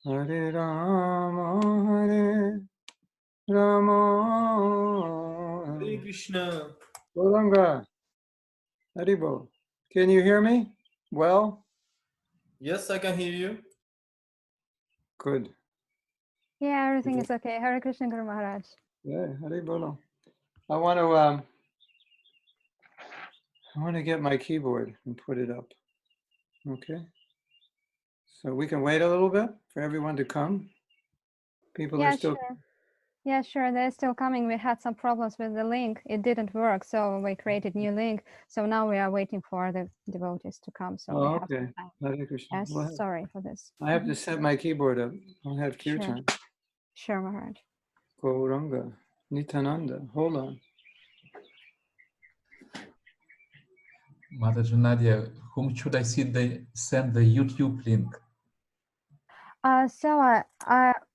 Hare Rama, Hare Rama, Hare Krishna. Gauranga, Haribo. Can you hear me well? Yes, I can hear you. Good. Yeah, everything is okay. Hare Krishna, Guru Maharaj. Yeah, Haribolo. I want to get my keyboard and put it up. Okay. So we can wait a little bit for everyone to come. People Yeah, are still. sure. Yeah, sure. They're still coming. We had some problems with the link. It didn't work, so we created new link. So now we are waiting for the devotees to come. So we have Okay. some time. Hare Krishna. Yes, Well, sorry for this. I have to set my keyboard up. I'll have Sure. kirtan. Sure, Maharaj. Gauranga, Nityananda. Hold on. Mataji Nadia, whom should I send the YouTube link? So,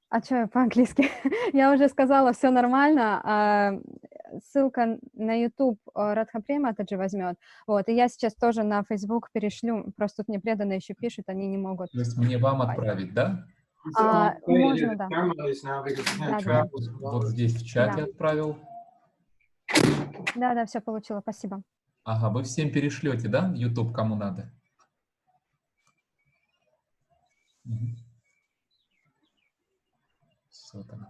а что я по-английски? Я уже сказала, все нормально. Ссылка на YouTube Радхаприя Матаджи возьмет. Вот, и я сейчас тоже на Facebook перешлю. Просто тут мне преданные еще пишут, они не могут. То есть мне вам отправить, да? Можно, да. Да. Вот здесь в чате отправил. Да, все получила, спасибо. Ага, вы всем перешлете, да? YouTube кому надо. Все тогда.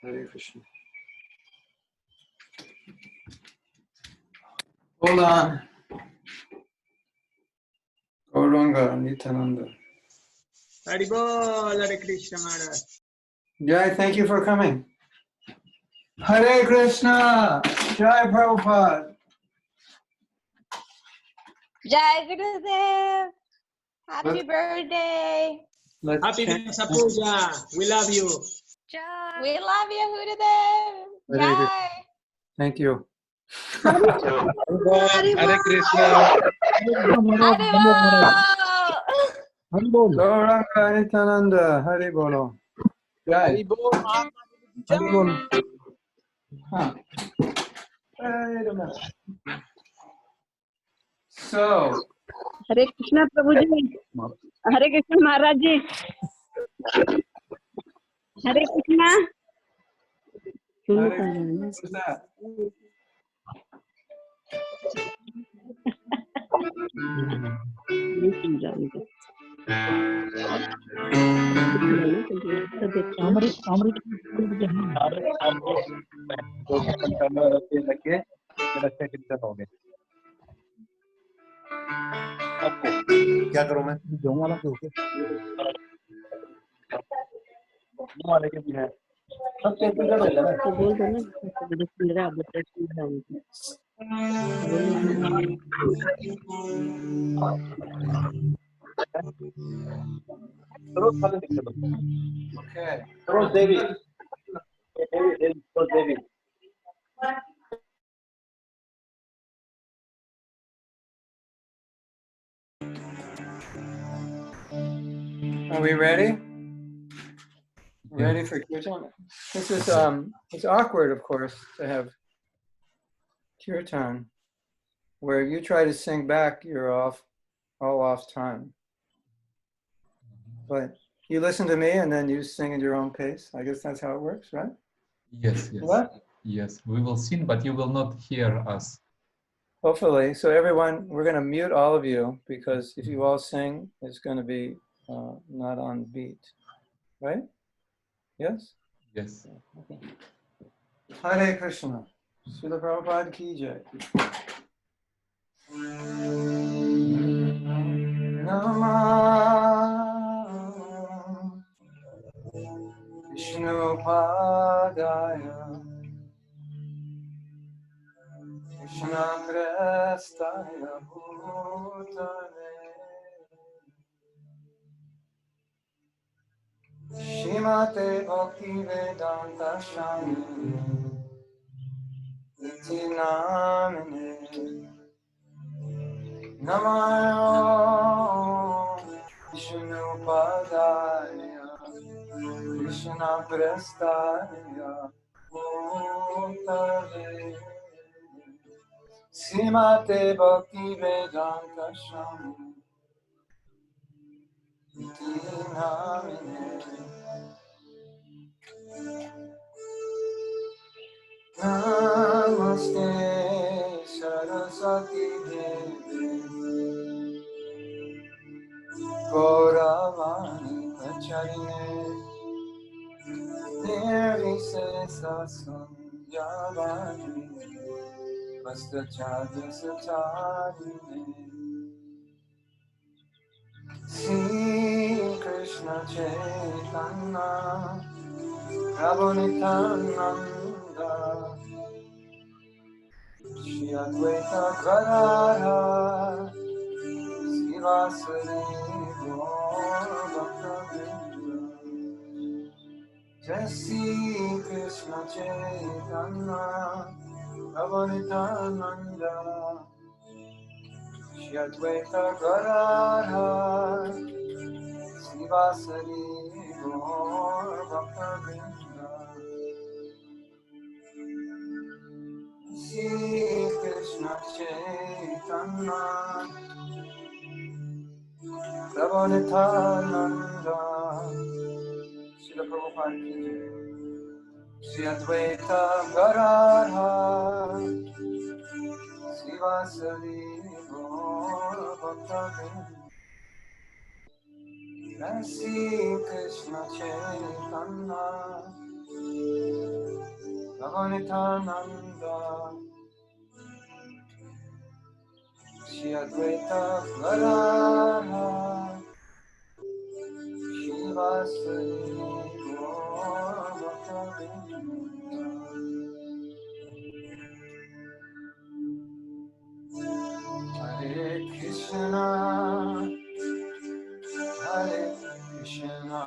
Hare Krishna. Hold on. Gauranga, Nityananda. Haribol, Hare Krishna Maharaj. Jai, thank you for coming. Hare Krishna. Jai Prabhupada. Jai Gurudev. Happy birthday. Let's Happy chant. Vyasa Puja. We love you. Jai. We love you, Gurudev. Jai. Thank you. Hare Krishna. Haribol. Gauranga, Nityananda. Hare Bolo. Jai. Haribol. Huh. Wait a minute. So, Hare Krishna Prabhuji. Hare Krishna Maharaj ji. Hare Krishna. what's that? क्या करूं मैं जाऊंगा ना क्यों वाले के भी है सब टेबल का रहता है तो बोल दो ना मेरा अपडेट रोज वाले दिक्कत Okay. Rose Devi rose Devi Are we ready? Ready for kirtan? This is it's awkward, of course, to have kirtan where you try to sing back, you're all off time. But you listen to me and then you sing at your own pace. I guess that's how it works, right? Yes. What? Yes, we will sing, but you will not hear us. Hopefully. So everyone, we're going to mute all of you because if you all sing, it's going to be not on beat. right? Yes? Yes. Okay. Hare Krishna. Srila Prabhupada ki jai. Namah Vishnu Padaya Krishna Prestaya Bhutale Shrimate Bhakti Vedanta Swami Iti Namine Namah Vishnu Padaya Krishna Prestaya Bhutale Srimate Bhakti Vedanta Swami Iti Namine Namaste Saraswati Devi Gauravani Pracharine Nirvisesa Sanyavani Vastacharya Satarine Sri Krishna Chaitanya Prabhu Nityananda Shri Advaita Gadadhara Srivasari Gaur Bhaktavrinda Jai Shri Krishna Chaitanya Prabhu Nityananda Shri Advaita Gadadhara Srivasari Gaur Bhaktavrinda Shri Krishna Chaitanya Prabhu Nityananda Srila Prabhupada ki jai. Shri Advaita Gadadhara Srivasari Gaur Bhaktavrinda Shri Krishna Chaitanya Prabhu Nityananda Shri Advaita Gadadhara Srivasari Gaur Bhaktavrinda Hare Krishna Hare Krishna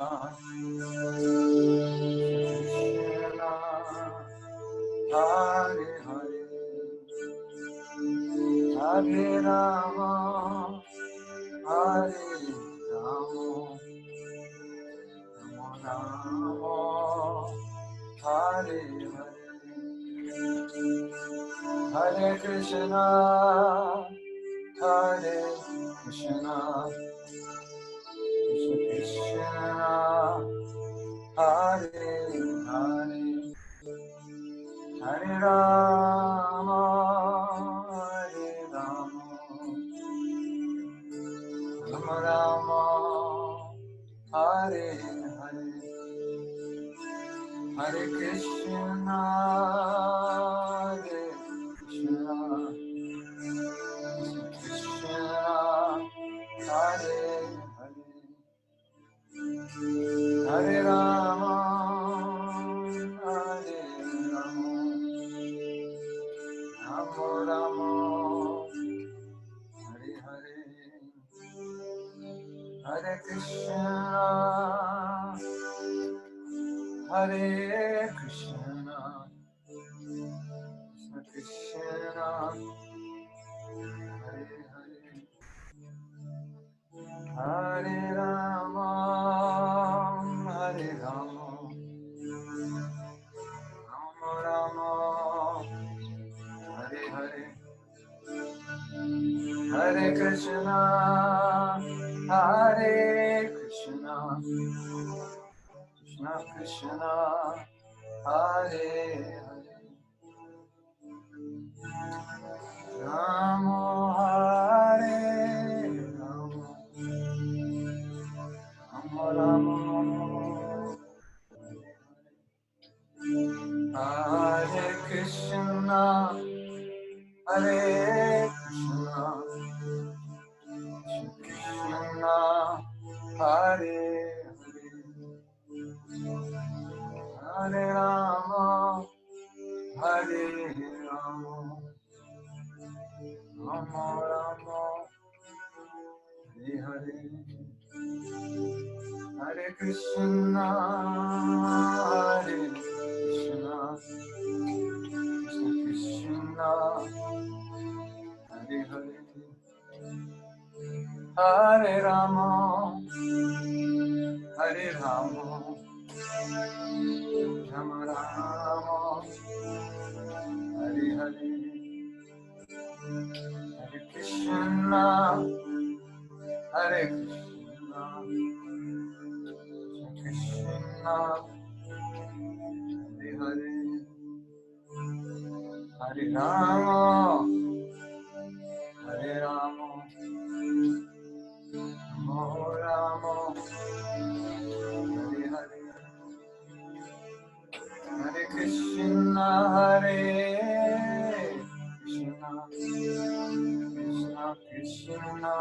Krishna Hare Hare Hare Rama Hare Rama Rama Hare Hare Hare Krishna Hare Krishna Krishna Krishna Hare Hare Hare Rama Hare Rama Rama Rama Hare Hare Hare Krishna Hare Krishna Krishna Hare Hare Hare Rama Hare Rama Rama Rama Hare Hare Hare Krishna Hare Krishna Krishna Krishna Hare Hare Hare Rama Hare Rama Rama Rama Hare Hare Hare Krishna Hare Krishna Krishna Krishna Hare Hare Rama Hare Rama Rama Rama Hare Krishna, Hare Krishna, Krishna, Hare Hare, Hare Rama, Hare Rama, Rama Rama, Hare Hare, Hare Krishna, Hare Krishna, Krishna, Hare Hare, Hare Rama, Hare Rama, Rama Rama, Hare Hare, Hare Krishna, Hare Krishna, Krishna, Hare Hare, Hare Rama, Hare Rama, Rama Rama, Hare Hare, Hare Krishna, Hare Krishna, Krishna Krishna,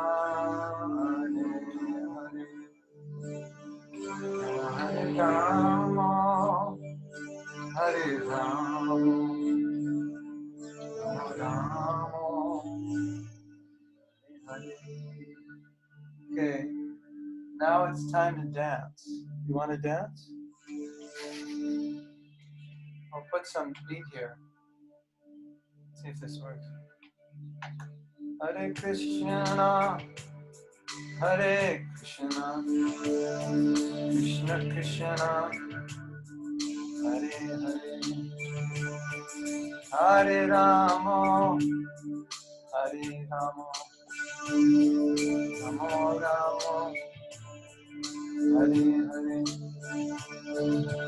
Hare Hare, Hare Rama, Hare Rama, Rama Rama, Hare Hare. Okay, now it's time to dance. You want to dance? I'll put some beat here. See if this works. Hare Krishna, Hare Krishna, Krishna Krishna, Hare Hare, Hare Rama, Hare Rama, Rama Rama, Hare Hare,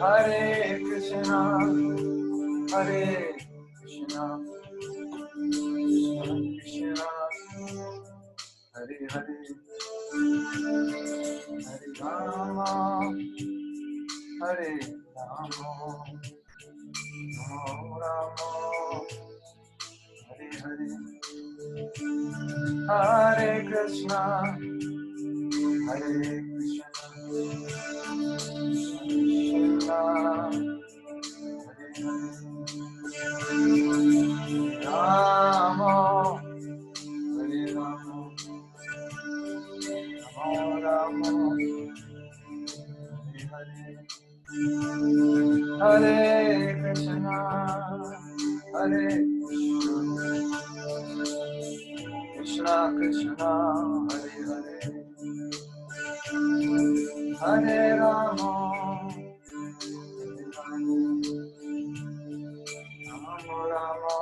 Hare Krishna, Hare Krishna, Krishna Krishna, Hare Hare, Hare Rama, Hare Rama, Rama Rama, Hare Hare, Hare Krishna, Hare Krishna, Krishna, Hare Hare, Rama, Hare Rama, Rama Rama, Hare Hare, Hare Krishna, Hare Krishna, Krishna, Hare Hare, Hare Rama, Rama Rama,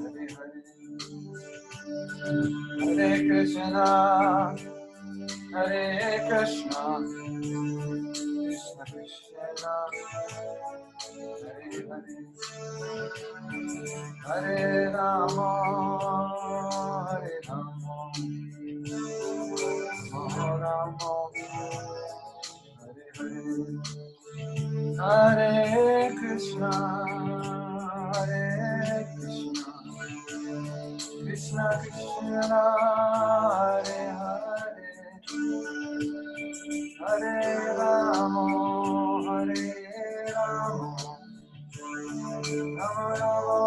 Hare Hare, Hare Krishna, Hare Krishna, Krishna Krishna, Hare Hare, Hare Rama, Hare Rama, Rama Rama, Hare Hare, Hare Krishna, Hare Krishna, Krishna Krishna, Hare Hare, Hare Rama, Hare Rama, Rama Rama,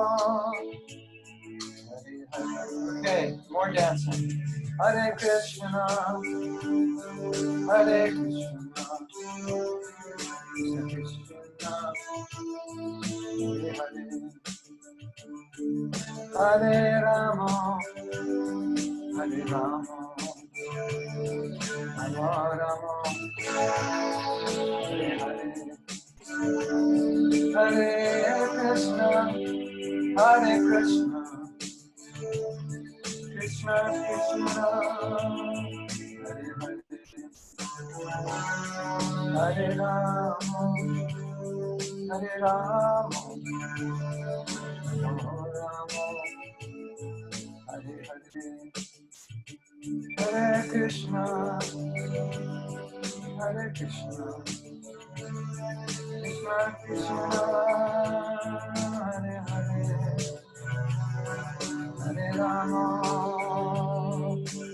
Hare Hare. Okay, more dancing. Hare Krishna, Hare Krishna, Krishna Krishna, Hare Hare, Hare Rama, Hare Rama, Rama Rama, Hare Hare, Hare Krishna, Hare Krishna, Krishna Krishna, Hare Hare, Hare Rama, Hare Rama, Rama Rama, Hare Hare, Hare Krishna, Hare Krishna, Krishna Krishna Hare Hare Hare Rama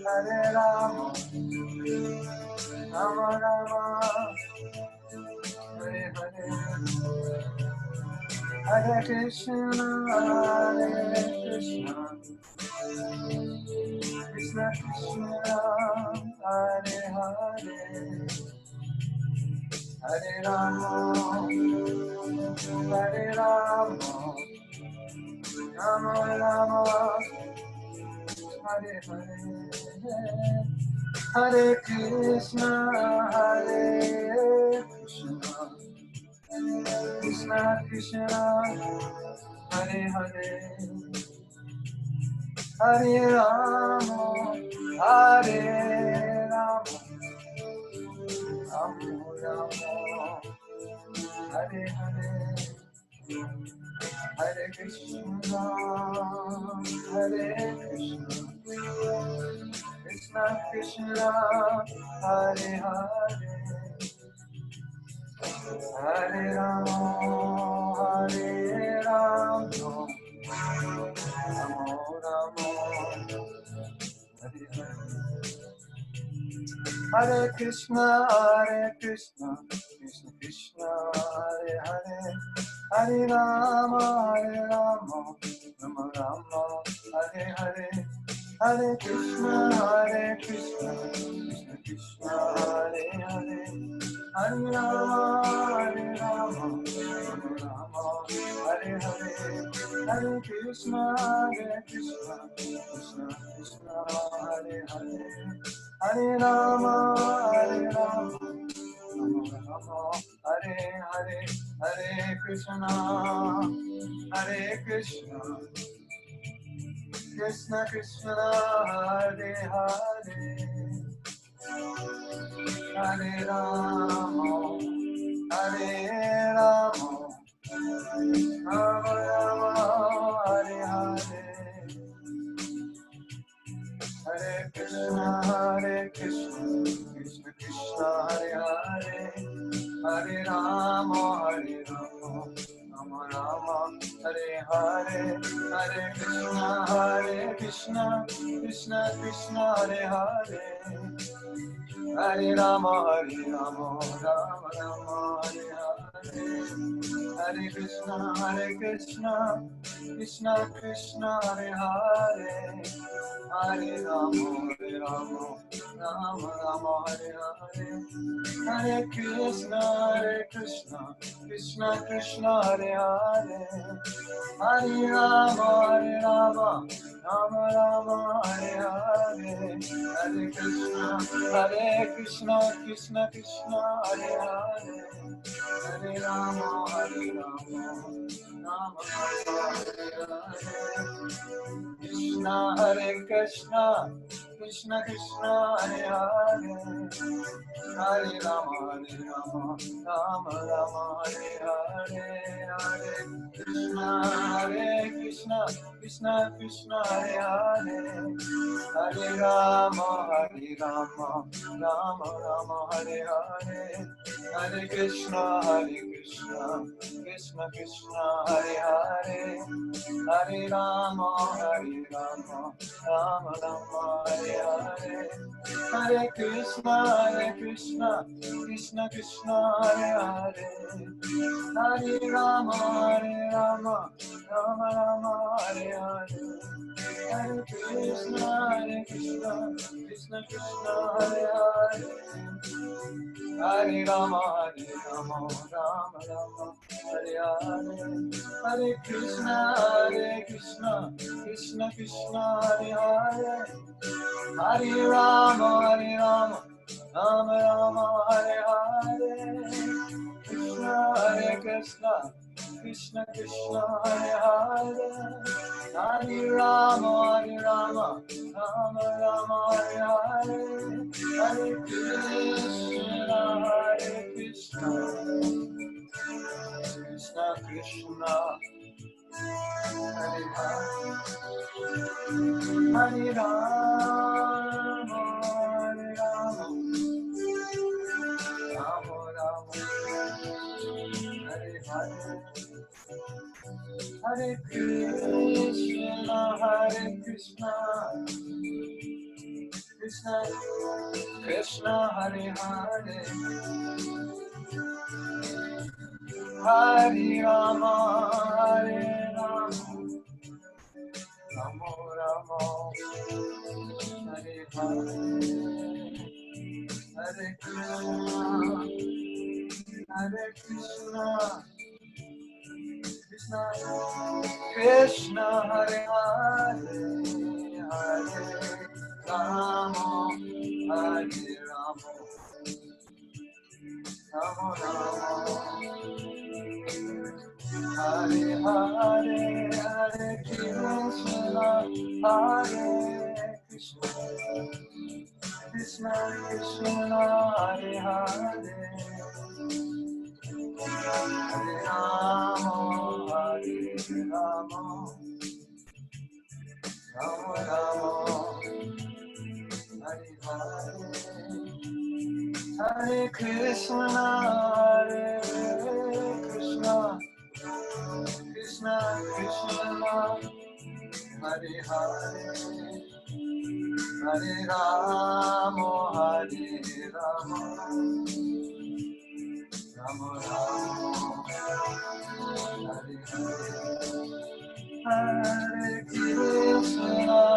Hare Rama Rama Rama Hare Hare Hare Krishna Krishna Krishna Hare Hare Hare Rama Hare Rama Rama Rama Hare Hare Hare Krishna Krishna Krishna Hare Hare Hare Rama Hare Rama Rama Rama Hare Hare Hare Krishna Hare Krishna Krishna Krishna Hare Hare Hare Rama Hare Rama Rama Rama Hare Hare Hare Krishna Krishna Krishna Hare Hare Hare Rama Rama Rama Hare Hare Hare Krishna Krishna Krishna Hare Hare Hare Rama Rama Rama Hare Hare Hare Krishna Krishna Krishna Hare Hare Hare Rama Rama Rama Hare Hare Hare Krishna Krishna Krishna Hare Hare Hare Rama Rama Rama Hare Hare Hare Krishna Krishna Krishna Hare Hare Hare Rama Rama Rama Hare Hare Hare Krishna Krishna Krishna Hare Hare Hare Rama Rama Rama Hare Hare Hare Krishna Krishna Krishna Hare Hare Hare Rama Rama Rama Hare Hare Hare Krishna Krishna Krishna Hare Hare Hare Rama Rama Rama Hare Hare Hare Krishna Krishna Krishna Hare Hare Hare Rama Rama Krishna Hare Krishna Krishna Krishna Hare Hare Hare Rama Rama Rama Hare Hare Hare Krishna Krishna Krishna Hare Hare Hare Rama Rama Rama Hare Hare Hare Krishna Krishna Krishna Hare Hare Hare Rama Rama Rama Hare Hare Hare Krishna Krishna Krishna Hare Hare Hare Rama Rama Rama Hare Hare Hare Krishna Krishna Krishna Hare Hare Hare Rama Rama Rama Hare Hare Hare Krishna Krishna Krishna Hare Hare Hare Rama Rama Rama Hare Hare Krishna Krishna Hare Hare Hare Rama Rama Rama Hare Hare Hare Krishna Krishna Krishna Hare Hare Hare Rama Rama Rama Hare Krishna, Hare Krishna, Krishna Krishna, Hare Hare, Hare Rama, Hare Rama, Rama Rama, Hare Hare, Hare Krishna, Hare Krishna, Krishna Krishna, Hare Hare, Hare Rama, Hare Rama, Rama Rama, Hare Hare, Hare Krishna, Hare Krishna, Krishna Krishna, Hare Hare, Hare Rama, Hare Rama, Rama Rama, Hare Hare, Hare Krishna,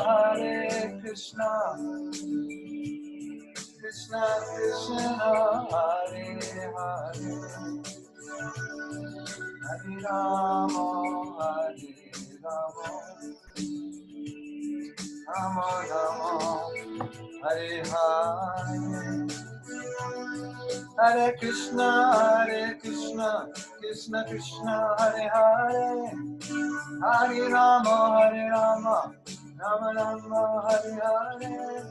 Hare Krishna, Krishna Krishna, Hare Hare, Hare Rama, Hare Rama, Rama Rama, Hare Hare, Hare Krishna, Hare Krishna, Krishna Krishna, Hare Hare, Hare Rama, Hare Rama, Rama Rama, Hare Hare,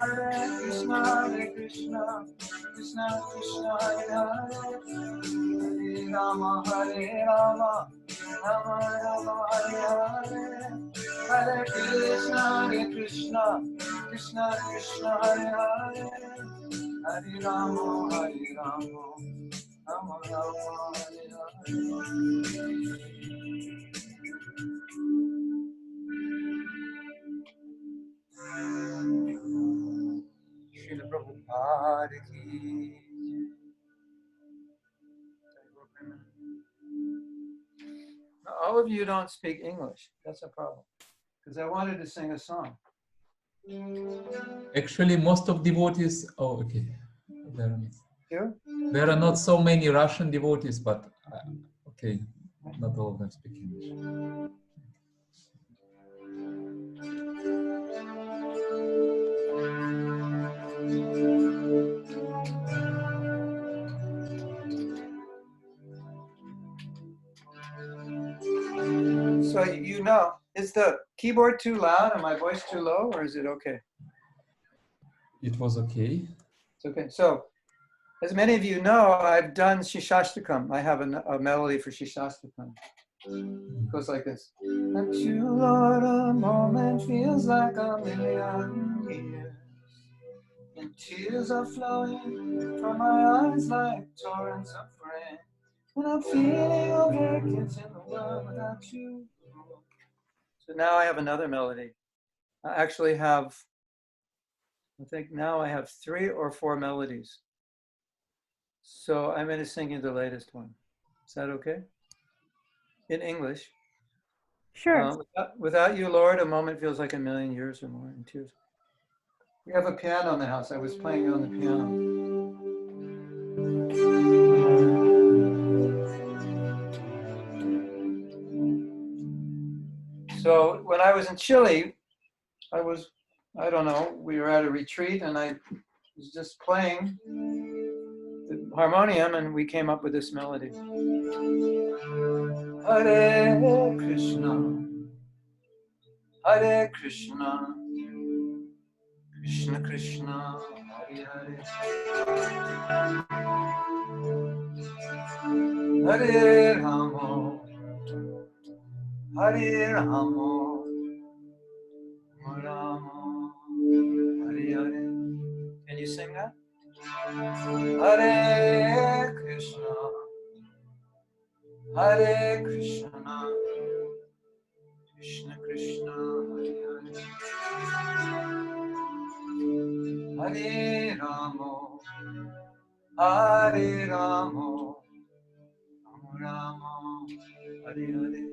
Hare Krishna, Krishna Krishna, Hare Hare, Hare Rama, Rama Rama, Hare Hare, Hare Krishna, Krishna Krishna, Hare Hare, Hare Rama, Rama Rama, Hare Hare, Hare Krishna, Krishna Krishna, Hare Hare, Hare Rama, Rama Rama, Hare Hare. Srila Prabhupada ki. Now, all of you don't speak English. That's a problem. Because I wanted to sing a song. Actually, most of devotees. Oh, okay. There, Here? there are not so many Russian devotees, but okay, not all of them speak English. So you know, is the keyboard too loud and my voice too low, or is it okay? It was okay. It's okay. So, as many of you know, I've done Shishashtakam. I have a melody for Shishashtakam. It goes like this. And you, Lord, a moment feels like a million years. And tears are flowing from my eyes like torrents of rain. And I'm feeling all vacant in the world without you. So now I have another melody. I actually have, I think now I have 3 or 4 melodies. So I'm going to sing you the latest one. Is that okay? In English. Sure. Without you, Lord, a moment feels like a million years or more in tears. We have a piano in the house. I was playing on the piano. So when I was in Chile, I don't know, we were at a retreat and I was just playing the harmonium and we came up with this melody. Hare Krishna, Hare Krishna, Krishna Krishna, Hare Hare, Hare Rama, Hare Rama, Rama, Hare Hare. Can you sing that? Hare Krishna, Hare Krishna, Krishna Krishna, Hare Hare Ramo, Hare Ramo, Ramo Ramo, Hare Hare.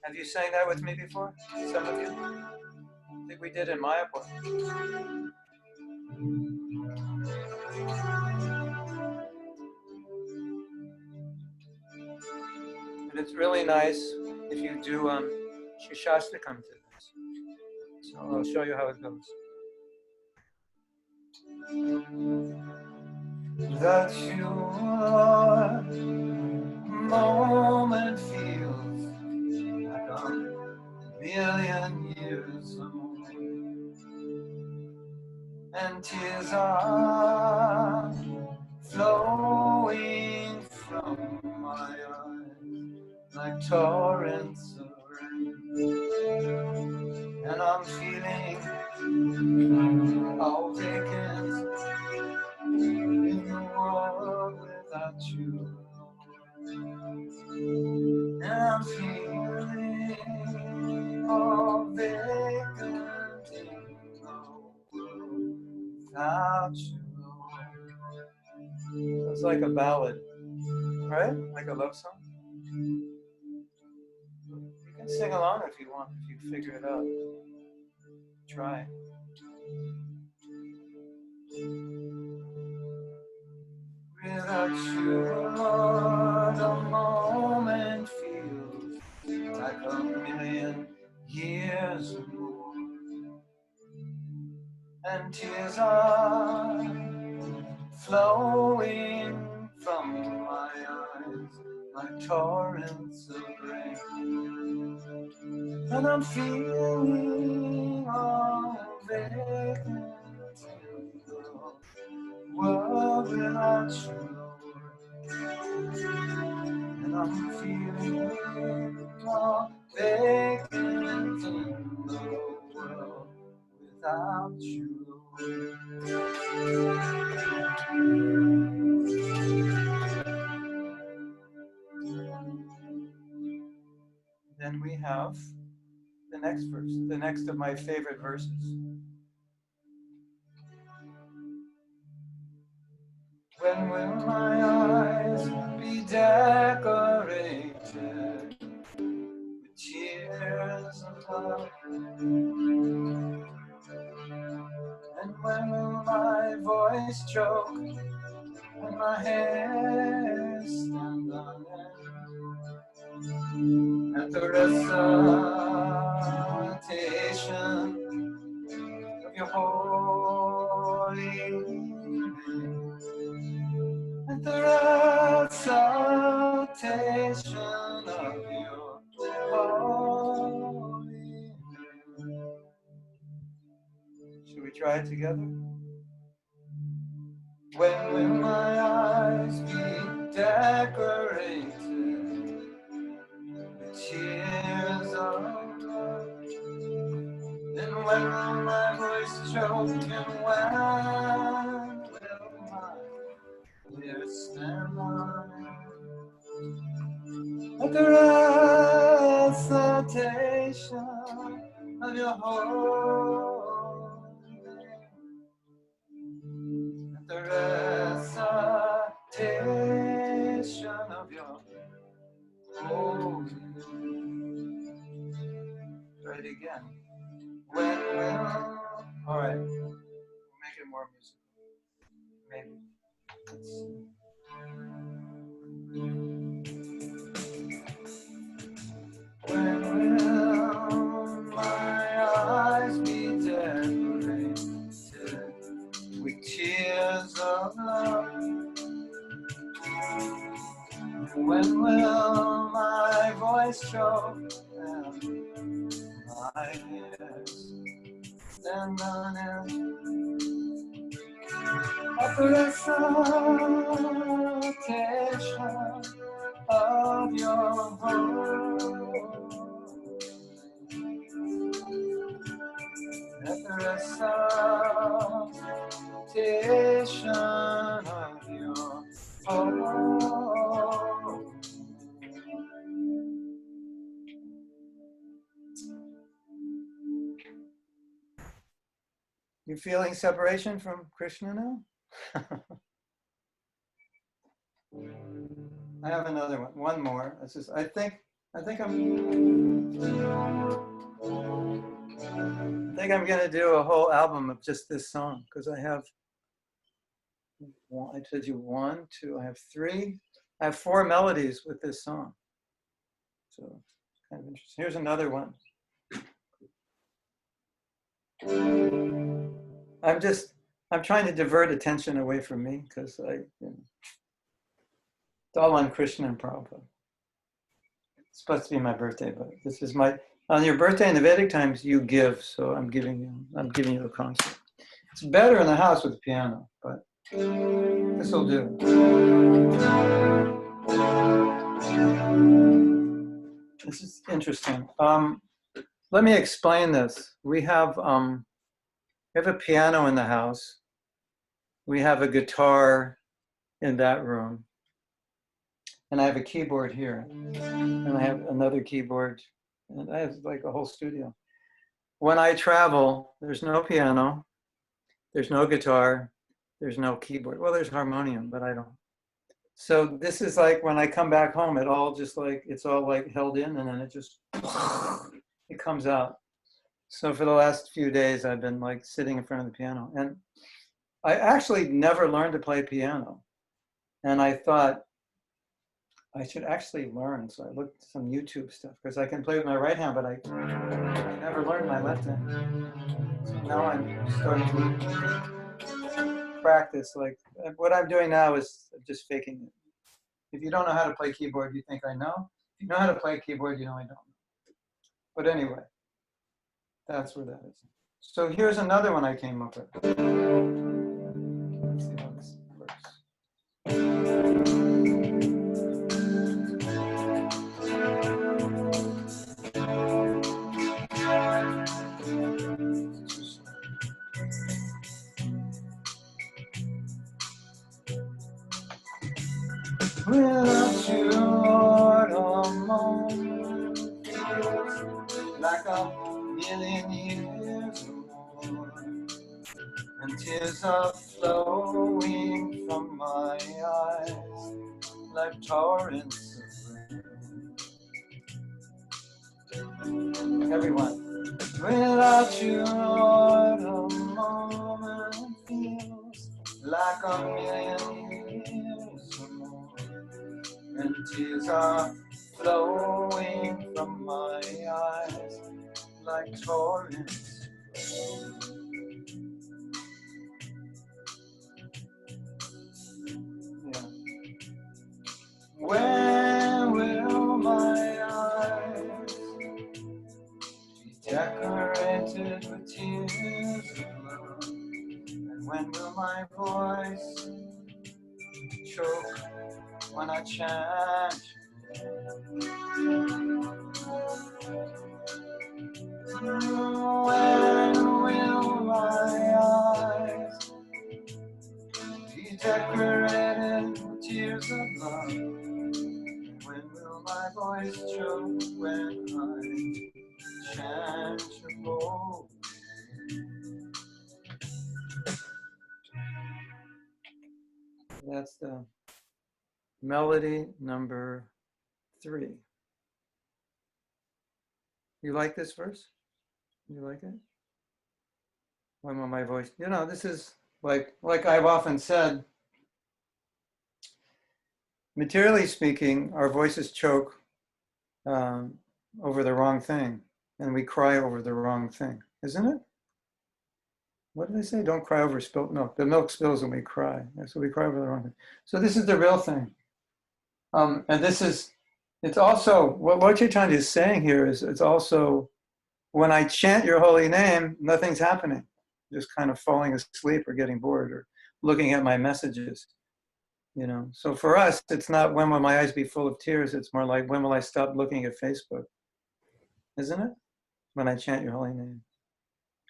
Have you sang that with me before? Some of you? I think we did in Mayapur. But it's really nice if you do Shishastakam to this. So I'll show you how it goes. That you are, moment feels like a million years old, and tears are flowing from my eyes like torrents of rain, and I'm feeling all vacant in the world without you, and I'm feeling all vacant in the world without you. It's like a ballad, right? Like a love song. You can sing along if you want, if you figure it out. Try. Without you, Lord, a moment feels like a million years or more, and tears are flowing from my eyes like torrents of rain, and I'm feeling all vacant in the world without you, and I'm feeling all vacant in the world without you. Then we have the next verse, the next of my favorite verses. When will my eyes be decorated with tears of love? And when will my voice choke and my hair stand on end at the recitation of your holy name, at the recitation of your holy name. Should we try it together? When will my eyes be decorated with tears of love? Then when will my voice choke, and when will my ears stand on at the recitation of your holy name, at the recitation of your holy name. Try it again. When will, all right, we'll make it more musical, maybe. Let's see. When will my eyes be decorated with tears of love? When will my voice choke and my ears stand on end at the recitation of your holy, at the recitation of your holy. You feeling separation from Krishna now? I have another one. One more. This is. I think I'm gonna do a whole album of just this song because I have. I told you 1, 2. I have 3. I have 4 melodies with this song. So kind of interesting. Here's another one. I'm trying to divert attention away from me because it's all on Krishna and Prabhupada. It's supposed to be my birthday, but this is on your birthday in the Vedic times, you give, so I'm giving you a concert. It's better in the house with the piano, but this will do. This is interesting. Let me explain this. We have a piano in the house. We have a guitar in that room. And I have a keyboard here. And I have another keyboard. And I have like a whole studio. When I travel, there's no piano. There's no guitar. There's no keyboard. Well, there's harmonium, but I don't. So this is like when I come back home, it's all like held in and then it comes out. So for the last few days, I've been like sitting in front of the piano. And I actually never learned to play piano. And I thought I should actually learn. So I looked at some YouTube stuff because I can play with my right hand, but I never learned my left hand. So now I'm starting to practice. Like what I'm doing now is just faking it. If you don't know how to play keyboard, you think I know. If you know how to play keyboard, you know I don't know. But anyway, that's where that is. So here's another one I came up with. Let's see how this works. Without you, Lord, a moment feels like a million years or more, and tears are flowing from my eyes like torrents of rain. Everyone, without you, Lord, a moment feels like a million years or more, and tears are flowing from my eyes like torrents. Yeah. When will my eyes be decorated with tears of love? And when will my voice choke when I chant? When will my eyes be decorated with tears of love? When will my voice choke when I chant your glory? That's the melody number 3. You like this verse? You like it? When will my voice? This is like I've often said, materially speaking, our voices choke over the wrong thing, and we cry over the wrong thing, isn't it? What do they say? Don't cry over spilled milk. The milk spills and we cry. So we cry over the wrong thing. So this is the real thing. And it's also, what Chaitanya is saying here is, it's also, when I chant your holy name, nothing's happening. Just kind of falling asleep or getting bored or looking at my messages. So for us, it's not when will my eyes be full of tears, it's more like when will I stop looking at Facebook? Isn't it? When I chant your holy name.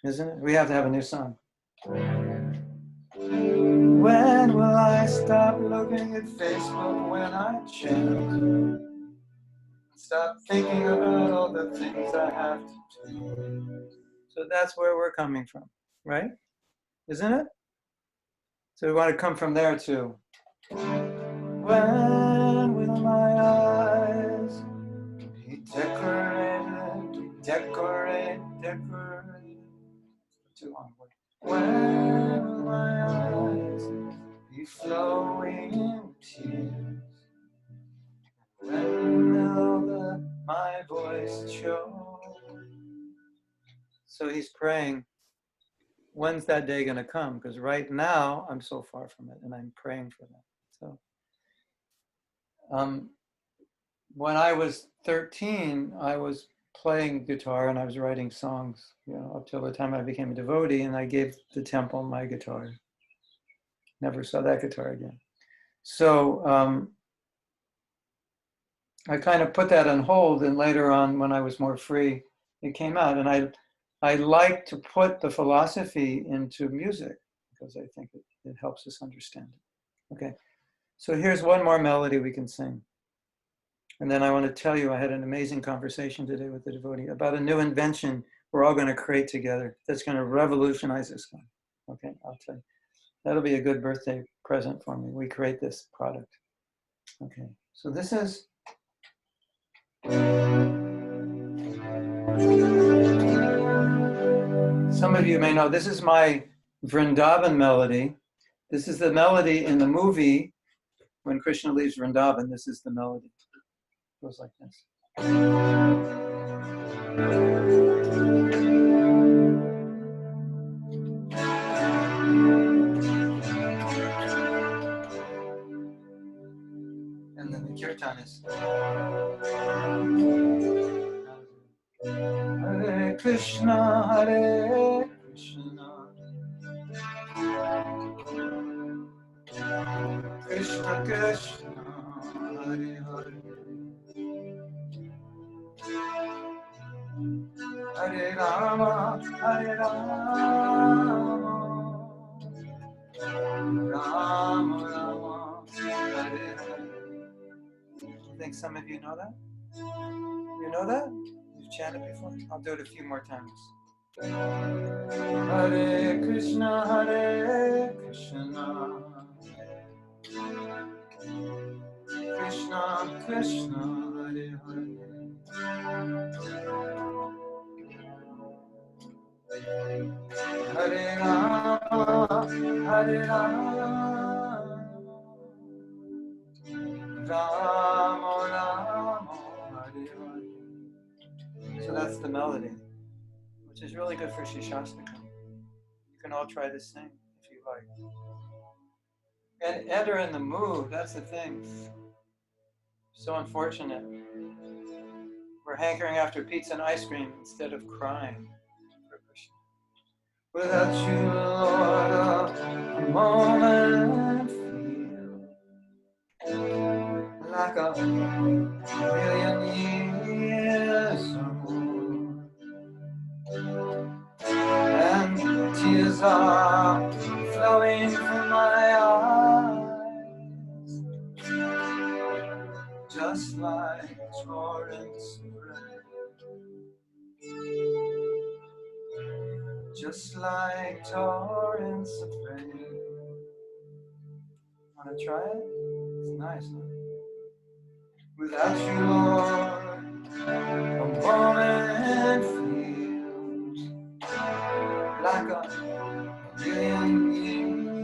Isn't it? We have to have a new song. When will I stop looking at Facebook when I chant? Stop thinking about all the things I have to do. So that's where we're coming from, right? isn't it? So we want to come from there too. When will my eyes be decorated, decorated? Too long. When will my eyes be flowing in tears? When will my voice choke? So he's praying, when's that day going to come? Because right now I'm so far from it, and I'm praying for that. So when I was 13, I was playing guitar and I was writing songs, up till the time I became a devotee, and I gave the temple my guitar. Never saw that guitar again. So I kind of put that on hold, and later on, when I was more free, it came out. And I like to put the philosophy into music because I think it helps us understand it. Okay, so here's one more melody we can sing. And then I want to tell you, I had an amazing conversation today with the devotee about a new invention we're all going to create together that's going to revolutionize this one. Okay, I'll tell you. That'll be a good birthday present for me. We create this product. Okay, so this is some of you may know, this is my Vrindavan melody. This is the melody in the movie when Krishna leaves Vrindavan. This is the melody. It goes like this. And then the kirtan is Hare Krishna, Hare Krishna, Krishna Krishna, Hare Hare, Hare Rama, Hare Rama, Rama Rama, Hare Hare. I think some of you know that? You know that? You've chanted before? I'll do it a few more times. Hare Krishna, Hare Krishna, Krishna Krishna, Hare Hare, Hare Rama, Hare Rama, Rama Rama, Hare Hare. So that's the melody, which is really good for Shishastakam. You can all try to sing if you like. And enter in the mood, that's the thing. So unfortunate. We're hankering after pizza and ice cream instead of crying for Krishna. Without you, Lord, a moment feel like a million years or more. And tears are flowing from my eyes, just like torrents of rain, just like torrents of rain. Want to try it? It's nice, huh? Without you, Lord, a moment feels like a million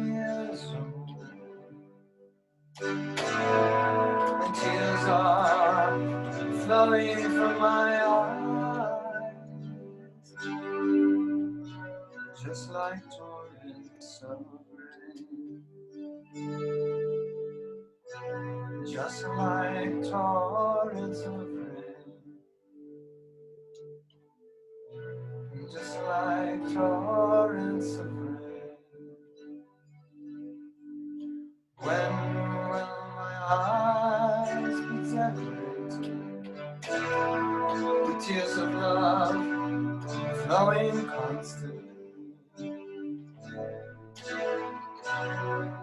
years old. And tears are flowing from my eyes, just like torrents of rain, just like torrents of rain, just like torrents of rain. When will my eyes be decorated with tears of love flowing constantly?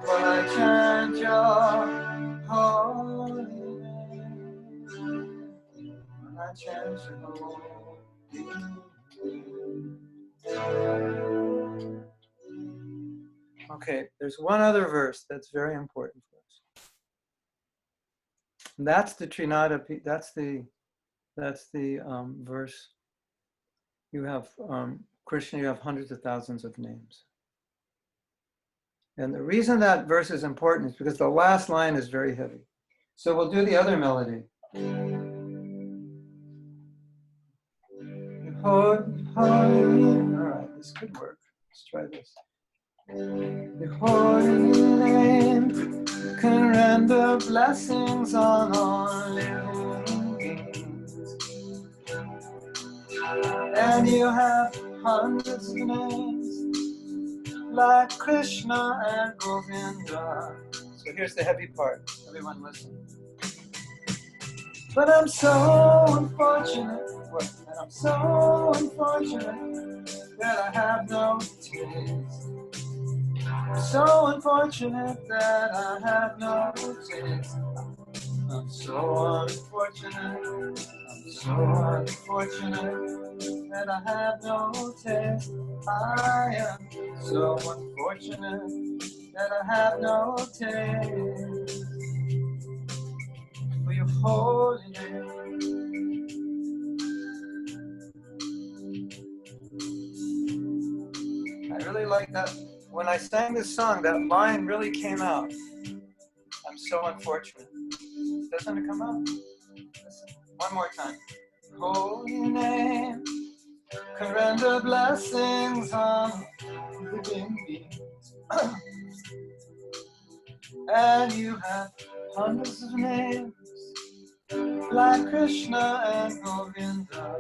But I chant your holy name, when I chant your holy name. Okay, there's one other verse that's very important for us. And that's the Trinada, that's the verse. You have, Krishna, you have hundreds of thousands of names. And the reason that verse is important is because the last line is very heavy. So we'll do the other melody. All right, this could work. Let's try this. Your holy name can render blessings on all living beings. And you have hundreds of names like Krishna and Govinda. So here's the heavy part. Everyone listen. But I'm so unfortunate, and I'm so unfortunate that I have no taste. So unfortunate that I have no taste. I'm so unfortunate. I'm so unfortunate that I have no taste. I am so unfortunate that I have no taste for your holy name. I really like that. When I sang this song, that line really came out. I'm so unfortunate. Doesn't it come out? Listen, one more time. Holy name can render blessings on living beings. And you have hundreds of names like Krishna and Govinda.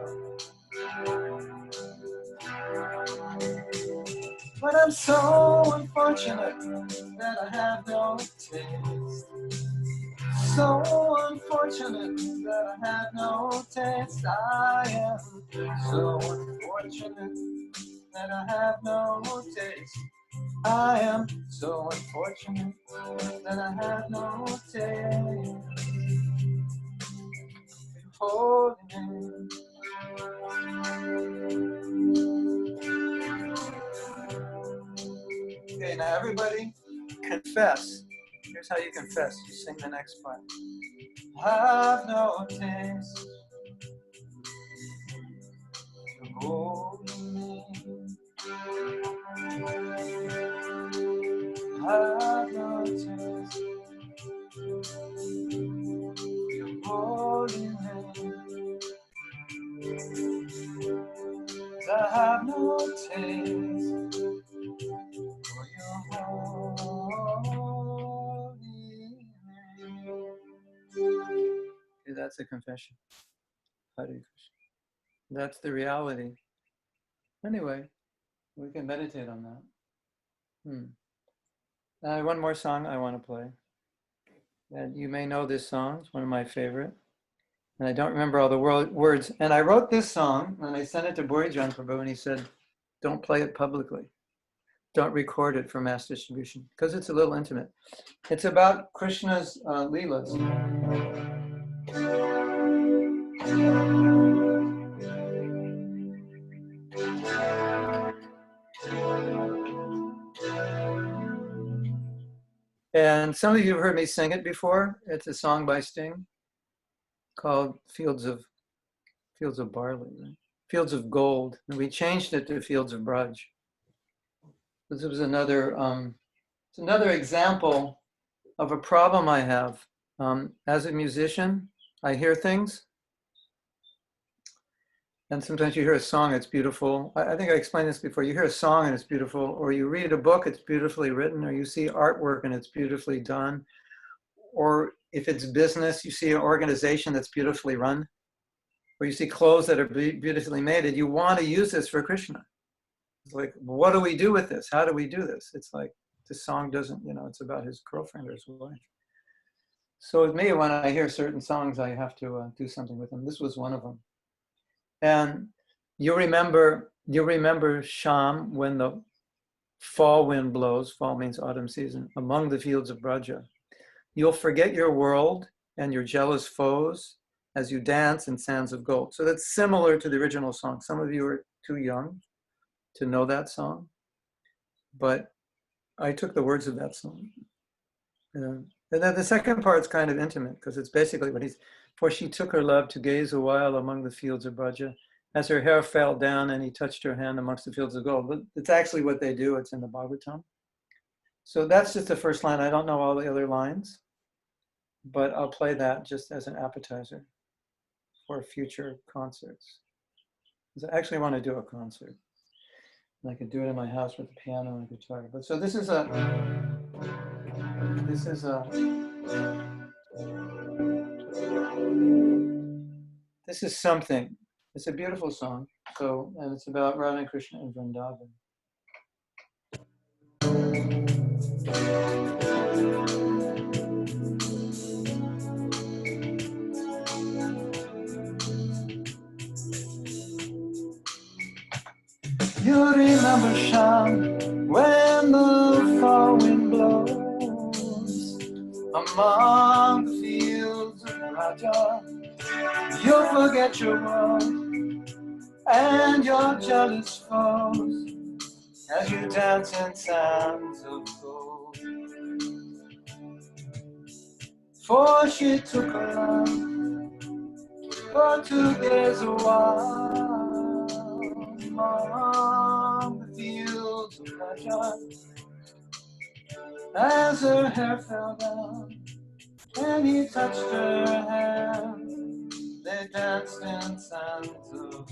But I'm so unfortunate that I have no taste. So unfortunate that I have no taste. I am so unfortunate that I have no taste. I am so unfortunate that I have no taste. Holy name. Okay, now everybody confess. Here's how you confess. You sing the next part. Have no taste. Your holy name. Have no taste. Your holy name. I have no taste for your holy name. Okay, that's a confession. Hare Krishna. That's the reality. Anyway, we can meditate on that. One more song I want to play. And you may know this song. It's one of my favorite. And I don't remember all the words. And I wrote this song and I sent it to Borijan Prabhu and he said, don't play it publicly. Don't record it for mass distribution because it's a little intimate. It's about Krishna's Leelas. And some of you have heard me sing it before. It's a song by Sting called Fields of Barley, right? Fields of Gold. And we changed it to Fields of Braj. This was another example of a problem I have. As a musician, I hear things. And sometimes you hear a song, it's beautiful. I think I explained this before. You hear a song and it's beautiful, or you read a book, it's beautifully written, or you see artwork and it's beautifully done. Or if it's business, you see an organization that's beautifully run, or you see clothes that are beautifully made, and you want to use this for Krishna. It's like, what do we do with this? How do we do this? It's like, this song doesn't, it's about his girlfriend or his wife. So with me, when I hear certain songs, I have to do something with them. This was one of them. And you remember Sham when the fall wind blows, fall means autumn season, among the fields of Braja. You'll forget your world and your jealous foes as you dance in sands of gold. So that's similar to the original song. Some of you are too young to know that song, but I took the words of that song. And then the second part's kind of intimate because it's basically what he's, for she took her love to gaze a while among the fields of Braja, as her hair fell down and he touched her hand amongst the fields of gold. But it's actually what they do. It's in the Bhagavatam. So that's just the first line. I don't know all the other lines, but I'll play that just as an appetizer for future concerts. Because I actually want to do a concert. And I could do it in my house with the piano and guitar. But so this is something. It's a beautiful song. So, and it's about Radha and Krishna in Vrindavan. You remember Sham when the fall wind blows among the fields of Raja. You'll forget your world and your jealous foes as you dance in sands of gold. For she took a lamp for to gaze a while among the fields of Raja, as her hair fell down and he touched her hand. They danced in sands of gold.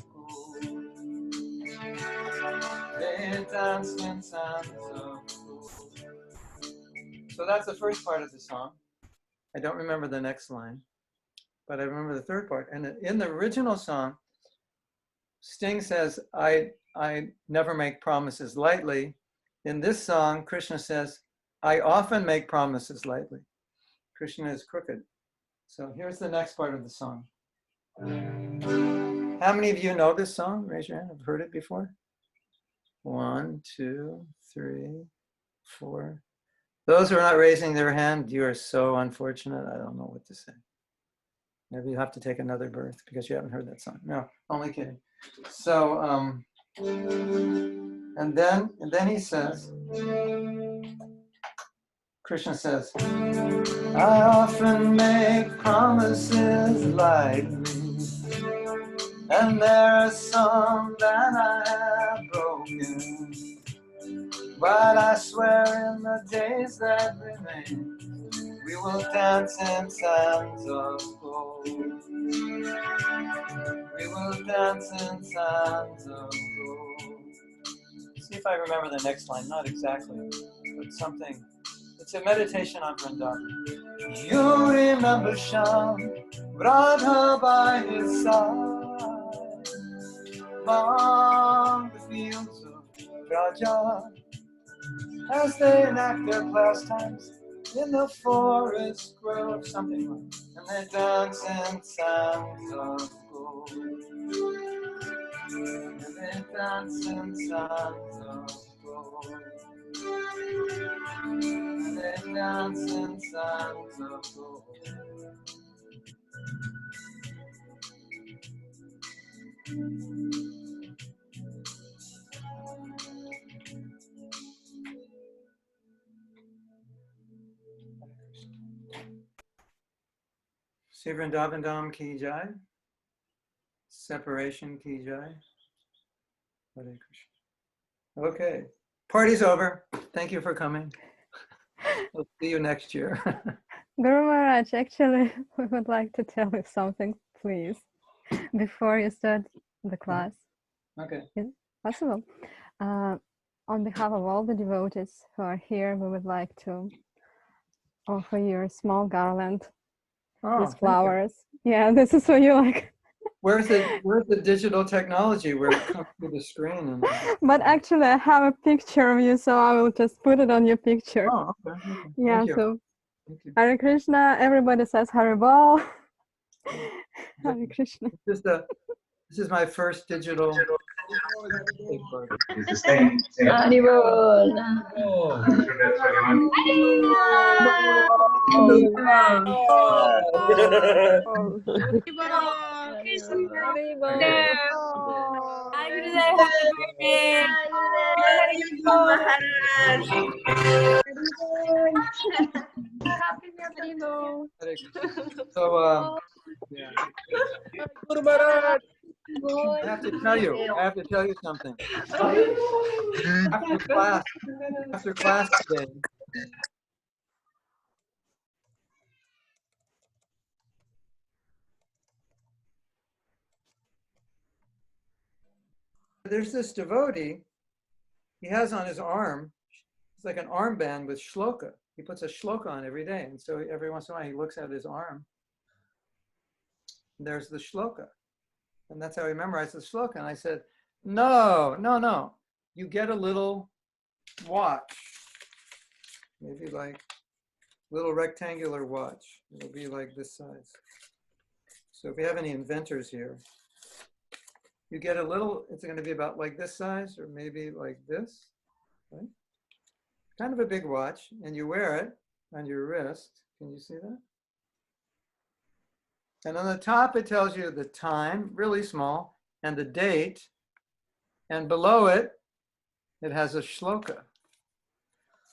They danced in sands of gold. So that's the first part of the song. I don't remember the next line, but I remember the third part. And in the original song, Sting says, I never make promises lightly. In this song, Krishna says, I often make promises lightly. Krishna is crooked. So here's the next part of the song. How many of you know this song? Raise your hand. Have heard it before? 1, 2, 3, 4. Those who are not raising their hand, you are so unfortunate. I don't know what to say. Maybe you have to take another birth because you haven't heard that song. No, only kidding. So, and then he says, Krishna says, I often make promises lightly, and there are some that I have broken. But I swear in the days that remain, we will dance in sands of gold. We will dance in sands of gold. See if I remember the next line. Not exactly, but something. It's a meditation on Vrindavan. You remember Sham, Radha by his side, among the fields of Raja, as they enact their pastimes in the forest grove, something like, and they dance in sands of gold. And they dance in sands of gold. And they dance in sands of gold. Sri Vrindavan Dham ki jai. Separation ki jai. Hare Krishna. Okay, party's over. Thank you for coming. We'll see you next year. Guru Maharaj, actually, we would like to tell you something, please, before you start the class. Okay. Is it possible? On behalf of all the devotees who are here, we would like to offer you a small garland with flowers. Yeah, this is for you. Like. Where's the digital technology where it comes to the screen? And... But actually, I have a picture of you, so I will just put it on your picture. Oh, okay. Yeah. Thank you. So, Thank you. Hare Krishna. Everybody says Hare Bol. Hare Krishna. This is my first digital. Haribol. Oh. Haribol. So Guru Maharaj. I have to tell you something. After class today, there's this devotee, he has on his arm, it's like an armband with shloka. He puts a shloka on every day. And so every once in a while he looks at his arm. And there's the shloka. And that's how he memorized the shloka. And I said, no. You get a little watch. Maybe like little rectangular watch. It'll be like this size. So if you have any inventors here, you get a little, it's going to be about like this size or maybe like this, right? Kind of a big watch, and you wear it on your wrist. Can you see that? And on the top, it tells you the time, really small, and the date. And below it, it has a shloka.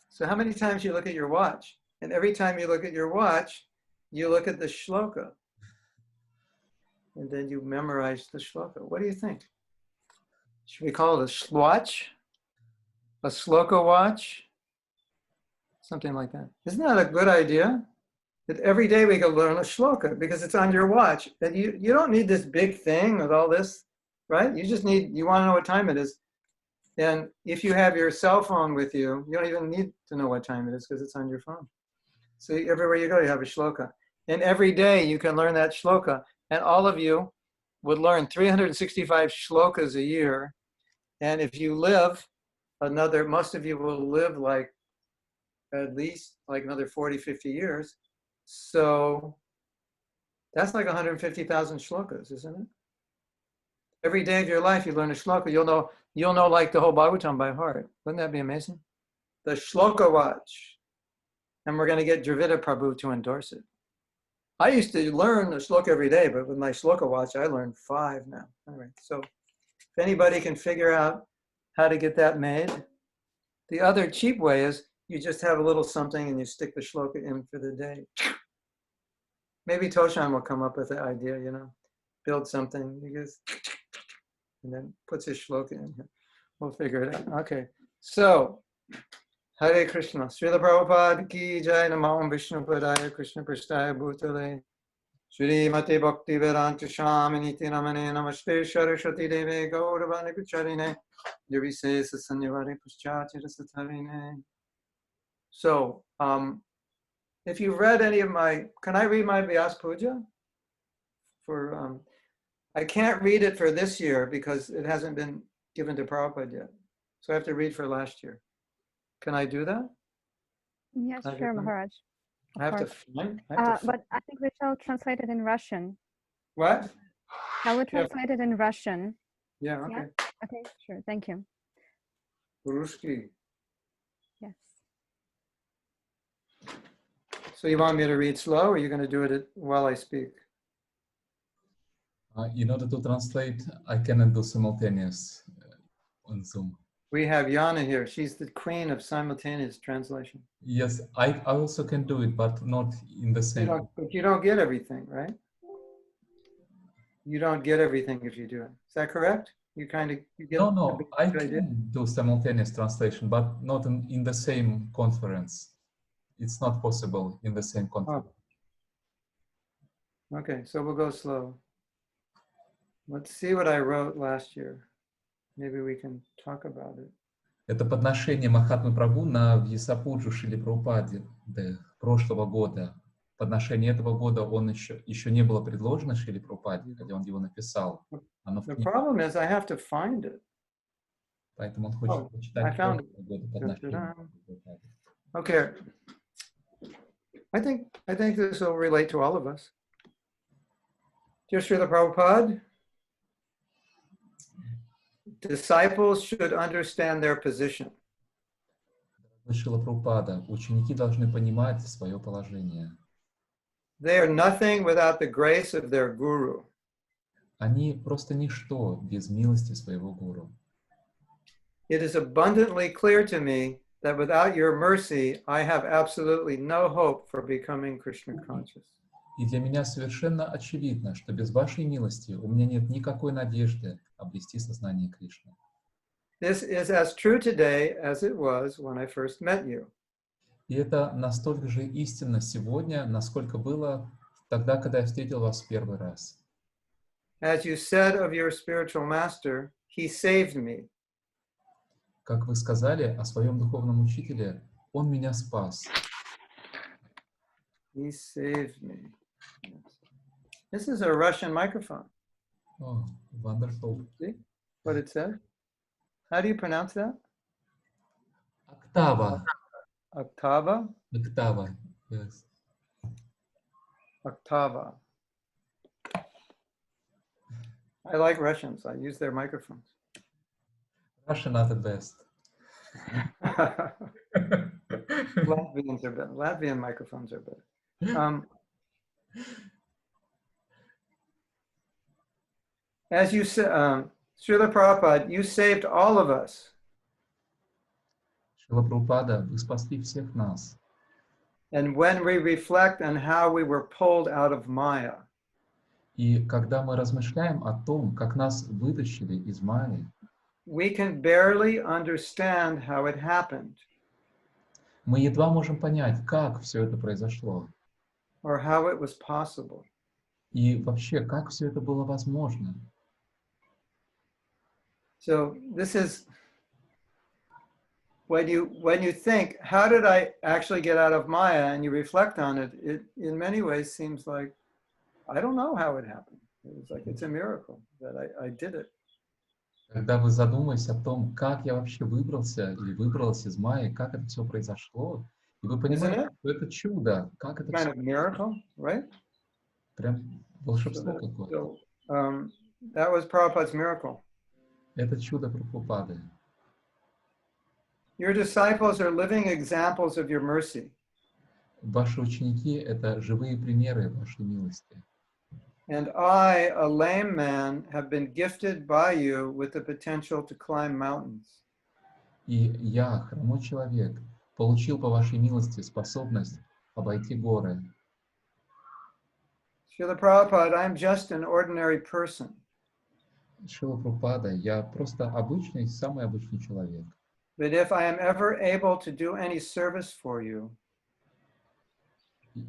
So how many times you look at your watch? And every time you look at your watch, you look at the shloka. And then you memorize the shloka. What do you think? Should we call it a swatch? A shloka watch? Something like that. Isn't that a good idea? That every day we can learn a shloka because it's on your watch. And you don't need this big thing with all this, right? You just need, you want to know what time it is. And if you have your cell phone with you, you don't even need to know what time it is because it's on your phone. So everywhere you go, you have a shloka. And every day you can learn that shloka. And all of you would learn 365 shlokas a year. And if you live another, most of you will live like at least like another 40, 50 years. So that's like 150,000 shlokas, isn't it? Every day of your life, you learn a shloka. You'll know like the whole Bhagavatam by heart. Wouldn't that be amazing? The shloka watch. And we're going to get Dravida Prabhu to endorse it. I used to learn a shloka every day, but with my shloka watch, I learned 5 now. Anyway, so if anybody can figure out how to get that made, the other cheap way is you just have a little something and you stick the shloka in for the day. Maybe Toshan will come up with the idea, build something, and then puts his shloka in here. We'll figure it out. Okay, so Hare Krishna. Srila Prabhupada ki jai, Namo Vishnu Padaya Krishna Prasthaya Bhutale. Shri Mati Bhakti Vedanta Shamini Namane Namaste Saraswati Deve Gauravani Kucharine Nirvisesa Sanyavari Paschatira Satarine. So, if you've read any of my, can I read my Vyasa Puja? I can't read it for this year because it hasn't been given to Prabhupada yet. So I have to read for last year. Can I do that? Yes, sure, Maharaj. I have to find. But I think we shall translate it in Russian. What? I will translate it in Russian. Yeah, okay. Yeah? Okay, sure. Thank you. Ruski. Yes. So you want me to read slow, or are you going to do it while I speak? In order to translate, I cannot do simultaneous on Zoom. We have Yana here. She's the queen of simultaneous translation. Yes, I also can do it, but not in the same. But you don't get everything, right? You don't get everything if you do it. Is that correct? You get. No, I can do simultaneous translation, but not in the same conference. It's not possible in the same conference. Oh. Okay, so we'll go slow. Let's see what I wrote last year. Maybe we can talk about it. Это подношение Махатмы Прабху на Vyasa Puja Шриле Прабхупаде прошлого года. Подношение этого года он еще не было предложено Шриле Прабхупаде, когда он его написал. The problem is I have to find it. Поэтому он хочет почитать прошлого года подношение. Okay. I think this will relate to all of us. Dear Srila Prabhupada, disciples should understand their position. Шрила Прабхупада, ученики должны понимать свое положение. They are nothing without the grace of their guru. Они просто ничто без милости своего гуру. It is abundantly clear to me that without your mercy, I have absolutely no hope for becoming Krishna conscious. И для меня совершенно очевидно, что без вашей милости у меня нет никакой надежды обрести сознание Кришны. This is as true today as it was when I first met you. И это настолько же истинно сегодня, насколько было тогда, когда я встретил вас в первый раз. As you said of your spiritual master, he saved me. Как вы сказали о своем духовном учителе, он меня спас. He saved me. This is a Russian microphone. О, wonderful. See what it says? How do you pronounce that? Октава. Octava? Октава. Yes. Octava. I like Russians. I use their microphones. Russian are the best. Latvians are better. Latvian microphones are better. As you said, Srila Prabhupada, you saved all of us. Шрила Прабхупада, вы спасли всех нас. And when we reflect on how we were pulled out of Maya, И когда мы размышляем о том, как нас вытащили из Майи, we can barely understand how it happened мы едва можем понять, как все это произошло. or how it was possible. И вообще, как все это было возможно. So this is when you think, how did I actually get out of Maya, and you reflect on it, it in many ways seems like, I don't know how it happened. It's like, it's a miracle that I did it. Когда вы задумаетесь о том, как я вообще выбрался или выбралась из Майи, как это все произошло, и вы понимаете, что это чудо, как это Kind все, of miracle, right? прям волшебство какое-то. So that was Prabhupada's miracle. Это чудо Прабхупады. Your disciples are living examples of your mercy. Ваши ученики — это живые примеры вашей милости. And I, a lame man, have been gifted by you with the potential to climb mountains. И я, хромой человек, получил по вашей милости способность обойти горы. Srila Prabhupada, I'm just an ordinary person. Шрила Прабхупада, я просто обычный, самый обычный человек. But if I am ever able to do any service for you,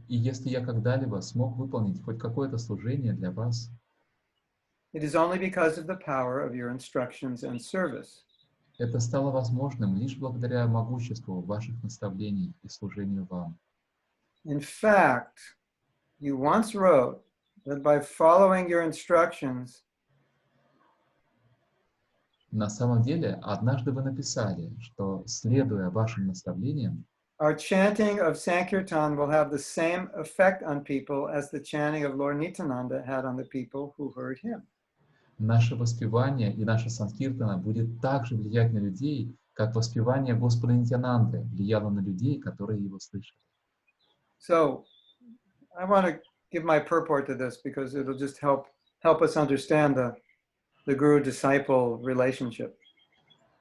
И если я когда-либо смог выполнить хоть какое-то служение для вас, it is only because of the power of your instructions and service. это стало возможным лишь благодаря могуществу ваших наставлений и служению вам. In fact, you once wrote that by following your instructions, На самом деле, однажды вы написали, что, следуя вашим наставлениям, our chanting of Sankirtan will have the same effect on people as the chanting of Lord Nityananda had on the people who heard him. наше воспевание и наша санкиртана будет так же влиять на людей, как воспевание Господа Нитьянанды влияло на людей, которые его слышали. So I want to give my purport to this because it'll just help us understand the guru-disciple relationship.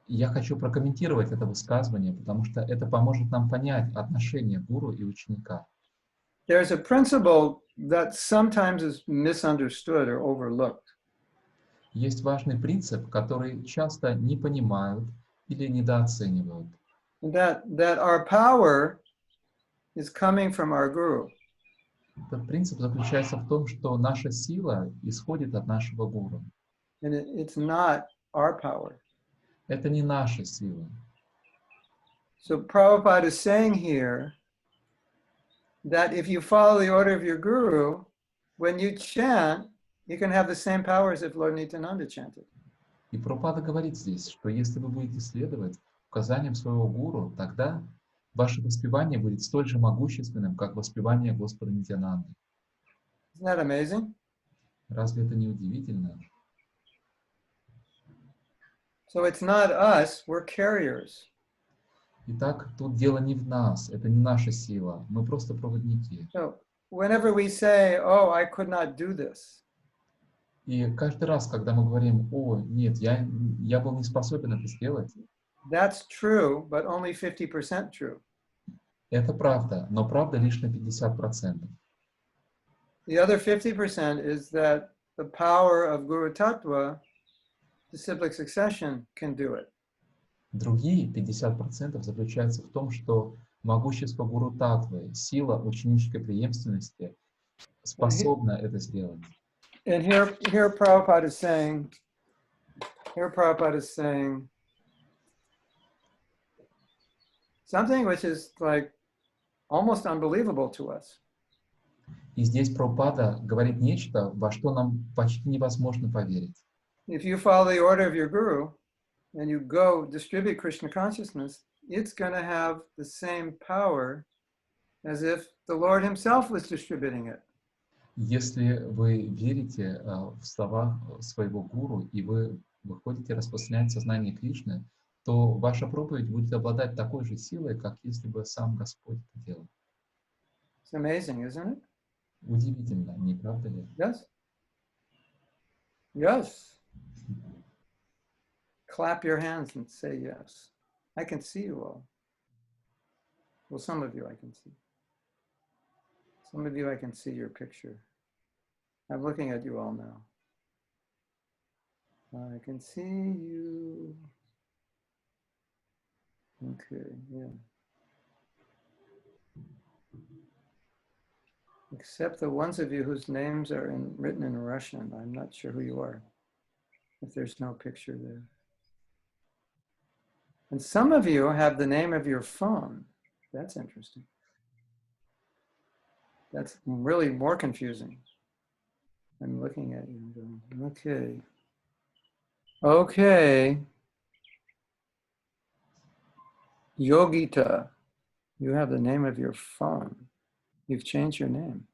Я хочу прокомментировать это высказывание, потому что это поможет нам понять отношения гуру и ученика. There's a principle that sometimes is misunderstood or overlooked. Есть важный принцип, который часто не понимают или недооценивают. That our power is coming from our guru. Этот принцип заключается в том, что наша сила исходит от нашего гуру. And it's not our power. Это не наша сила. So Prabhupada is saying here that if you follow the order of your guru, when you chant, you can have the same power as if Lord Nityananda chanted. И Прабхупада говорит здесь, что если вы будете следовать указаниям своего гуру, тогда ваше воспевание будет столь же могущественным, как воспевание Господа Нитьянанды. Isn't that amazing? Разве это не удивительно? So it's not us, we're carriers. Итак, тут дело не в нас, это не наша сила, мы просто проводники. So whenever we say, oh, I could not do this, И каждый раз, когда мы говорим, о, нет, я был не способен это сделать, that's true, but only 50% true. это правда, но правда лишь на 50%. The other 50% is that the power of Guru Tattva, disciplic succession, can do it. Другие 50% заключаются в том, что могущество гуру татвы, сила ученической преемственности способна это сделать. And here Prabhupada is saying something which is like almost unbelievable to us. И здесь Прабхупада говорит нечто, во что нам почти невозможно поверить. If you follow the order of your guru and you go distribute Krishna consciousness, it's going to have the same power as if the Lord himself was distributing it. Если вы верите в слова своего гуру, и вы выходите распространять сознание Кришны, то ваша проповедь будет обладать такой же силой, как если бы сам Господь это делал. It's amazing, isn't it? Удивительно, не правда ли? Yes? Yes. Clap your hands and say yes. I can see you all. Well, some of you I can see. Some of you I can see your picture. I'm looking at you all now. I can see you. Okay, yeah. Except the ones of you whose names are written in Russian. I'm not sure who you are, if there's no picture there. And some of you have the name of your phone. That's interesting. That's really more confusing. I'm looking at you and going, okay. Okay. Yogita, you have the name of your phone. You've changed your name.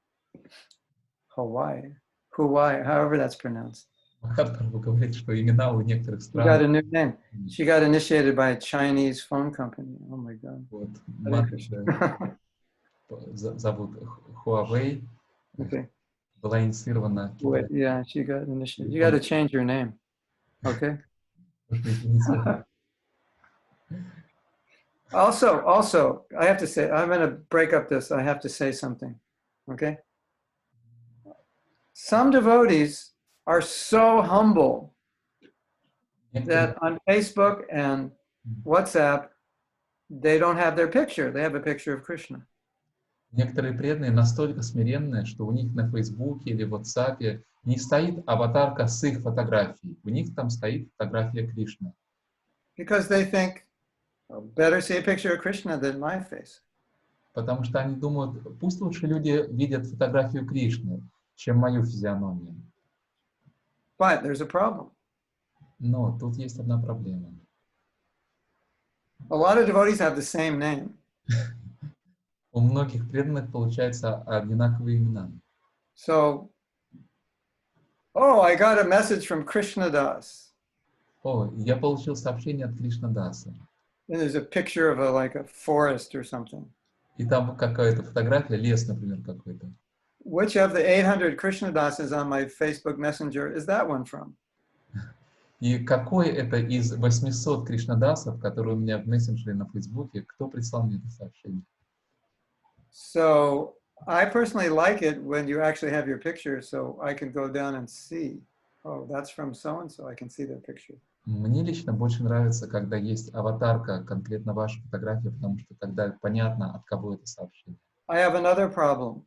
Hawaii, however that's pronounced. Махатма Прабху говорит, что имена у некоторых She got a стран. new name. She got initiated by a Chinese phone company. Oh my God. Вот, матушка зовут Huawei, Okay. была инициирована Wait, yeah, she got initiated. You got to change your name. Okay. Also, I have to say, I'm going to break up this. I have to say something. Okay. Some devotees are so humble that on Facebook and WhatsApp, they don't have their picture. They have a picture of Krishna. Некоторые преданные настолько смиренные, что у них на Фейсбуке или WhatsApp не стоит аватарка с их фотографией. У них там стоит фотография Кришны. Because they think, oh, better see a picture of Krishna than my face. Потому что они думают, пусть лучше люди видят фотографию Кришны, чем мою физиономию. But there's a problem. Но тут есть одна проблема. A lot of devotees have the same name. У многих преданных получается одинаковые имена. So, oh, I got a message from Krishna Das. О, я получил сообщение от Кришнадаса. And there's a picture of like a forest or something. И там какая-то фотография, лес, например, какой-то. Which of the 800 Krishna Dasas on my Facebook Messenger is that one from? И какой это из 800 Кришнадасов, которые у меня в мессенджере на Фейсбуке, кто прислал мне это сообщение? So I personally like it when you actually have your picture, so I can go down and see. Oh, that's from so-and-so. I can see their picture. Мне лично больше нравится, когда есть аватарка, конкретно ваша фотография, потому что тогда понятно, от кого это сообщение. I have another problem.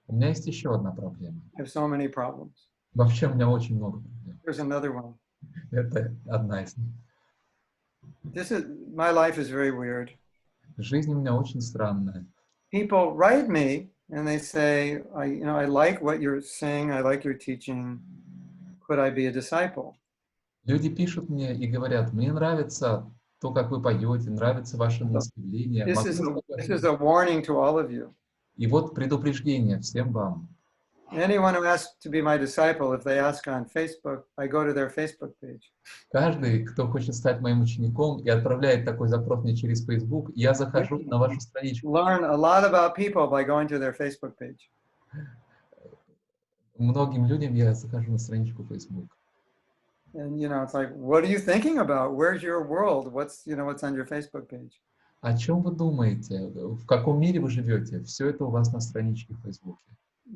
У меня есть еще одна проблема. I have so many problems. Вообще у меня очень много проблем. Here's another one. Это одна из них. My life is very weird. Жизнь у меня очень странная. People write me and they say, I like what you're saying. I like your teaching. Could I be a disciple? Люди пишут мне и говорят, мне нравится то, как вы поете, нравится ваше наставление. This is a warning to all of you. И вот предупреждение всем вам. Anyone who asks to be my disciple, if they ask on Facebook, I go to their Facebook page. Каждый, кто хочет стать моим учеником и отправляет такой запрос мне через Facebook, я захожу на вашу страничку. Learn a lot about people by going to their Facebook page. Многим людям я захожу на страничку Facebook. And it's like, what are you thinking about? Where's your world? What's on your Facebook page? О чем вы думаете? В каком мире вы живете? Все это у вас на страничке в Facebook.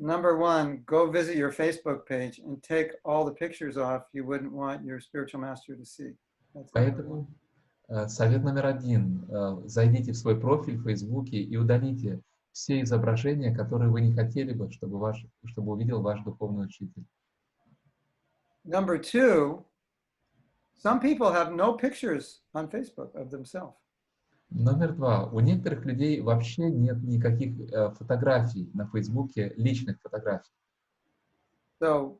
Number one, go visit your Facebook page and take all the pictures off you wouldn't want your spiritual master to see. Поэтому совет номер один. Зайдите в свой профиль в Facebook и удалите все изображения, которые вы не хотели бы, чтобы увидел ваш духовный учитель. Number two, some people have no pictures on Facebook of themselves. Номер два. У некоторых людей вообще нет никаких фотографий на Фейсбуке, личных фотографий. So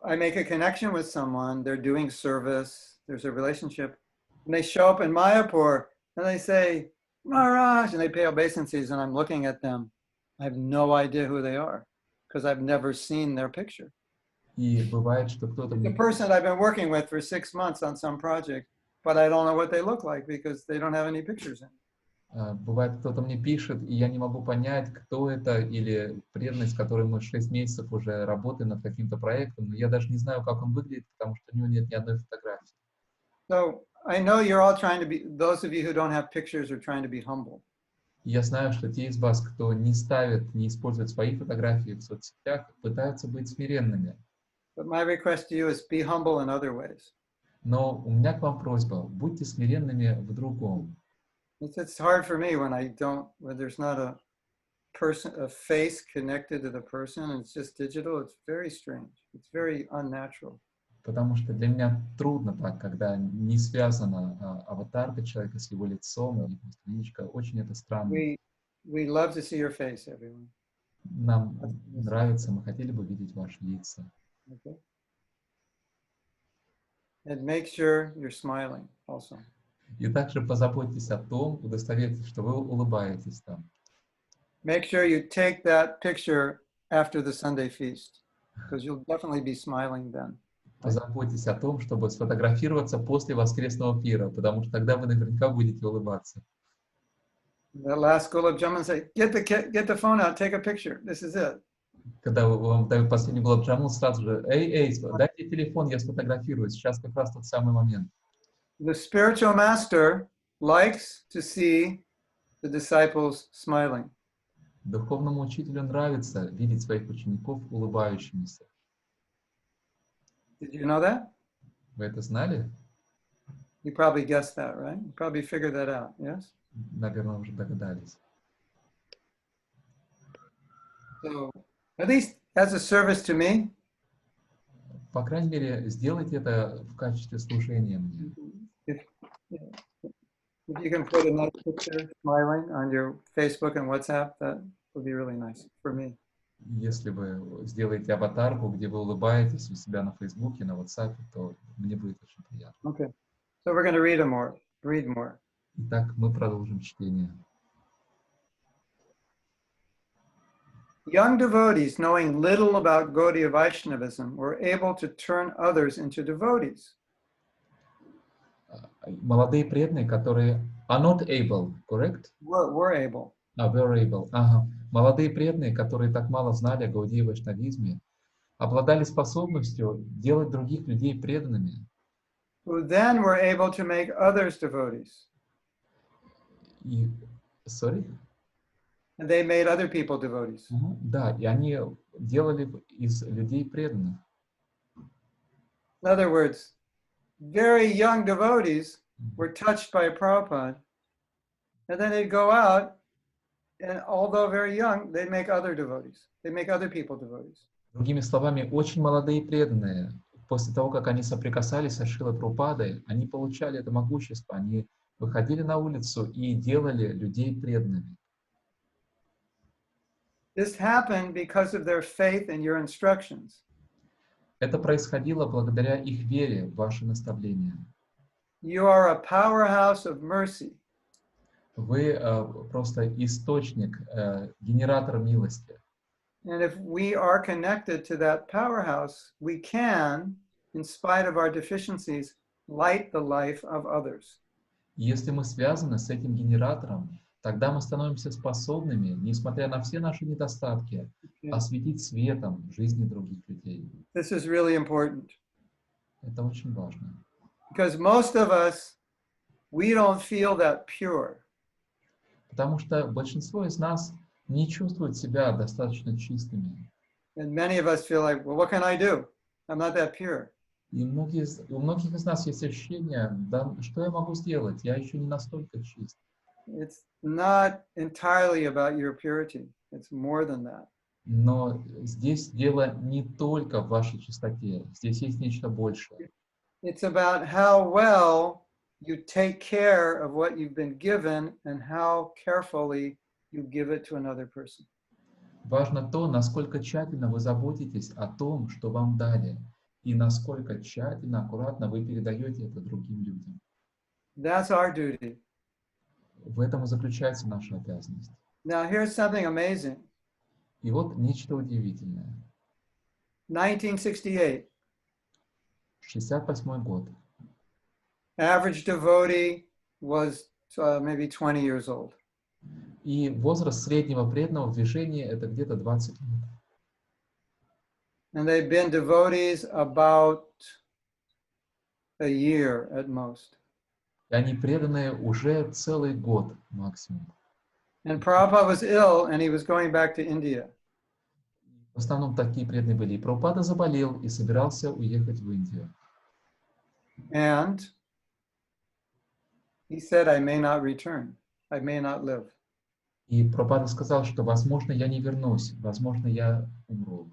I make a connection with someone, they're doing service, there's a relationship, and they show up in Mayapur and they say, Maharaj, and they pay obeisances, and I'm looking at them. I have no idea who they are because I've never seen their picture. И бывает, что кто-то The person I've been working with for 6 months on some project, but I don't know what they look like because they don't have any pictures in. Бывает, кто-то мне пишет, и я не могу понять, кто это, или преданный, с которым мы 6 месяцев уже работаем над каким-то проектом, но я даже не знаю, как он выглядит, потому что у него нет ни одной фотографии. So I know you're all trying to be, those of you who don't have pictures are trying to be humble. Я знаю, что те из вас, кто не ставит, не использует свои фотографии в соцсетях, пытаются быть смиренными. But my request to you is be humble in other ways. Но у меня к вам просьба, будьте смиренными в другом. It's hard for me when there's not a person, a face connected to the person, and it's just digital. It's very strange. It's very unnatural. Потому что для меня трудно так, когда не связана аватарка человека с его лицом, или страничка. Очень это странно. We love to see your face, everyone. Нам нравится, мы хотели бы видеть ваши лица. Okay. And make sure you're smiling also. И также позаботьтесь о том, удостоверьтесь, что вы улыбаетесь там. Make sure you take that picture after the Sunday feast, because you'll definitely be smiling then. Позаботьтесь о том, чтобы сфотографироваться после воскресного пира, потому что тогда вы наверняка будете улыбаться. The last Gulab Jamun say, get the phone out, take a picture. This is it. Когда вам дают последний гулаб-джамун, сразу же, дайте телефон, я сфотографирую. Сейчас как раз тот самый момент. The spiritual master likes to see the disciples smiling. Духовному учителю нравится видеть своих учеников улыбающимися. Did you know that? Вы это знали? You probably guessed that, right? You probably figured that out, yes? Наверное, уже догадались. So, at least as a service to me, По крайней мере, сделайте это в качестве служения мне. if you can put a nice picture smiling on your Facebook and WhatsApp, that would be really nice for me. Если вы сделаете аватарку, где вы улыбаетесь у себя на Фейсбуке, на WhatsApp, то мне будет очень приятно. Okay. So we're going to read more. Итак, мы продолжим чтение. Young devotees, knowing little about Gaudiya Vaishnavism, were able to turn others into devotees. Молодые преданные, которые are not able, correct? Were able. Were able. Ага. Молодые преданные, которые так мало знали о Гаудии Вайшнавизме, обладали способностью делать других людей преданными. Who then were able to make others devotees. И, sorry? And they made other people devotees. Да, и они делали из людей преданных. In other words, very young devotees were touched by Prabhupada, and then they'd go out, and although very young, they'd make other devotees. They make other people devotees. Другими словами, очень молодые преданные, после того, как они соприкасались со Шрилой Прабхупадой, они получали это могущество, они выходили на улицу и делали людей преданными. This happened because of their faith in your instructions. Это происходило благодаря их вере в ваши наставления. You are a powerhouse of mercy. Вы просто источник, генератор милости. And if we are connected to that powerhouse, we can, in spite of our deficiencies, light the life of others. Если мы связаны с этим генератором, тогда мы становимся способными, несмотря на все наши недостатки, осветить светом жизни других людей. This is really important Это очень важно. because most of us, we don't feel that pure. Потому что большинство из нас не чувствуют себя достаточно чистыми. And many of us feel like, well, what can I do? I'm not that pure. И у многих из нас есть ощущение, да, что я могу сделать? Я еще не настолько чист. It's not entirely about your purity. It's more than that. Но здесь дело не только в вашей чистоте. Здесь есть нечто большее. It's about how well you take care of what you've been given and how carefully you give it to another person. Важно то, насколько тщательно вы заботитесь о том, что вам дали, и насколько тщательно, аккуратно вы передаете это другим людям. That's our duty. В этом и заключается наша обязанность. Now, here's something amazing. И вот нечто удивительное. 1968, 68 год. average devotee was maybe 20 years old. И возраст среднего преданного в движении — это где-то 20 лет. And they've been devotees about a year at most. И они преданные уже целый год максимум. And Prabhupada was ill and he was going back to India. В основном такие преданные были. И Прабхупада заболел и собирался уехать в Индию. And he said, I may not return. I may not live. И Прабхупада сказал, что, возможно, я не вернусь, возможно, я умру.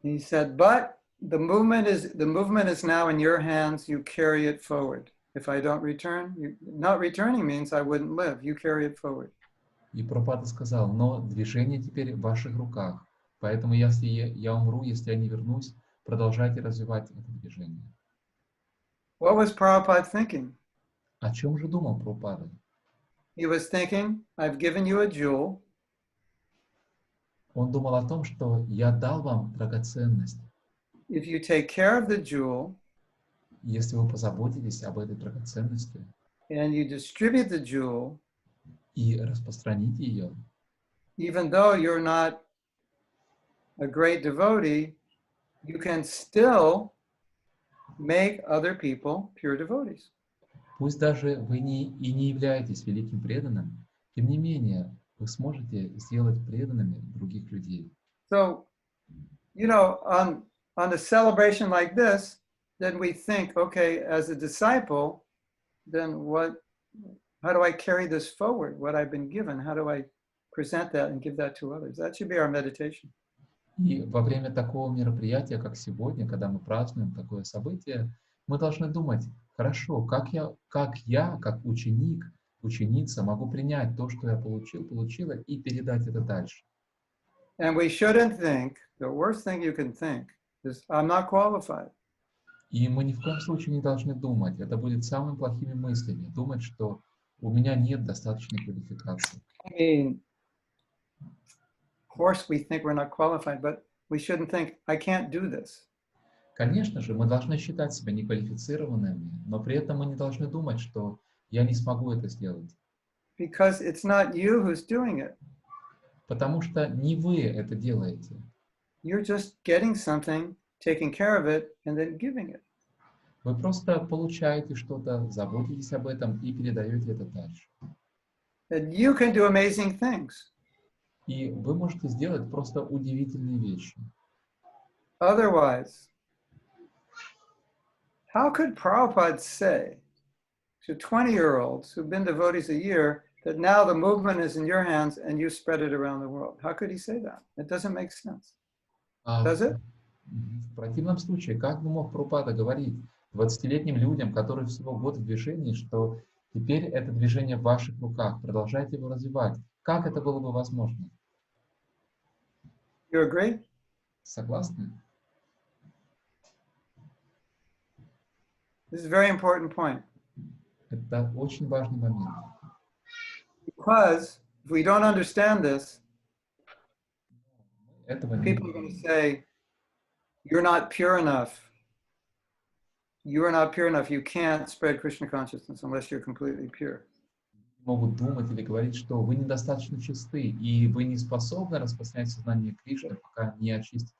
He said, but the movement is now in your hands. You carry it forward. If I don't return, not returning means I wouldn't live. You carry it forward. И Прабхупада сказал, но движение теперь в ваших руках. Поэтому, если я умру, если я не вернусь, продолжайте развивать это движение. What was Prabhupada thinking? О чем же думал Прабхупада? He was thinking, I've given you a jewel. Он думал о том, что я дал вам драгоценность. If you take care of the jewel Если вы позаботитесь об этой драгоценности and you distribute the jewel, и распространите ее, even though you're not a great devotee, you can still make other people pure devotees. пусть даже вы не являетесь великим преданным, тем не менее, вы сможете сделать преданными других людей. So, you know, on a celebration like this, then we think, okay, as a disciple, then how do I carry this forward, what I've been given? How do I present that and give that to others? That should be our meditation. И во время такого мероприятия, как сегодня, когда мы празднуем такое событие, мы должны думать, хорошо, как я, как ученик, ученица, могу принять то, что я получила, и передать это дальше. And we shouldn't think, the worst thing you can think is, I'm not qualified. И мы ни в коем случае не должны думать, это будет самыми плохими мыслями, думать, что у меня нет достаточной квалификации. I mean, of course we think we're not qualified, but we shouldn't think, I can't do this. Конечно же, мы должны считать себя неквалифицированными, но при этом мы не должны думать, что я не смогу это сделать. Because it's not you who's doing it. Потому что не вы это делаете. You're just getting something, taking care of it, and then giving it. Вы просто получаете что-то, заботитесь об этом и передаете это дальше. And you can do amazing things. И вы можете сделать просто удивительные вещи. Otherwise, how could Prabhupada say to 20-year-olds who've been devotees a year that now the movement is in your hands and you spread it around the world? How could he say that? It doesn't make sense. Does it? В противном случае, как бы мог Прабхупада говорить 20-летним людям, которые всего год в движении, что теперь это движение в ваших руках, продолжайте его развивать? Как это было бы возможно? You agree? Согласны? This is a very important point. Это очень важный момент. Because if we don't understand this, Этого не People are going to будет. say, you're not pure enough. You are not pure enough. You can't spread Krishna consciousness unless you're completely pure. Могут думать или говорить, что вы недостаточно чисты, и вы не способны распространять сознание Кришны, пока не очиститесь.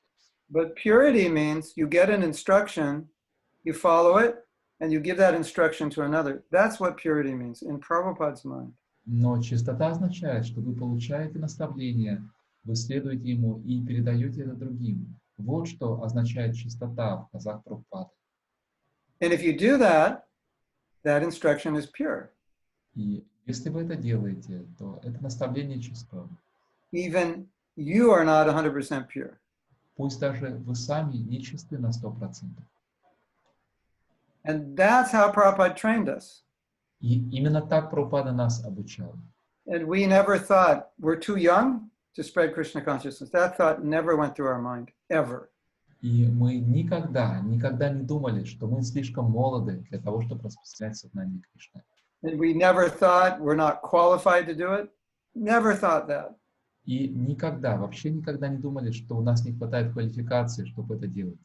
But purity means you get an instruction, you follow it, and you give that instruction to another. That's what purity means in Prabhupada's mind. Но чистота означает, что вы получаете наставление, вы следуете ему и передаете это другим. Вот что означает чистота в глазах Прабхупады. And if you do that, that instruction is pure. И если вы это делаете, то это наставление чисто. Even you are not 100% pure. Пусть даже вы сами не чисты на 100%. And that's how Prabhupada trained us. И именно так Прабхупада нас обучал. And we never thought we're too young to spread Krishna consciousness. That thought never went through our mind, ever. И мы никогда не думали, что мы слишком молоды для того, чтобы распространять сознание Кришны. And we never thought we're not qualified to do it. Never thought that. И вообще никогда не думали, что у нас не хватает квалификации, чтобы это делать.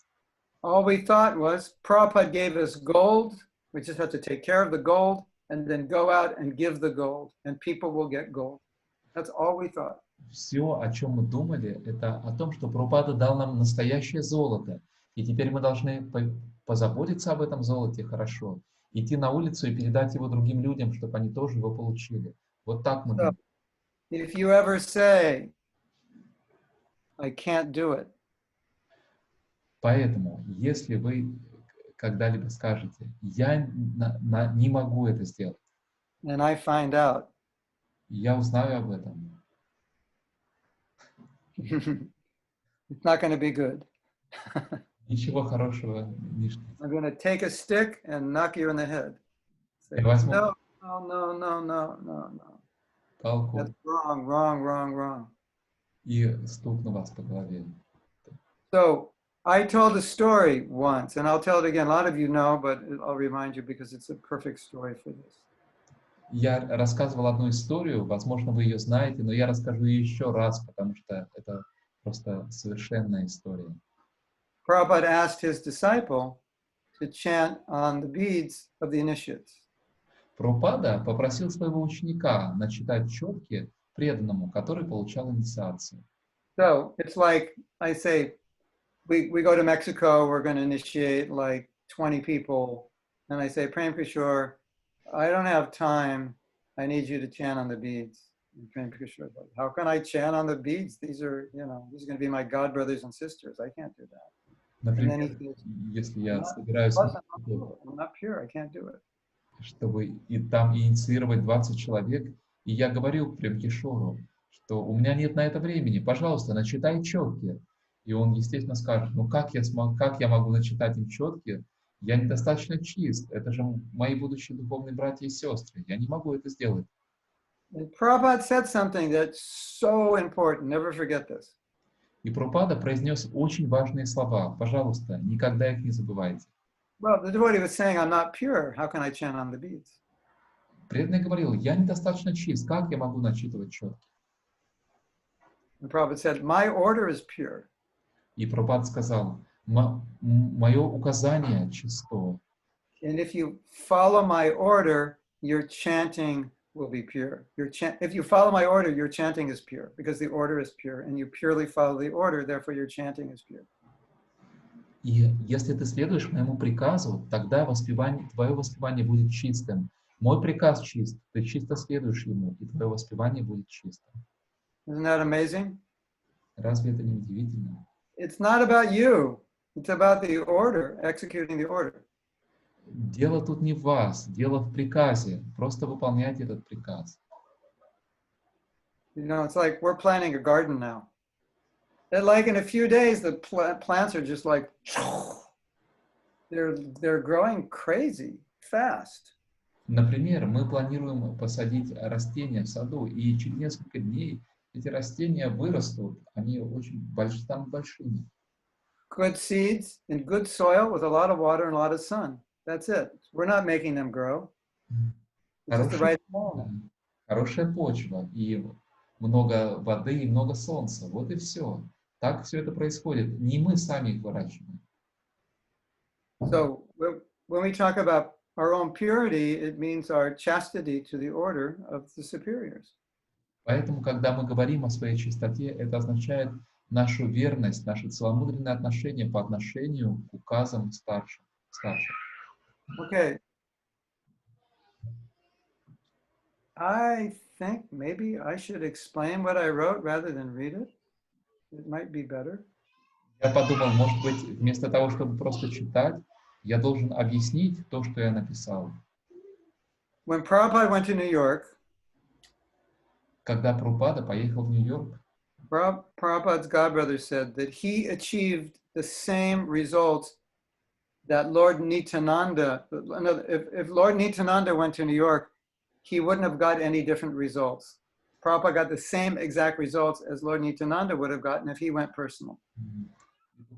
All we thought was Prabhupada gave us gold. We just have to take care of the gold and then go out and give the gold, and people will get gold. That's all we thought. Все, о чем мы думали, это о том, что Прабхупада дал нам настоящее золото, и теперь мы должны позаботиться об этом золоте хорошо, идти на улицу и передать его другим людям, чтобы они тоже его получили. Вот так мы думали. If you ever say, I can't do it, Поэтому, если вы когда-либо скажете, я не могу это сделать, and I find out, я узнаю об этом, it's not going to be good. ничего хорошего не ждите. I'm going to take a stick and knock you in the head. Say, Я возьму no, no. палку That's wrong. и стукну вас по голове. So I told a story once, and I'll tell it again. A lot of you know, but I'll remind you because it's a perfect story for this. Я рассказывал одну историю, возможно, вы ее знаете, но я расскажу ее еще раз, потому что это просто совершенная история. Prabhupada asked his disciple to chant on the beads of the initiates. Прабхупада попросил своего ученика начитать четки преданному, который получал инициацию. So it's like I say, we go to Mexico, we're going to initiate like 20 people, and I say, Prem Kishore, I don't have time. I need you to chant on the beads. And Prem Kishore is like, how can I chant on the beads? These are going to be my god brothers and sisters. I can't do that. Например, если я собираюсь, I'm not pure. I can't do it. чтобы и там инициировать 20 человек, и я говорил Премкишору, что у меня нет на это времени, пожалуйста, начитай четки. И он, естественно, скажет, ну как я могу начитать им четки? Я недостаточно чист, это же мои будущие духовные братья и сестры, я не могу это сделать. And Prabhupada said something that's so important. Never forget this. И Прабхупада произнес очень важные слова. Пожалуйста, никогда их не забывайте. Well, the devotee was saying, I'm not pure. How can I chant on the beads? Преданный говорил, я недостаточно чист, как я могу начитывать четки? And Prabhupada said, my order is pure. И Прабхупада сказал, мое указание чисто. And if you follow my order, your chanting will be pure. If you follow my order, your chanting is pure because the order is pure, and you purely follow the order, therefore your chanting is pure. И если ты следуешь моему приказу, тогда твое воспевание будет чистым. Мой приказ чист, ты чисто следуешь ему, и твое воспевание будет чистым. Isn't that amazing? Разве это не удивительно? It's not about you. It's about the order, executing the order. Дело тут не в вас, дело в приказе. Просто выполняйте этот приказ. You know, it's like we're planting a garden now. And like in a few days, the plants are just like, they're growing crazy fast. Например, мы планируем посадить растения в саду, и через несколько дней эти растения вырастут, они станут большими. Good seeds in good soil with a lot of water and a lot of sun. That's it. We're not making them grow. It's just the right form. Хорошая почва, и много воды, и много солнца. Вот и все. Так все это происходит. Не мы сами их выращиваем. So when we talk about our own purity, it means our chastity to the order of the superiors. Поэтому, когда мы говорим о своей чистоте, это означает нашу верность, наше целомудренное отношение по отношению к указам старших. Okay. I think maybe I should explain what I wrote rather than read it. It might be better. Я подумал, может быть, вместо того, чтобы просто читать, я должен объяснить то, что я написал. When Prabhupada went to New York, Когда Прабхупада поехал в Нью-Йорк, Prabhupada's godbrother said that he achieved the same results that Lord Nityananda, if Lord Nityananda went to New York, he wouldn't have got any different results. Prabhupada got the same exact results as Lord Nityananda would have gotten if he went personal.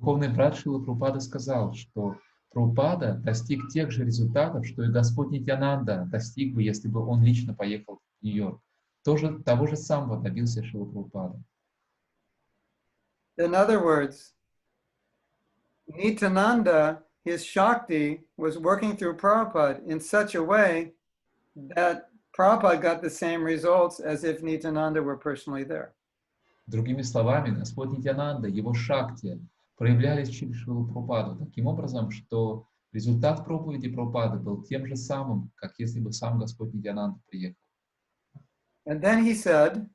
духовный брат Шрила Прабхупада сказал, что Прабхупада достиг тех же результатов, что и Господь Нитьянанда достиг бы, если бы он лично поехал в Нью-Йорк. Того же самого добился Шрила Прабхупада. In other words, Nityananda, his Shakti, was working through Prabhupada in such a way that Prabhupada got the same results as if Nityananda were personally there. Другими словами, Господь Нитьянанда, его шакти, проявлялись через Шрилу Прабхупаду таким образом, что результат проповеди Прабхупады был тем же самым, как если бы сам Господь Нитьянанда приехал. And then he said,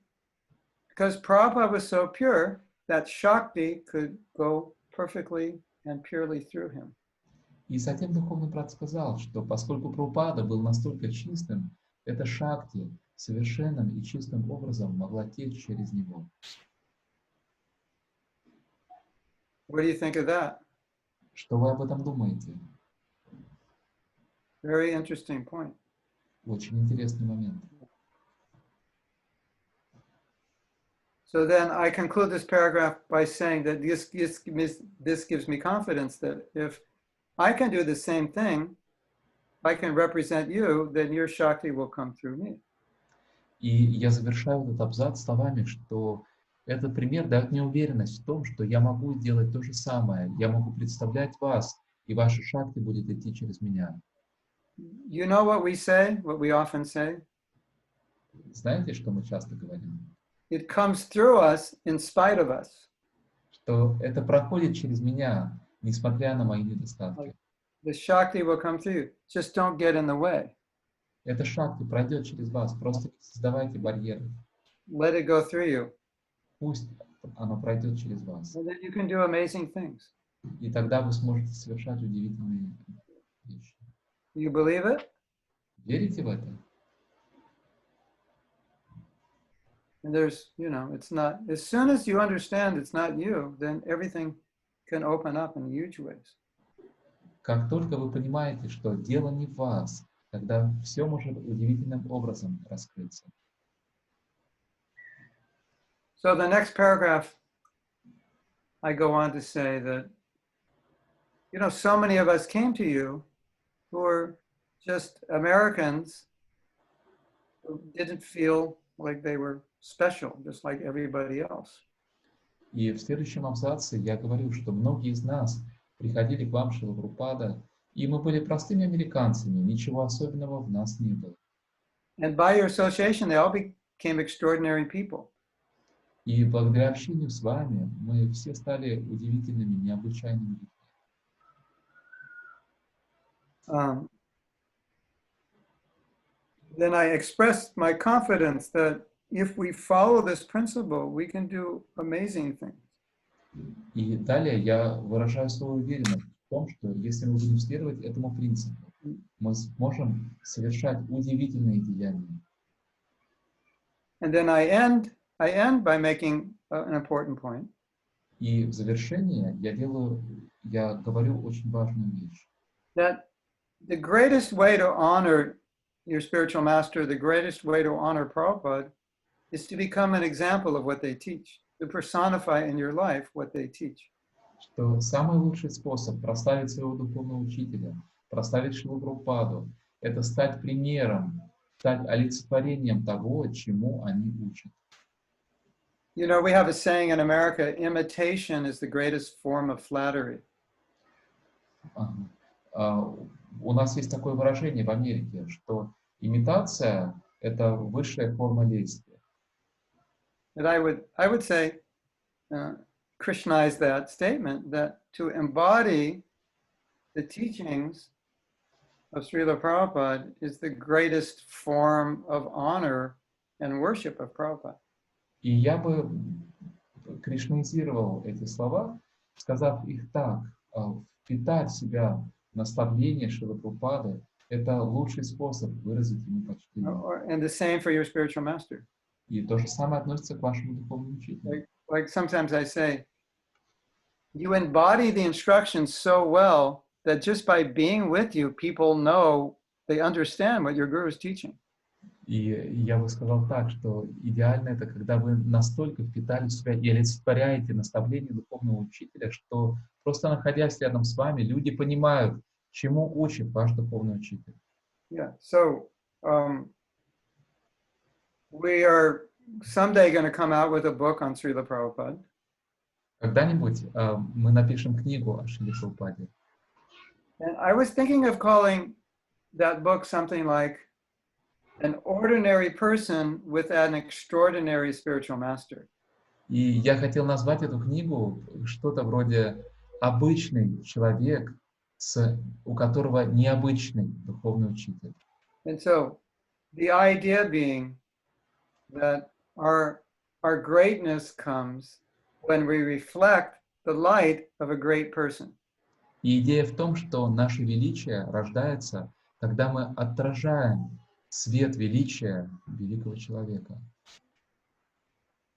because Prabhupada was so pure, that Shakti could go perfectly and purely through him. И затем духовный брат сказал, что поскольку Прабхупада был настолько чистым, эта шакти совершенным и чистым образом могла течь через него. What do you think of that? Что вы об этом думаете? Very interesting point. Очень интересный момент. So then I conclude this paragraph by saying that this gives me confidence that if I can do the same thing, I can represent you, then your Shakti will come through me. И я завершаю этот абзац словами, что этот пример дает мне уверенность в том, что я могу делать то же самое. Я могу представлять вас, и ваша шакти будет идти через меня. You know what we often say? Знаете, что мы часто говорим? It comes through us in spite of us. Что это проходит через меня, несмотря на мои недостатки. The Shakti will come through you. Just don't get in the way. Эта шакти пройдет через вас, просто не создавайте барьеры. Let it go through you. Пусть оно пройдет через вас. And then you can do amazing things. И тогда вы сможете совершать удивительные вещи. You believe it? Верите в это? And there's, it's not, as soon as you understand it's not you, then everything can open up in huge ways. Как только вы понимаете, что дело не в вас, тогда все может удивительным образом раскрыться. So the next paragraph, I go on to say that, so many of us came to you who were just Americans who didn't feel like they were special, just like everybody else. И в следующем абзаце я говорю, что многие из нас приходили к вам, Шрила Прабхупада, и мы были простыми американцами, ничего особенного в нас не было. And by your association, they all became extraordinary people. И благодаря общению с вами мы все стали удивительными, необычайными людьми. Then I expressed my confidence that if we follow this principle, we can do amazing things. И далее я выражаю свою уверенность в том, что если мы будем следовать этому принципу, мы сможем совершать удивительные деяния. And then I end by making an important point. И в завершение я говорю очень важную вещь. That the greatest way to honor your spiritual master, the greatest way to honor Prabhupada is to become an example of what they teach, to personify in your life what they teach. Что самый лучший способ прославить своего духовного учителя, прославить Шрилу Прабхупаду, это стать примером, стать олицетворением того, чему они учат. You know, we have a saying in America, imitation is the greatest form of flattery. Ага. У нас есть такое выражение в Америке, что имитация — это высшая форма лести. And I would say, Krishnaize that statement, that to embody the teachings of Srila Prabhupada is the greatest form of honor and worship of Prabhupada. И я бы кришнаизировал эти слова, сказав их так: впитать в себя наставление Шрилы Прабхупады — это лучший способ выразить ему почтение. And the same for your spiritual master. И то же самое относится к вашему духовному учителю. Like sometimes I say, you embody the instructions so well that just by being with you, people know, they understand what your guru is teaching. И я бы сказал так, что идеально это, когда вы настолько впитали в себя и олицетворяете наставление духовного учителя, что просто находясь рядом с вами, люди понимают, чему учит ваш духовный учитель. Yeah, so we are someday going to come out with a book on Srila Prabhupada. Когда-нибудь мы напишем книгу о Шриле Прабхупаде. And I was thinking of calling that book something like An Ordinary Person with an Extraordinary Spiritual Master. И я хотел назвать эту книгу что-то вроде «Обычный человек, у которого необычный духовный учитель». And so the idea being that our greatness comes when we reflect the light of a great person. И идея в том, что наше величие рождается, когда мы отражаем свет величия великого человека.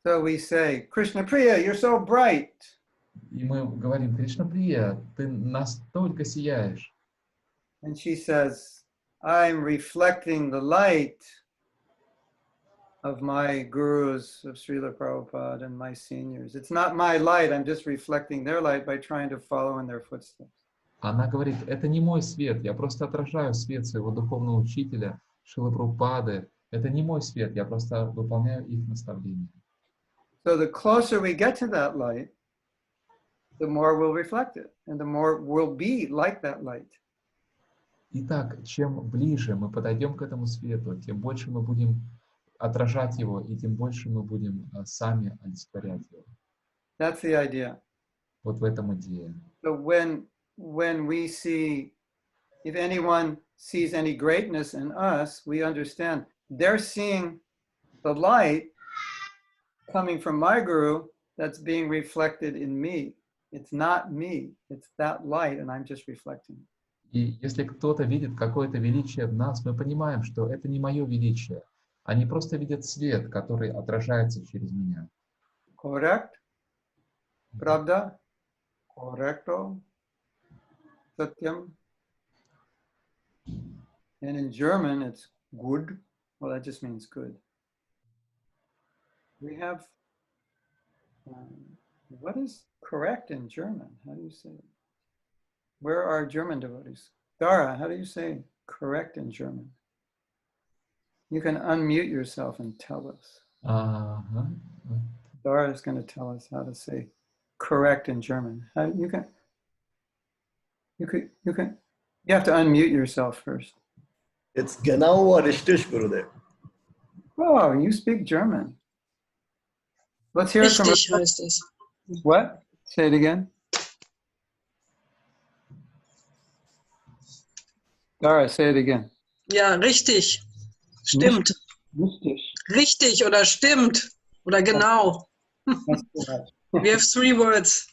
So we say, Krishna Priya, you're so bright. И мы говорим: Кришна Прия, ты настолько сияешь. And she says, I'm reflecting the light of my gurus, of Srila Prabhupada and my seniors. It's not my light, I'm just reflecting their light by trying to follow in their footsteps. Она говорит: это не мой свет, я просто отражаю свет своего духовного учителя, Шрилы Прабхупады. Это не мой свет, я просто выполняю их наставления. So the closer we get to that light, the more we'll reflect it, and the more we'll be like that light. Итак, чем ближе мы подойдем к этому свету, тем больше мы будем отражать его, и тем больше мы будем сами олицетворять его. That's the idea. Вот в этом идея. So when we see, if anyone sees any greatness in us, we understand they're seeing the light coming from my guru that's being reflected in me. It's not me, it's that light, and I'm just reflecting it. И если кто-то видит какое-то величие в нас, мы понимаем, что это не мое величие. Они просто видят свет, который отражается через меня. Correct? Pravda? Correcto? Satyam? And in German, it's good. Well, that just means good. We have, what is correct in German? How do you say it? Where are German devotees? Dara, how do you say correct in German? You can unmute yourself and tell us. Dara is going to tell us how to say correct in German. You have to unmute yourself first. It's genau or richtig, Gurudev. Oh, you speak German. Let's hear it from... Richtig heißt es. What? Say it again. Dara, say it again. Ja, richtig. Stimmt. Richtig. Richtig oder stimmt oder genau. We have 3 words.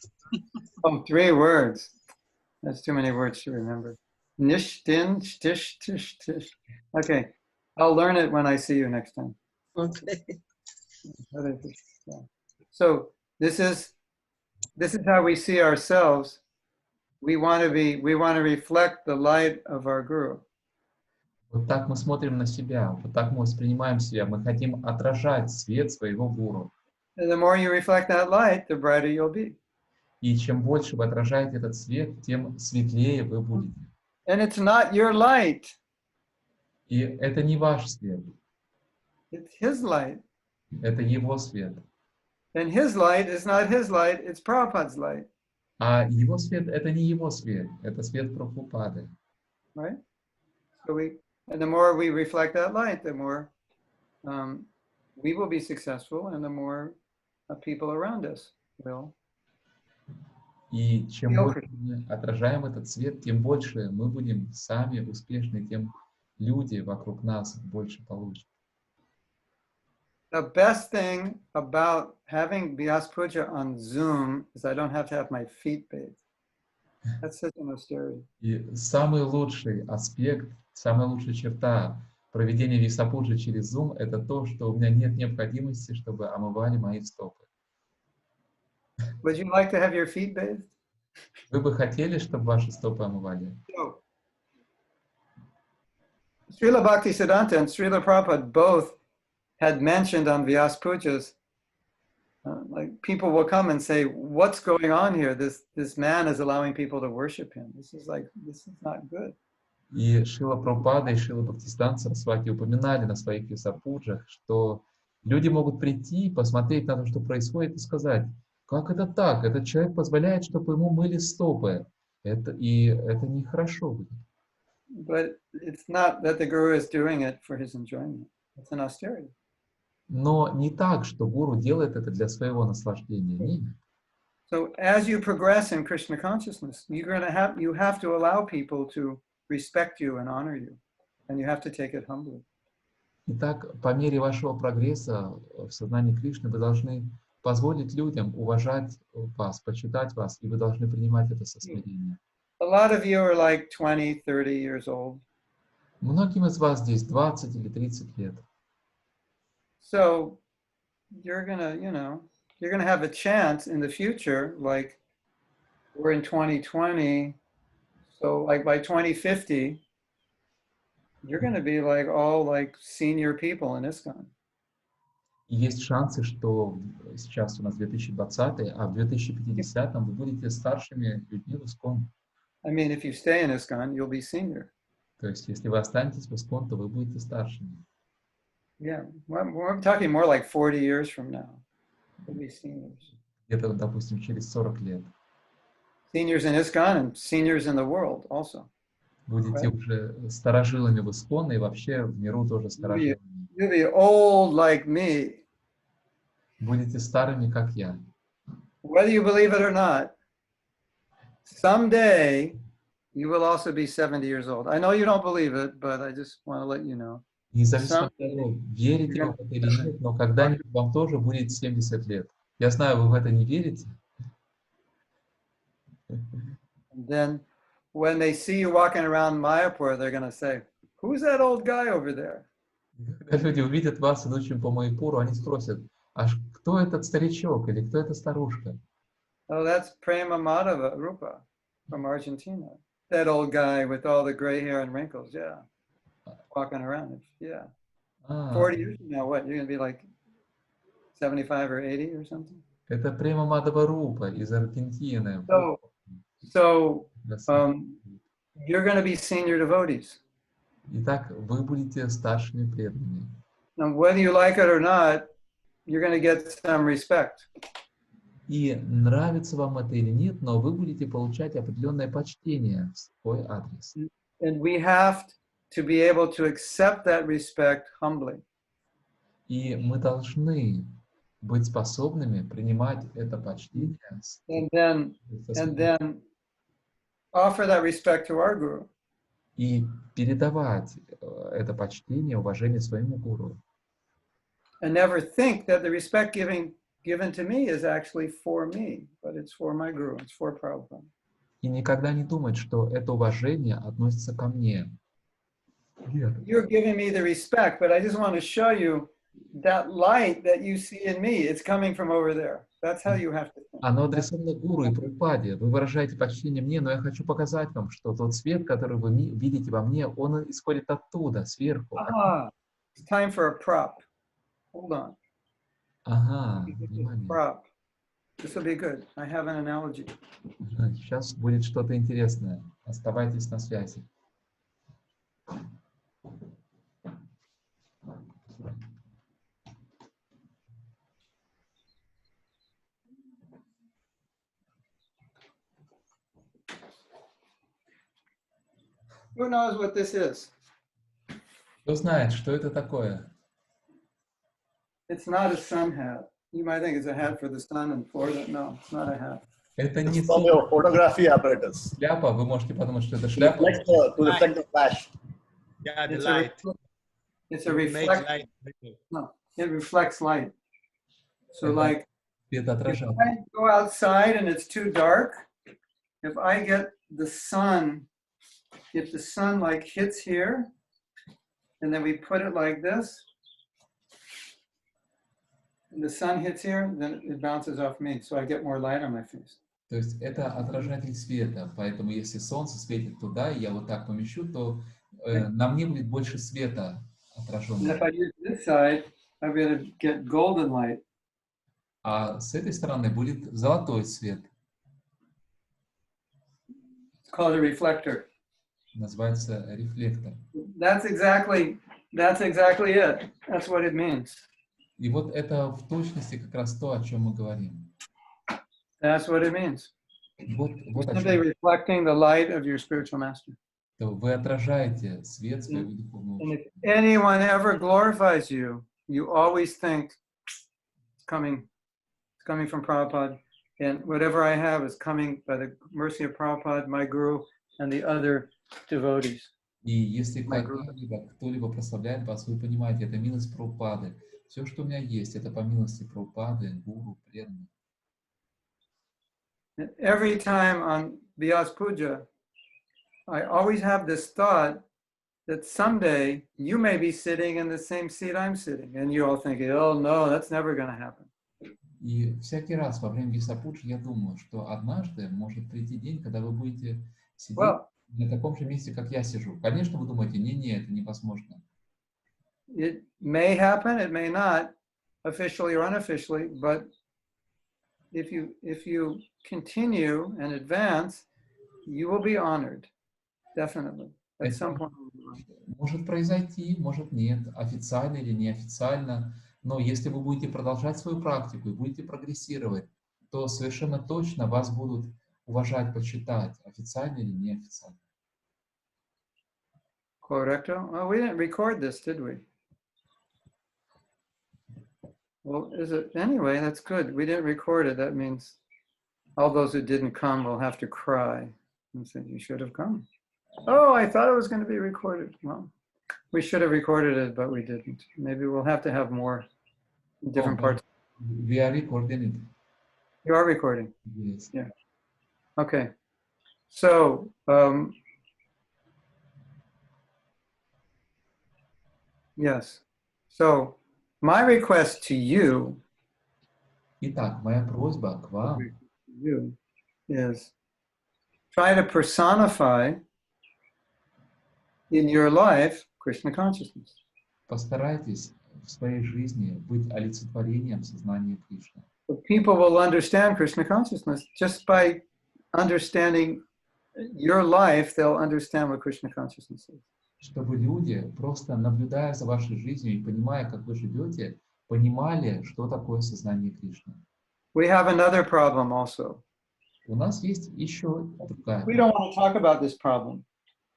Oh, 3 words. That's too many words to remember. Nish, din, stish, tish, tish. Okay, I'll learn it when I see you next time. Okay. So this is how we see ourselves. We want to reflect the light of our guru. Вот так мы смотрим на себя, вот так мы воспринимаем себя. Мы хотим отражать свет своего гуру. And the more you reflect that light, the brighter you'll be. И чем больше вы отражаете этот свет, тем светлее вы будете. And it's not your light. И это не ваш свет. It's his light. Это его свет. And his light is not his light, it's Prabhupada's light, А его свет — это не его свет, это свет Прабхупады. right? So and the more we reflect that light, the more we will be successful, and the more people around us will. И чем Feel больше мы отражаем этот свет, тем больше мы будем сами успешны, тем люди вокруг нас больше получат. The best thing about having Vyasa Puja on Zoom is I don't have to have my feet bathed. That's such an austerity. И самый лучший аспект, самая лучшая черта проведения Висапуджи через Zoom — это то, что у меня нет необходимости, чтобы омывали мои стопы. Would you like to have your feet bathed? Вы бы хотели, чтобы ваши стопы омывали? No. Srila Bhaktisiddhanta and Srila Prabhupada both had mentioned on Vyasa Pujas, like people will come and say, what's going on here? This man is allowing people to worship him. This is not good. И Шрила Прабхупада и Шрила Бхактисиданта Сарасвати упоминали на своих Висапуджах, что люди могут прийти, посмотреть на то, что происходит, и сказать, как это так? Этот человек позволяет, чтобы ему мыли стопы. Это нехорошо будет. But it's not that the guru is doing it for his enjoyment. It's an austerity. Но не так, что гуру делает это для своего наслаждения. Нет. So as you progress in Krishna consciousness, you have to allow people to respect you and honor you, and you have to take it humbly. Итак, по мере вашего прогресса в сознании Кришны вы должны позволить людям уважать вас, почитать вас, и вы должны принимать это со смирением. A lot of you are like 20, 30 years old. Многим из вас здесь 20 или 30 лет. So you're gonna have a chance in the future, like we're in 2020, so like by 2050, you're gonna be like all like senior people in ISKCON. И есть шансы, что сейчас у нас 2020, а в 2050 вы будете старшими людьми в ISKCON. I mean, if you stay in ISKCON, you'll be senior. То есть, если вы останетесь в ISKCON, то вы будете старшими. Yeah, we're talking more like 40 years from now. We'll be seniors. Где-то, допустим, через 40 лет. Seniors in ISKCON and seniors in the world also. Будете уже старожилами в ISKCON и вообще в миру тоже старожилами. You'll be old like me. Будете старыми, как я. Whether you believe it or not, someday you will also be 70 years old. I know you don't believe it, but I just want to let you know. Независимо от того, верите вы в это или нет, но когда-нибудь вам тоже будет 70 лет. Я знаю, вы в это не верите. And then when they see you walking around Mayapur, they're going to say, who's that old guy over there? Когда люди увидят вас, идущим по Майяпуру, они спросят, а кто этот старичок или кто эта старушка? Oh, that's Prema Madhava Rupa from Argentina. That old guy with all the gray hair and wrinkles, yeah. Walking around, yeah. 40 years from now, what? You're going to be like 75 or 80 or something? Это Према Мадхава Рупа из Аргентины. So you're going to be senior devotees. Итак, вы будете старшими преданными. Now, whether you like it or not, you're going to get some respect. И нравится вам это или нет, но вы будете получать определенное почтение в свой адрес. And we have to be able to accept that respect humbly. И мы должны быть способными принимать это почтение. And then offer that respect to our guru. И передавать это почтение, уважение своему гуру. And never think that the respect given to me is actually for me, but it's for my guru, it's for Prabhupada. И никогда не думать, что это уважение относится ко мне. You're giving me the respect, but I just want to show you that light that you see in me, it's coming from over there. That's how you have to think. Оно адресовано гуру и Прабхупаде. Вы выражаете почтение мне, но я хочу показать вам, что тот свет, который вы видите во мне, он исходит оттуда, сверху. It's time for a prop. Hold on. Ага, внимание. Prop. This will be good. I have an analogy. Сейчас будет что-то интересное. Оставайтесь на связи. Who knows what this is? Кто знает, что это такое? It's not a sun hat. You might think it's a hat for the sun in Florida. No, it's not a hat. Это It's не from your photography apparatus. шляпа. Вы можете подумать, что это To шляпа. reflect the flash. Yeah, the It's light. It's a It makes reflect. light. No, it reflects light. So Это like, if светоотражатель. I go outside and it's too dark, if I get the sun, if the sun like hits here, and then we put it like this, and the sun hits here, then it bounces off me, so I get more light on my face. То есть это отражатель света. Поэтому если солнце светит туда, и я вот так помещу, то на мне будет больше света And if отраженного. I use this side, I'm going to get golden light. А с этой стороны будет золотой свет. It's called a reflector. Называется рефлектор. That's exactly it. That's what it means. И вот это в точности как раз то, о чем мы говорим. That's what it means. Вот You're о simply чем. reflecting the light of your spiritual master. То вы отражаете свет своего духовного And учителя. if anyone ever glorifies you, you always think it's coming from Prabhupada, and whatever I have is coming by the mercy of Prabhupada, my guru, and the other devotees. И если кто-либо прославляет вас, вы понимаете, это милость Прабхупады. Все, что у меня есть, это по милости Прабхупады, гуру, преданных. And every time on Vyasa Puja, I always have this thought that someday you may be sitting in the same seat I'm sitting, and you're all thinking, oh no, that's never going to happen. И всякий раз во время Vyasa Puja я думаю, что однажды может прийти день, когда вы будете сидеть на таком же месте, как я сижу. Конечно, вы думаете, не, это невозможно. It may happen, it may not, officially or unofficially, but if you continue and advance, you will be honored, definitely. At some point. Может произойти, может нет, официально или неофициально, но если вы будете продолжать свою практику и будете прогрессировать, то совершенно точно вас будут уважать, почитать, официально или неофициально. Correcto? Well, we didn't record this, did we? Well, is it? Anyway, that's good. We didn't record it. That means all those who didn't come will have to cry and say, you should have come. Oh, I thought it was going to be recorded. Well, we should have recorded it, but we didn't. Maybe we'll have to have more different parts. We are recording it. You are recording? Yes. Yeah. Okay. So, yes. So, my request to you Итак, моя просьба к вам is try to personify in your life Krishna consciousness. Постарайтесь в своей жизни быть олицетворением сознания Кришны. So people will understand Krishna consciousness just by understanding your life. They'll understand what Krishna consciousness is. Чтобы люди, просто наблюдая за вашей жизнью и понимая, как вы живете, понимали, что такое сознание Кришны. We have another problem also. У нас есть еще другая We don't want to talk about this problem.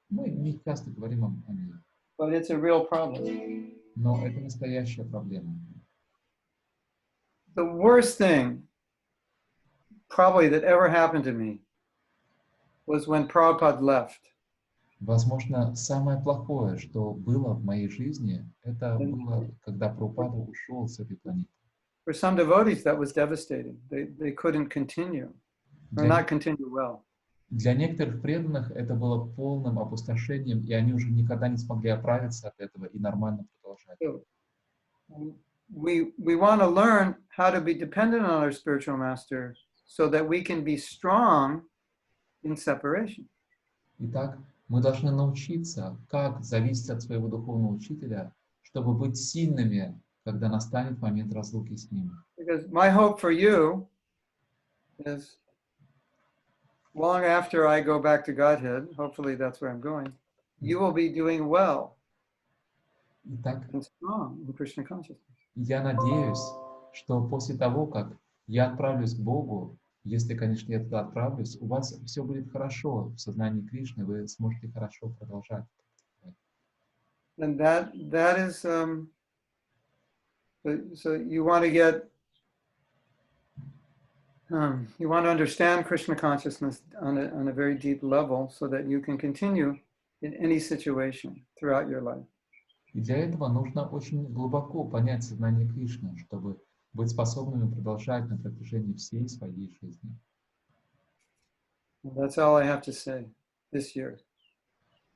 Мы не часто говорим о ней. But it's a real problem. Но это настоящая проблема. The worst thing probably that ever happened to me was when Prabhupada left. Возможно, самое плохое, что было в моей жизни, это было, когда Прабхупада ушел с этой планеты. For some devotees, that was devastating. They couldn't continue, or not continue well. Для некоторых преданных это было полным опустошением, и они уже никогда не смогли оправиться от этого и нормально продолжать. We want to learn how to be dependent on our spiritual master so that we can be strong in separation. Итак, мы должны научиться, как зависеть от своего духовного учителя, чтобы быть сильными, когда настанет момент разлуки с ним. Because my hope for you is long after I go back to Godhead, hopefully that's where I'm going, you will be doing well Итак, and strong in Krishna consciousness. я надеюсь, что после того, как я отправлюсь к Богу, Если, конечно, я туда отправлюсь, у вас все будет хорошо в сознании Кришны, вы сможете хорошо продолжать. And that is so you want to get you want to understand Krishna consciousness on a very deep level so that you can continue in any situation throughout your life. И для этого нужно очень глубоко понять сознание Кришны, чтобы быть способными продолжать на протяжении всей своей жизни. And that's all I have to say this year.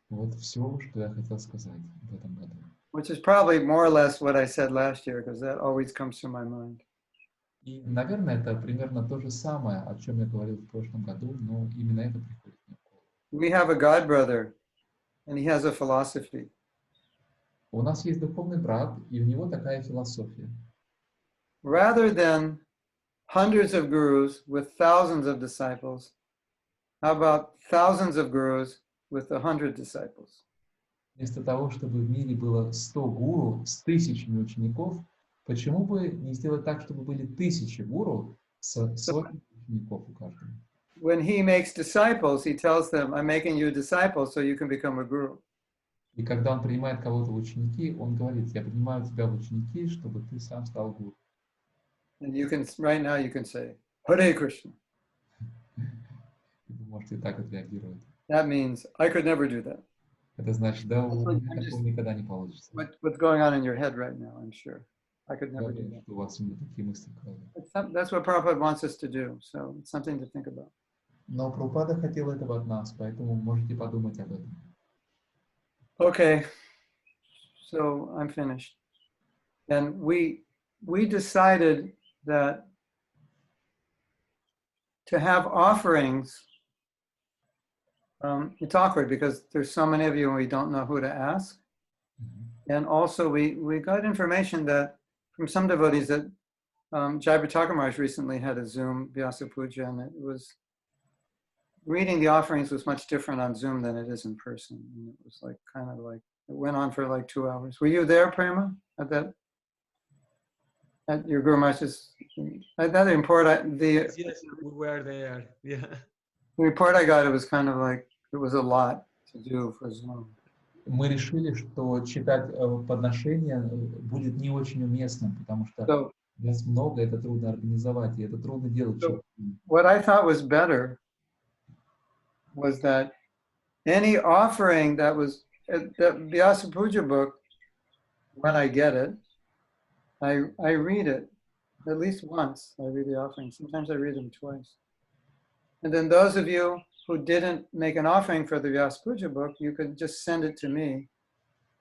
Вот все, что я хотел сказать в этом году. Which is probably more or less what I said last year, because that always comes to my mind. И, наверное, это примерно то же самое, о чем я говорил в прошлом году, но именно это приходит мне в голову. We have a God brother, and he has a philosophy. У нас есть духовный брат, и у него такая философия. Rather than hundreds of gurus with thousands of disciples, how about thousands of gurus with 100 disciples? Вместо того, чтобы в мире было 100 гуру с тысячами учеников, почему бы не сделать так, чтобы были 1000 гуру с сотнями учеников у каждого? When he makes disciples, he tells them, I'm making you a disciple so you can become a guru. И когда он принимает кого-то в ученики, он говорит, я принимаю тебя в ученики, чтобы ты сам стал гуру. And you can, right now you can say, Hare Krishna. И вы можете так отреагировать. That means, I could never do that. Это значит, да, у меня такого никогда не получится. What's going on in your head right now, I'm sure. I could never do Говорю, that. что у вас именно такие мысли в голове. That's what Prabhupada wants us to do, so it's something to think about. Но Прабхупада хотел этого от нас, поэтому можете подумать об этом. Okay, so I'm finished. And we decided that to have offerings, it's awkward because there's so many of you and we don't know who to ask. And also we got information that from some devotees that Jai Bhattacharya Maharaj recently had a Zoom Vyasa Puja, and it was reading the offerings was much different on Zoom than it is in person. And it was like kind of like it went on for like 2 hours. Were you there, Prema, at your Guru Maharaj's? That report, Yes, we were there. Yeah. the report I got, it was kind of like it was a lot to do for Zoom. Мы решили, что читать подношения будет не очень уместным, потому что нас много, это трудно организовать, и это трудно делать. So what I thought was better was that any offering that was the Vyasa Puja book, when I get it, I read it at least once. I read the offering. Sometimes I read them twice. And then those of you who didn't make an offering for the Vyasa Puja book, you could just send it to me.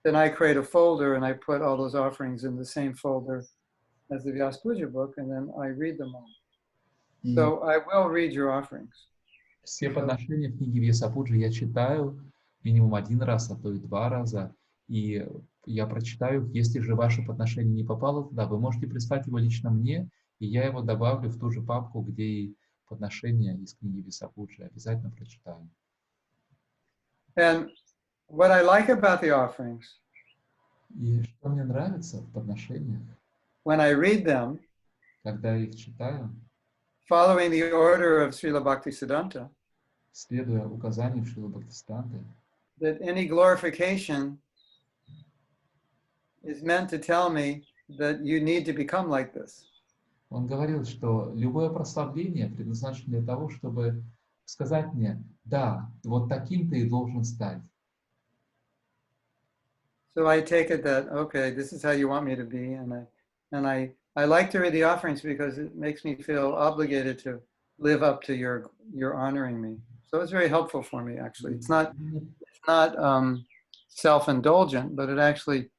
Then I create a folder and I put all those offerings in the same folder as the Vyasa Puja book, and then I read them all. So I will read your offerings. Все подношения в книге Vyasa Puja я читаю минимум 1 раз, а то и 2 раза. И я прочитаю, если же ваше подношение не попало туда, вы можете прислать его лично мне, и я его добавлю в ту же папку, где и подношения из книги Vyasa Puja. Обязательно прочитаю. And what I like about the offerings, И что мне нравится в подношениях, when I read them, когда я их читаю, following the order of Srila Bhaktisiddhanta, следуя указаниям Шрилы Бхактисиданты, that any glorification is meant to tell me that you need to become like this. он говорил, что любое прославление предназначено для того, чтобы сказать мне, да, вот таким ты и должен стать. So I take it that, okay, this is how you want me to be, and I like to read the offerings because it makes me feel obligated to live up to your honoring me. So it's very helpful for me, actually. It's not self-indulgent, but it actually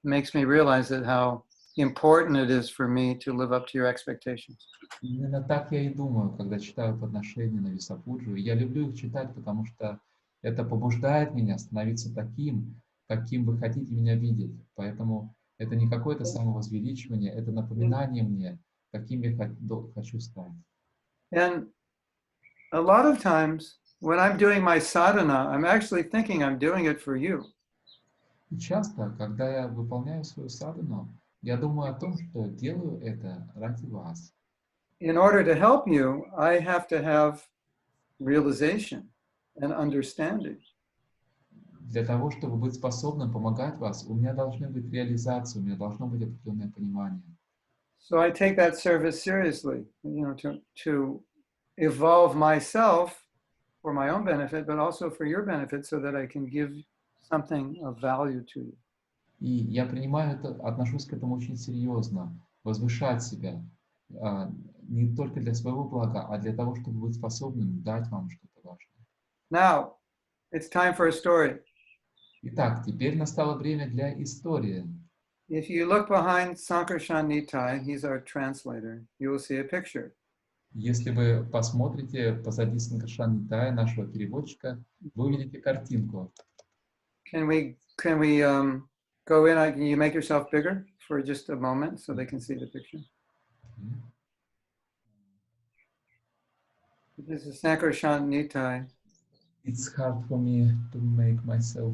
makes me realize that how important it is for me to live up to your expectations. Именно так я и думаю, когда читаю подношения на Vyasa Puja. Я люблю их читать, потому что это побуждает меня становиться таким, каким вы хотите меня видеть. Поэтому это не какое-то самовозвеличивание, это напоминание мне, каким я хочу стать. And a lot of times when I'm doing my sadhana, I'm actually thinking I'm doing it for you. И часто, когда я выполняю свою садхану, я думаю о том, что делаю это ради вас. in order to help you, I have to have realization and understanding. Для того, чтобы быть способным помогать вас, у меня должны быть реализации, у меня должно быть определенное понимание. So I take that service seriously, to evolve myself for my own benefit, but also for your benefit, so that I can give something of value to you. И я принимаю это, отношусь к этому очень серьезно, возвышать себя не только для своего блага, а для того, чтобы быть способным дать вам что-то важное. Now, it's time for a story. Итак, теперь настало время для истории. If you look behind Sankarshan Nitai, he's our translator, you will see a picture. Если вы посмотрите позади Санкаршан Нитая, нашего переводчика, вы увидите картинку. Can we go in? Can you make yourself bigger for just a moment so they can see the picture? This is Sankarshan Nitai. It's hard for me to make myself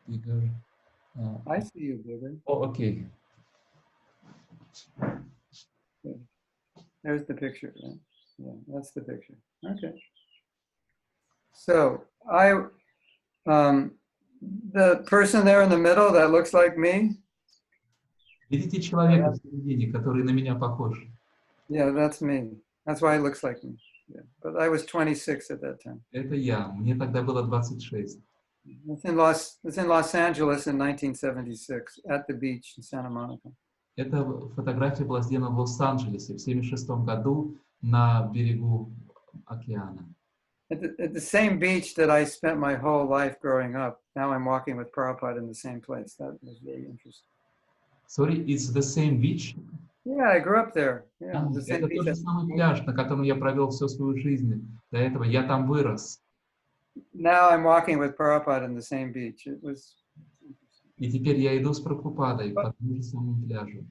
bigger. I see you bigger. Oh, okay. There's the picture. Right? Yeah, that's the picture. Okay. So the person there in the middle that looks like me. Видите человека в середине, который на меня похож? Yeah, that's me. That's why it looks like me. Yeah, but I was 26 at that time. Это я. Мне тогда было 26. It's in Los Angeles in 1976 at the beach in Santa Monica. Эта фотография была сделана в Лос-Анджелесе в 1976 году на берегу океана. At the same beach that I spent my whole life growing up. Now I'm walking with Prabhupada in the same place. That was very interesting. Sorry, it's the same beach? Yeah, I grew up there. Yeah, the same Это beach. тот же самый пляж, на котором я провел всю свою жизнь. До этого я там вырос. Now I'm walking with Prabhupada in the same beach. It was. И теперь я иду с Прабхупадой по тому же самому пляжу.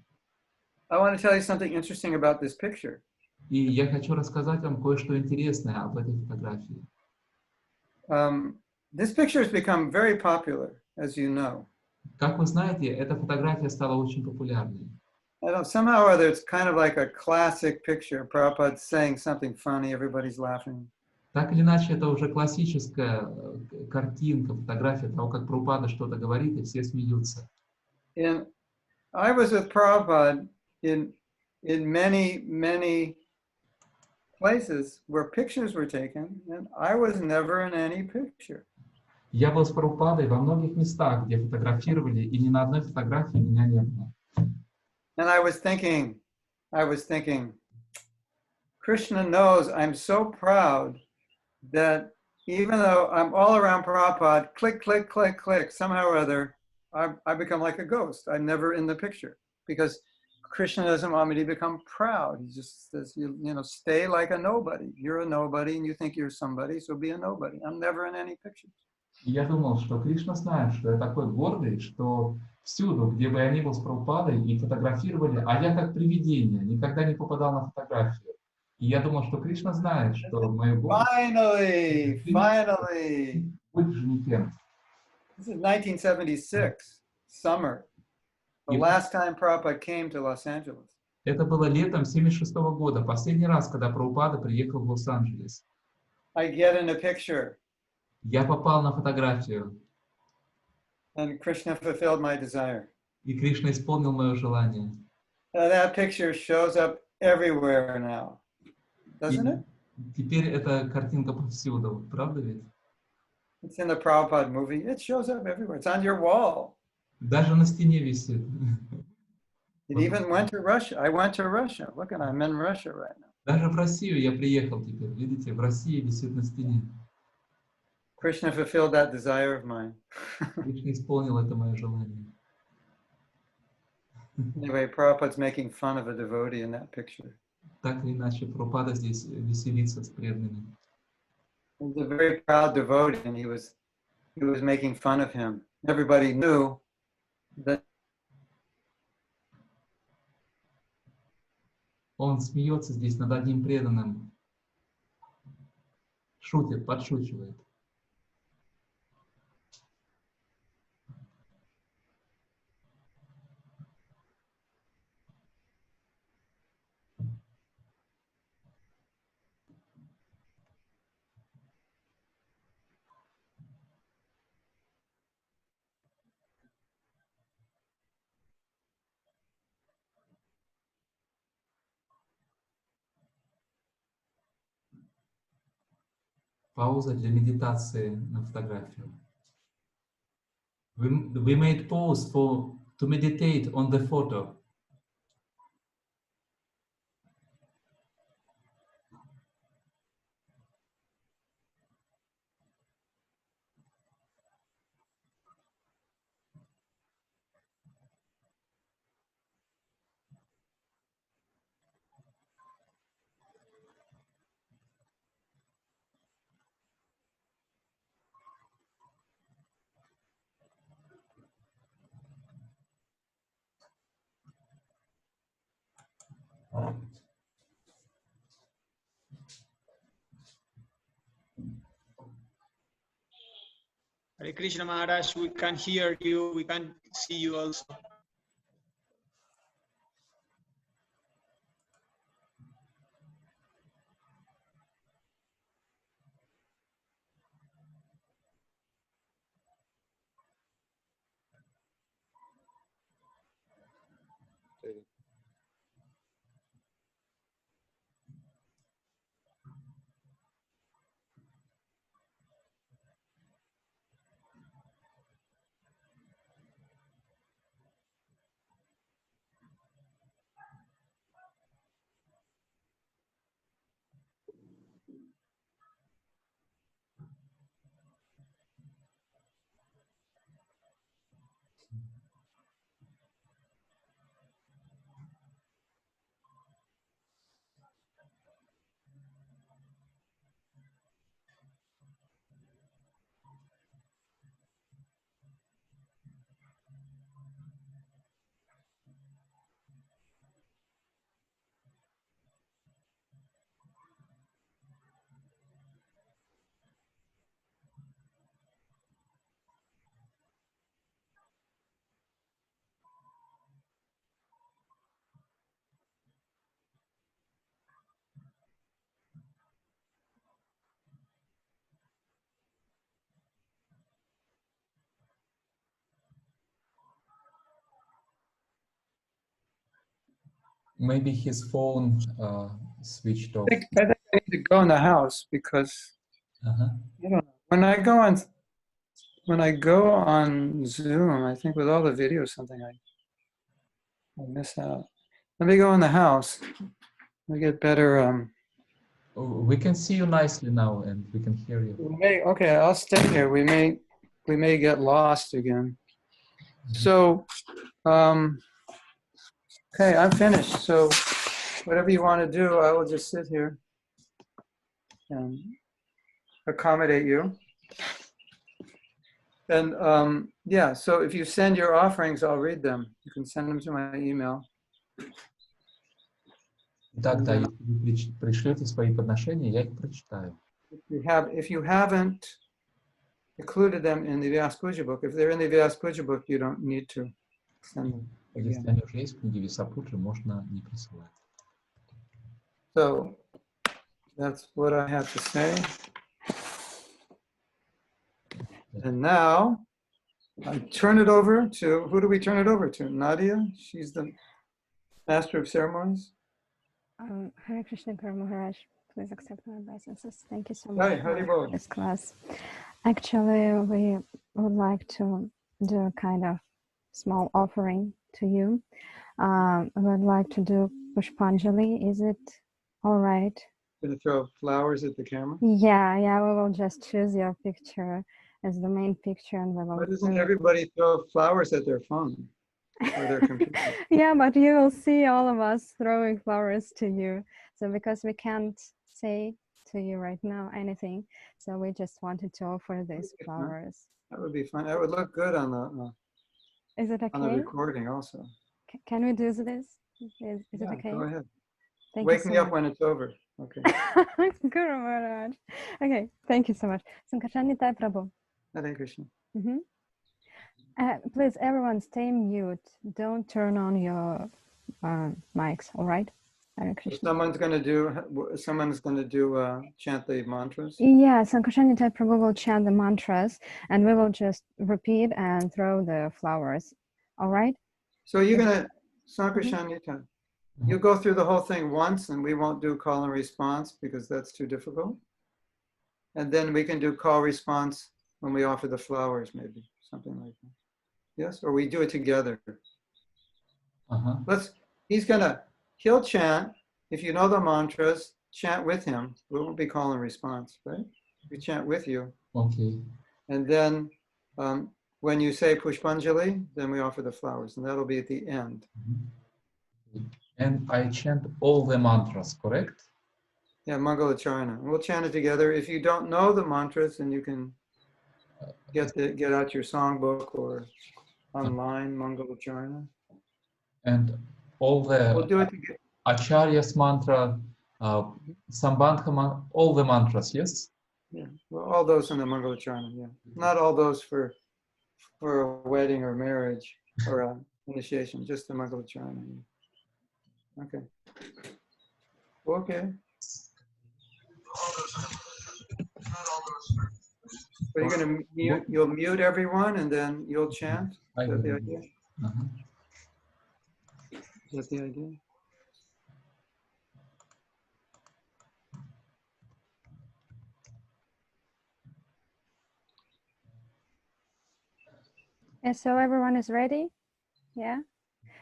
I want to tell you something interesting about this picture. И я хочу рассказать вам кое-что интересное об этой фотографии. This picture has become very popular, as you know. Как вы знаете, эта фотография стала очень популярной. I don't, somehow or other, it's kind of like a classic picture. Prabhupada saying something funny, everybody's laughing. Так или иначе, это уже классическая картинка, фотография того, как Прабхупада что-то говорит, и все смеются. And I was with Prabhupada in many places where pictures were taken, and I was never in any picture. Я был с Прабхупадой во многих местах, где фотографировали, и ни на одной фотографии меня не было. And I was thinking, Krishna knows I'm so proud that even though I'm all around Prabhupada, click, click, click, click, somehow or other, I become like a ghost. I'm never in the picture because Krishna doesn't want me to become proud. He just says, stay like a nobody. You're a nobody and you think you're somebody, so be a nobody. I'm never in any pictures. И я думал, что Кришна знает, что я такой гордый, что всюду, где бы я ни был с Прабхупадой, и фотографировали, а я как привидение, никогда не попадал на фотографию. И я думал, что Кришна знает, что мою гордость... Finally! Быть же никем. This is 1976, summer. The last time Prabhupada came to Los Angeles. Это было летом 1976 года, последний раз, когда Прабхупада приехал в Лос-Анджелес. I get in a picture. Я попал на фотографию. And Krishna fulfilled my desire. И Кришна исполнил мое желание. That picture shows up everywhere now, doesn't it? Теперь эта картинка повсюду, правда ведь? It's in the Prabhupada movie. It shows up everywhere. It's on your wall. Даже на стене висит. It even went to Russia. I went to Russia. Look, I'm in Russia right now. Даже в Россию я приехал теперь. Видите, в России висит на стене. Krishna fulfilled that desire of mine. Кришна исполнил это мое желание. Anyway, Prabhupada's making fun of a devotee in that picture. Так или иначе, Прабхупада здесь веселится с преданными. He was a very proud devotee, and he was making fun of him. Everybody knew that. Он смеется здесь над одним преданным. Шутит, подшучивает. Пауза для медитации на фотографию. We made pause to meditate on the photo. Hare Krishna Maharaj, we can hear you, we can see you also. Maybe his phone switched off. I think I need to go in the house because Uh-huh. I don't know. When I go on Zoom, I think with all the videos, something I miss out. Let me go in the house. We get better. We can see you nicely now, and we can hear you. Okay, I'll stay here. We may get lost again. So, okay, I'm finished. So, whatever you want to do, I will just sit here and accommodate you. And yeah, so if you send your offerings, I'll read them. You can send them to my email. Так, да, если вы пришлете свои подношения, я их прочитаю. If you haven't included them in the Vyasa Puja book, if they're in the Vyasa Puja book, you don't need to send them Если again. они уже есть в книге Vyasa Puja, можно не присылать. So that's what I have to say. And now I turn it over to, who do we turn it over to? Nadia? She's the master of ceremonies. Hare Krishna Guru Maharaj, please accept my obeisances. Thank you so Hi, much Hari for Bol. this class. Actually, we would like to do a kind of small offering to you. We would like to do Pushpanjali. Is it all right? Gonna throw flowers at the camera. Yeah, we will just choose your picture as the main picture and we will. Why doesn't everybody throw flowers at their phone or their computer? Yeah, but you will see all of us throwing flowers to you. So because we can't say to you right now anything, so we just wanted to offer these flowers. That would be fun. That would look good on the Is it on the okay? recording also. Can we do this? Is it Yeah, okay? go ahead. Thank Wake you me so up much. when it's over. Okay. Guru Maharaj. Okay, thank you so much. Sankarshan Nitai Prabhu. Hare Krishna. Please, everyone, stay mute. Don't turn on your mics. All right? Hare Krishna. Someone's gonna do chant the mantras. Yeah, Sankarshan Nitai Prabhu will chant the mantras, and we will just repeat and throw the flowers. All right? So you're gonna Sankarshanita. You go through the whole thing once, and we won't do call and response because that's too difficult. And then we can do call response when we offer the flowers, maybe something like that. Yes, or we do it together. Ага. He'll chant. If you know the mantras, chant with him. We won't be calling response, right? We chant with you. Окей. And then when you say Pushpanjali, then we offer the flowers, and that'll be at the end. And I chant all the mantras, correct? Yeah, Mangalacharana. We'll chant it together. If you don't know the mantras, then you can get out your songbook or online Mangalacharana. And all We'll the do it together. Acharya's mantra, Sambandha, all the mantras, yes? Yeah, well, all those in the Mangalacharana, yeah. Not all those for a wedding or marriage or initiation, just the Mangalacharana. Yeah. Okay. Okay. So you're gonna mute, you'll mute everyone and then you'll chant? Is that the idea? Is that the idea? Yeah, so everyone is ready? Yeah?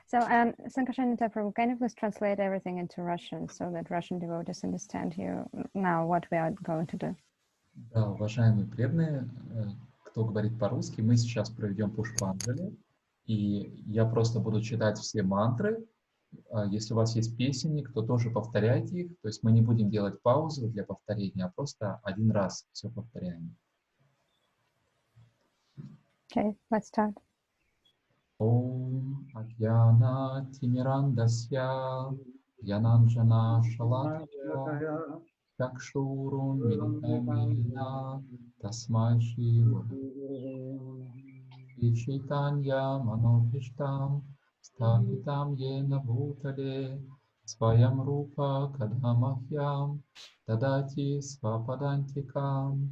So, Sankarshanita Prabhu, can you please translate everything into Russian so that Russian devotees understand you now what we are going to do? Да, уважаемые преданные, кто говорит по-русски, мы сейчас проведем пушпанджали, и я просто буду читать все мантры. Если у вас есть песенник, то тоже повторяйте их. То есть мы не будем делать паузу для повторения, а просто один раз все повторяем. Okay, let's start. Om Ajnana Timirandasya Yananjana Shalakya Chakshurun Militamena Tasmai Shri Chaitanya Manobhishtam Sthapitam Yena Bhutale Swayam Rupa Kadamahyam Dadati Svapadantikam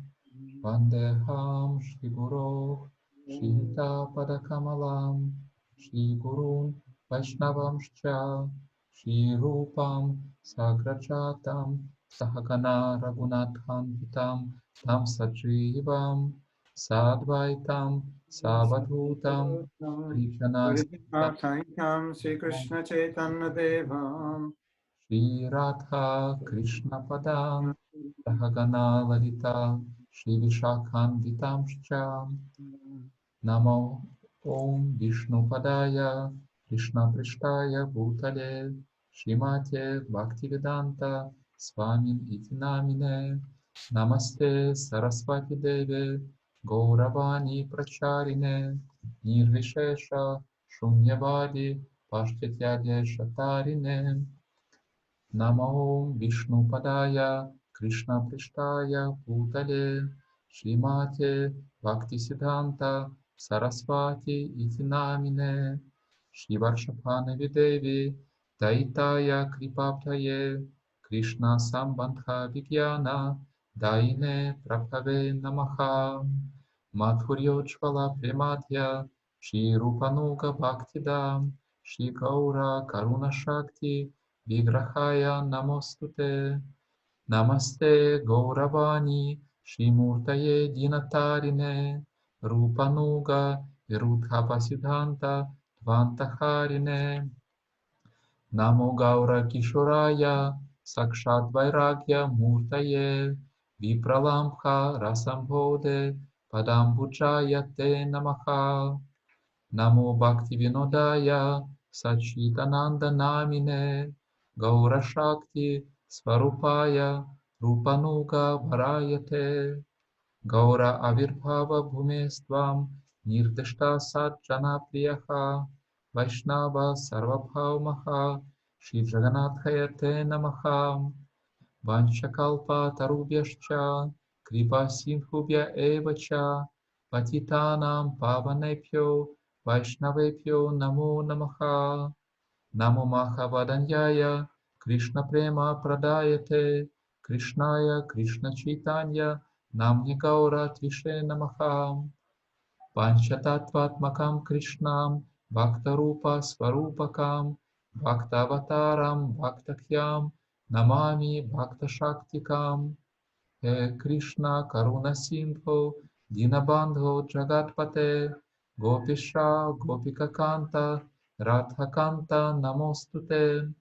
Vandeham Shri Guru Shita Padakamalam Shri Gurun Vaishnavamscha Shri Rupam Sagrajatam Sahagana Raghunathanvitam Tam Sajivam Sadvaitam Savadhutam Sankam Sri Krishna Chaitanya Devam Shri Radha Krishna Padam Sahagana Lalita Shri Vishakhanvitamscha Namo Om Vishnu Padaya Krishna Prishtaya Bhutale Shrimate Bhaktivedanta Swamin Iti Namine Namaste Saraswati Deve Gauravani Pracharine Nirvishesha Shunyavadi Pashchatyade Shatarine Namo Vishnu Padaya Krishna Prishtaya Bhutale Shrimate Bhaktisiddhanta Saraswati Iti Namine Shrivarshapanavi Devi Daitaya Kripaptaye Krishna Sambandha Vigyana Daine Prabhave Namaha Madhuryojvala Premadhya Shri Rupanuga Bhaktidam Shri Gaura Karuna Shakti Vigrahaya Namostute Namaste Gauravani Shrimurtaye Dinatarine Rupanuga Virudhapasiddhanta Dvantaharine Namo Gaura Kishoraya Sakshat Vairagya Murtaye Vipralambha Rasambhode Padambujaya Te Namaha Namo Bhakti Vinodaya Sachitananda Namine Gaura Shakti Svarupaya Rupanuga Varayate Gaura Avirbhava Bhumestvam Nirdishta Satjana Priyaha Vaishnava Sarvabhaumaha Shri Jagannathayate Namaha Vanchakalpa Tarubhyascha Kripa Sindhubhya Evacha Patitanam Pavanebhyo Vaishnavebhyo Namo Namaha Namo Mahavadanyaya Krishna Prema Pradayate Krishnaya Krishna Chaitanya Namni Gaura Tvishe Namaha Panchatatvatmakam Krishnam Bhaktarupa Svarupakam Bhaktavataram Bhaktakhyam Namami Bhakta Shaktikam He Krishna Karuna Sindhu Dinabandho Jagatpate Gopisha Gopika Kanta Radha Kanta Namostute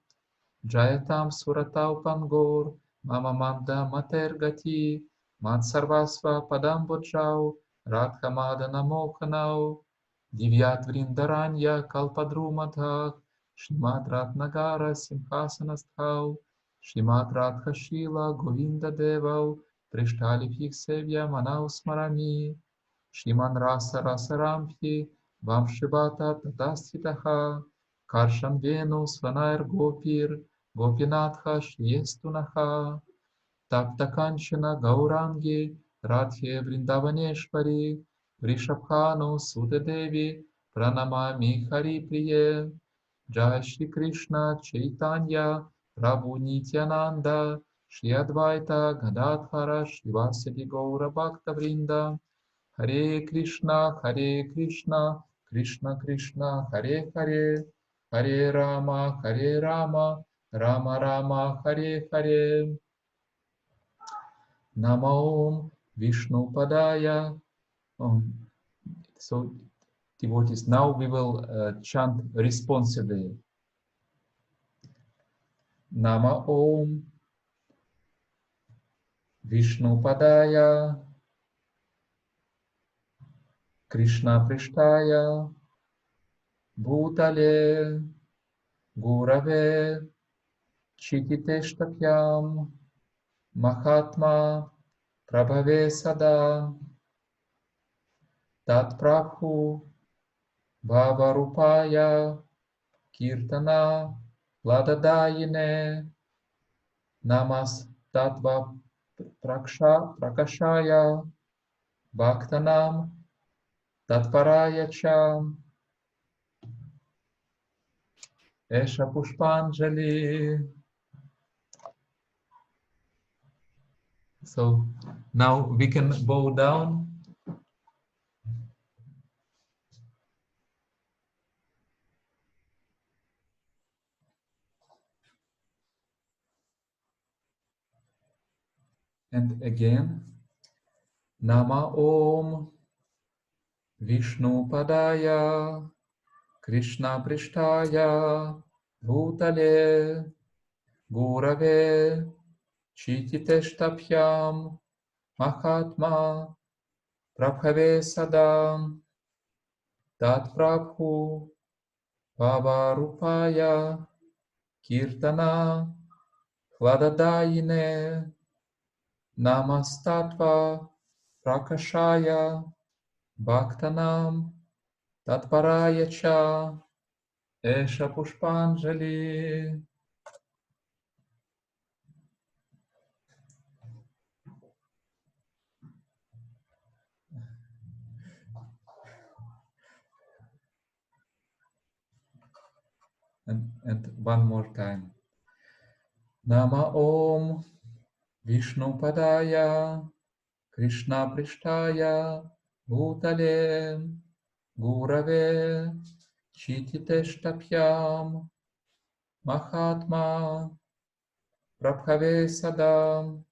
Jayatam Suratau Pangor Mama Manda Matergati Mansarvasva Padambujau Radha Madana Mohanau Divyat Vrindaranya Kalpadrumadha Shrimad Ratnagara Simhasanasthau Shrimad Radha Shila Govinda Devau Prishtali Sevya Manau Smarami Shriman Rasa Rasarampi Vamshivata Tatastitaha Karsham Venu Svanair Gopir Gopinatha Shyestunaha Tapta Kanchana Gaurangi Radhe Vrindavaneshwari Vrishabhanu Sudadevi Pranamami Hari Priye Jai Shri Krishna Chaitanya Prabhu Nityananda Shri Advaita Gadadhara Shivasati Gaura Bhakta Vrinda Hare Krishna Krishna Krishna Hare Hare Hare Rama Rama Rama Hare Hare Namo Vishnu Padaya. So, devotees, now we will chant responsively. Nama Om Vishnu Padaya Krishna Prishtaya Bhutale Gurave Chititeshtapyam Mahatma Prabhave Sada Tat Prabhu Bhavarupaya Kirtana Vladadayine Namas Tattva Prakashaya Bhaktanam Tatparaya Cha Esha Pushpanjali. So now we can bow down. And again, Nama Om Vishnu Padaya Krishna Prishtaya Bhutale Gurave Chititeshtapyam Mahatma Prabhave Sadam Tat Prabhu Bhavarupaya Kirtana Vladadayine Namastatva Prakashaya Bhaktanam Tatparaya Cha Esha Pushpanjali. And one more time. Nama Om Vishnu Padaya Krishna Prishtaya Bhutale Gurave Chititeshtapyam Mahatma Prabhave Sadam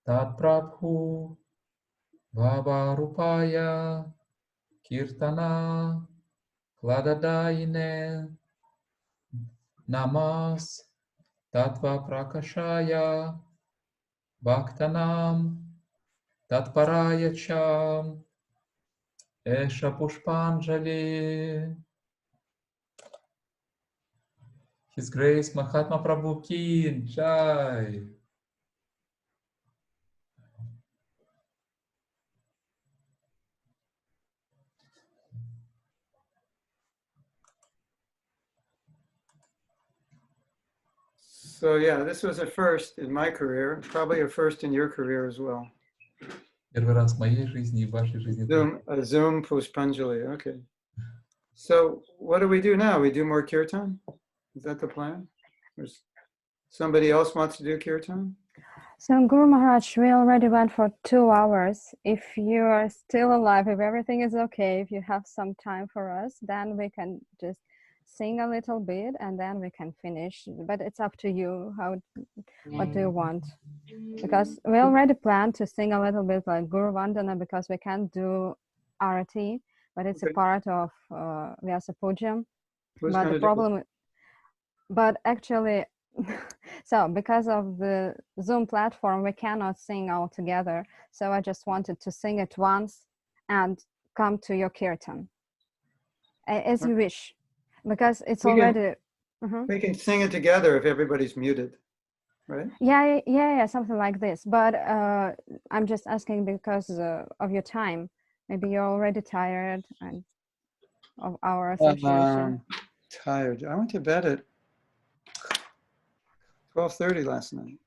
Tat Prabhu Bhavarupaya Kirtana Vladadayine Namas Tattva Prakashaya Bhaktanam Tatparaya Cha Esha Pushpanjali. His Grace Mahatma Prabhu Ki Jai. So yeah, this was a first in my career, probably a first in your career as well. Первый раз в моей жизни и в вашей жизни. Zoom Pushpanjali, okay. So what do we do now? We do more kirtan? Is that the plan? Or somebody else wants to do kirtan? So Guru Maharaj, we already went for 2 hours. If you are still alive, if everything is okay, if you have some time for us, then we can just sing a little bit and then we can finish. But it's up to you. What do you want? Because we already planned to sing a little bit like Guru Vandana because we can't do arati, but it's a Okay. part of Vyasa Puja. Who's But gonna the do it? problem, but actually, so because of the Zoom platform, we cannot sing all together. So I just wanted to sing it once and come to your kirtan, as you wish, because it's We can- already. Mhm. We can sing it together if everybody's muted, right? Yeah, something like this. But I'm just asking because of your time. Maybe you're already tired and of our association. Tired. I went to bed at 12:30 last night.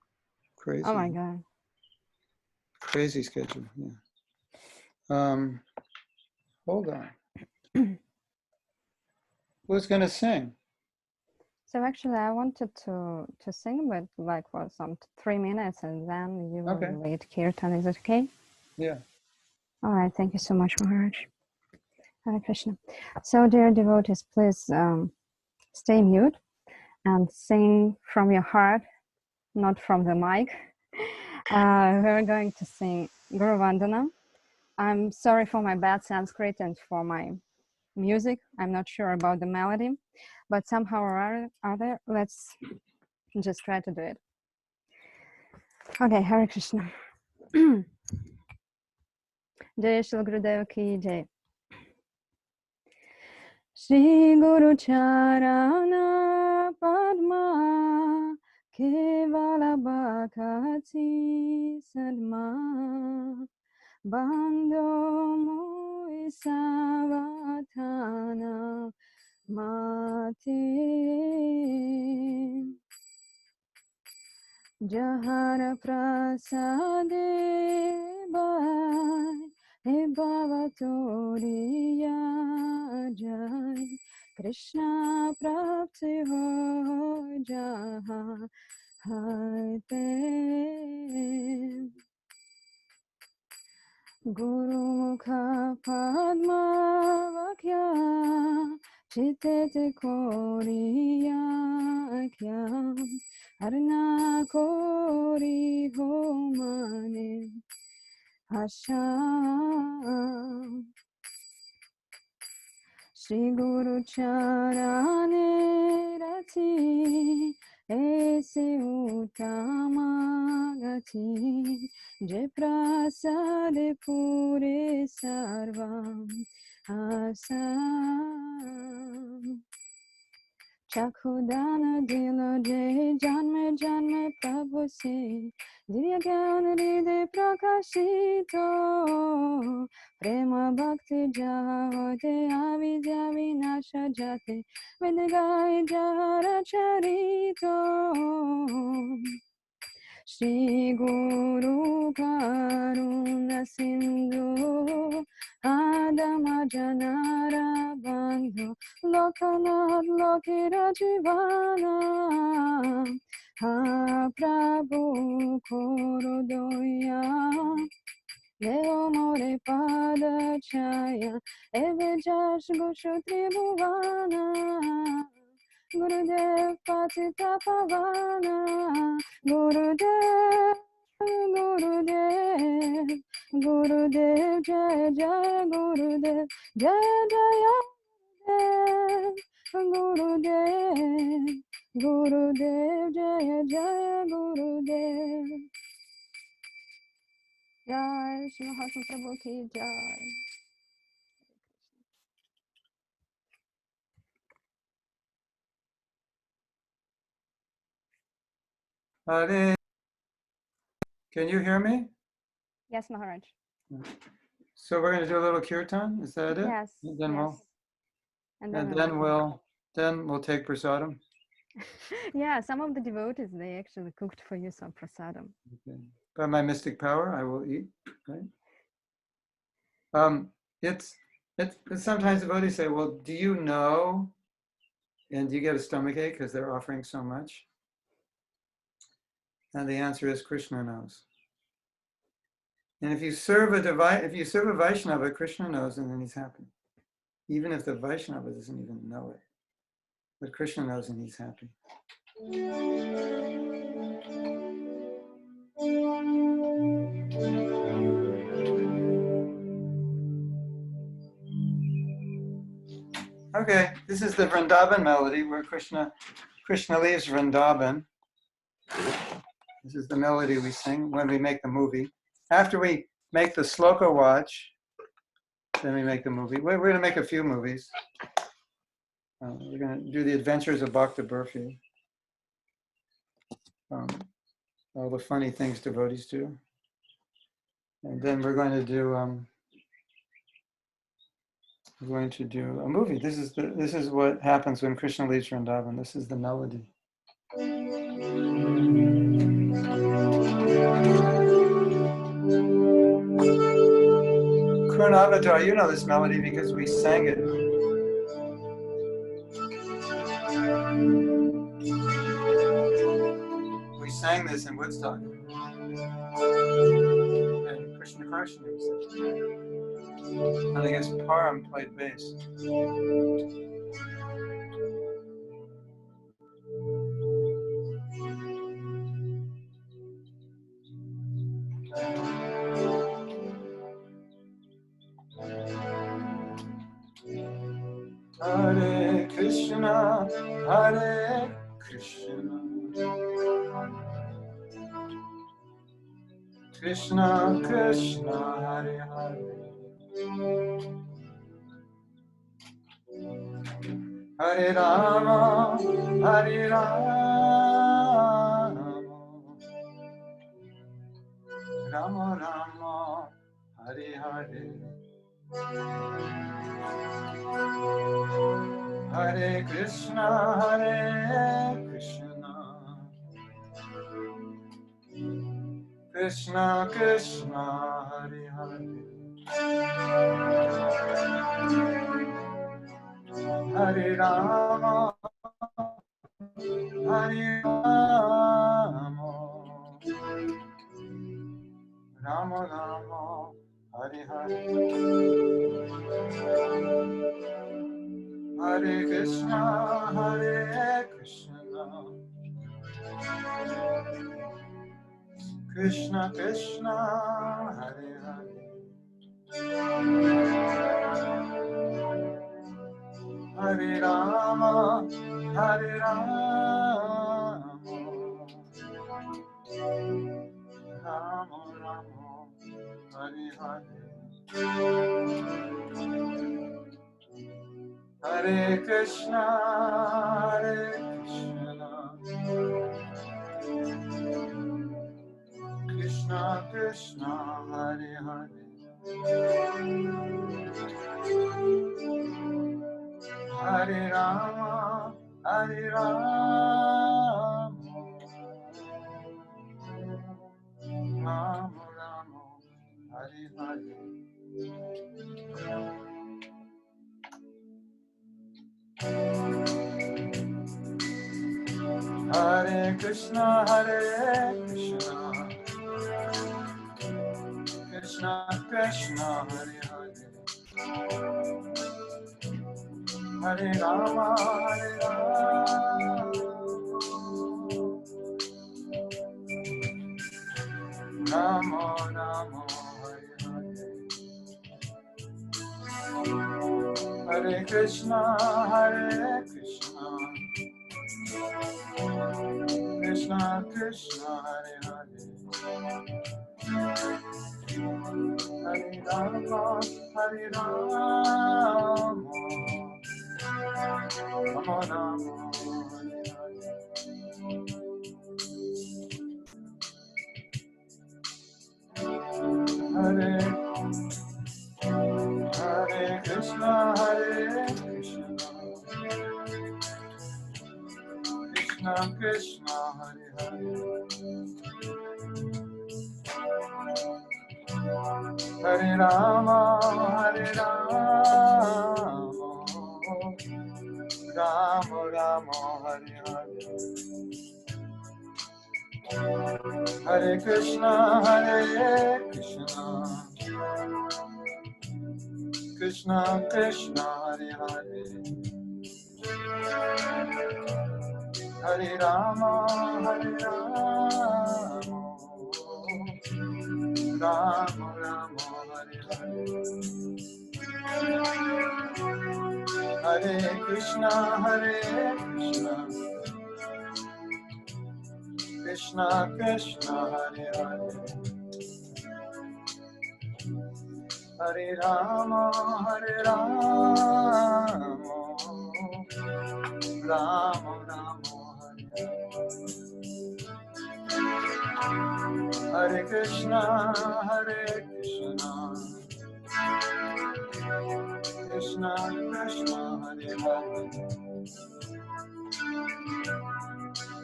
Crazy. Oh my God. Crazy schedule. Yeah. Hold on. Who's gonna sing? So actually, I wanted to sing, but like for some 3 minutes, and then you will Okay. lead kirtan. Is it okay? Yeah. All right. Thank you so much, Maharaj. Hare Krishna. So, dear devotees, please stay mute and sing from your heart, not from the mic. We're going to sing Guru Vandana. I'm sorry for my bad Sanskrit and for my music. I'm not sure about the melody, but somehow or other, let's just try to do it. Okay, Hare Krishna. Jai Shri Gurudev ki Jai. Shri Guru Charana Padma Kevala Bhakati Sadma Bandho Mui Savatana Mati Jahara Prasade Bhai He Bhavatoriya Jai Krishna Prapti Ho Jaha Hai Te Guru Mukha Padma Vakya Chitete Koriya Kya Arna Kori Homane Hasha Shri Guru Charane Rati Ese Utama Gati Je Prasade Pure Sarvam Asam Chakudana Dilo Jai Janme Janme Prabhu Se Divya Gyan Ride Prakashito Prema Bhakti Jahate Avidya Vinasha Jate Vedagai Jara Charito Shri Guru Karuna Sindhu Adama Janara Bandhu Lokanath Lokira Jivana Ha Prabhu Korodoya Leo More Pada Chaya Evejash Gushu Tribhuvana Gurudev Patita Pavana Gurudev Gurudev Gurudev Jaya Jaya Gurudev Jaya Jaya Gurudev Gurudev Jaya Jaya Gurudev Jai Shri Mahatma Prabhu ki Jai. Hare. Can you hear me? Yes, Maharaj. So we're going to do a little kirtan. Is that it? Yes. And then Yes. then we'll take prasadam. Yeah, some of the devotees, they actually cooked for you some prasadam. Okay. By my mystic power, I will eat. Right. It's sometimes devotees say, "Well, do you know?" And do you get a stomachache because they're offering so much? And the answer is Krishna knows. And if you serve a Vaishnava, Krishna knows, and then he's happy, even if the Vaishnava doesn't even know it. But Krishna knows and he's happy. Okay, this is the Vrindavan melody where Krishna leaves Vrindavan. This is the melody we sing when we make the movie. After we make the sloka watch, then we make the movie. We're going to make a few movies. We're going to do the Adventures of Bhakta Burfi. All the funny things devotees do. And then we're going to do a movie. This is what happens when Krishna leaves Vrindavan. This is the melody. Kurunavatar, you know this melody because we sang it. We sang this in Woodstock. And Krishna Karshana was there. And I guess Param played bass. Hare Krishna, Hare Krishna, Krishna Krishna, Hare Hare, Hare Rama, Hare Rama, Rama Rama, Hare Hare, Hare Krishna, Hare Krishna, Krishna Krishna, Hare Hare, Hare Rama, Hare Rama, Rama Rama, Hare Hare, Hare Krishna, Hare Krishna, Krishna Krishna, Hare Hare, Hare Rama, Hare Rama, Rama Rama, Hare Hare, Hare Krishna, Hare Krishna, Krishna Krishna, Hare Hare, Hare Rama, Hare Rama, Rama Rama, Hare Hare. Hare Krishna, Hare Krishna, Krishna Krishna, Hare Hare, Hare Rama, Hare Rama, Rama Rama, Hare Hare, Hare Krishna, Hare Krishna, Krishna Krishna, Hare Hare, Hare Rama, Hare Rama, Rama Rama, Hare Hare, Hare Krishna, Hare Krishna, Krishna Krishna, Hare Hare, Hare Rama, Hare Rama, Rama Rama, Hare Hare, Hare Krishna, Hare Krishna, Krishna Krishna, Hare Hare, Hare Rama, Hare Rama, Rama Rama, Hare Hare. Hare Krishna, Hare Krishna, Krishna Krishna, Hare Hare. Hare Rama, Hare Rama, Rama Rama, Hare Hare. Hare Krishna, Krishna Krishna, Hare Hare.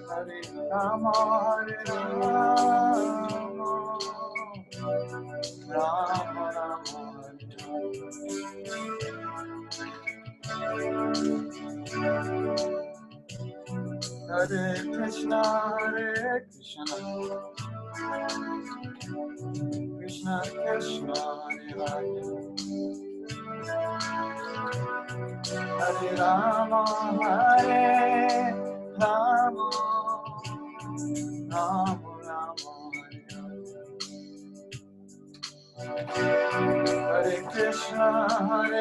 Hare Rama, Rama Rama, Hare Krishna, Krishna Krishna, Hare Hare. Hare Rama, Rama, Rama Rama, Hare Hare.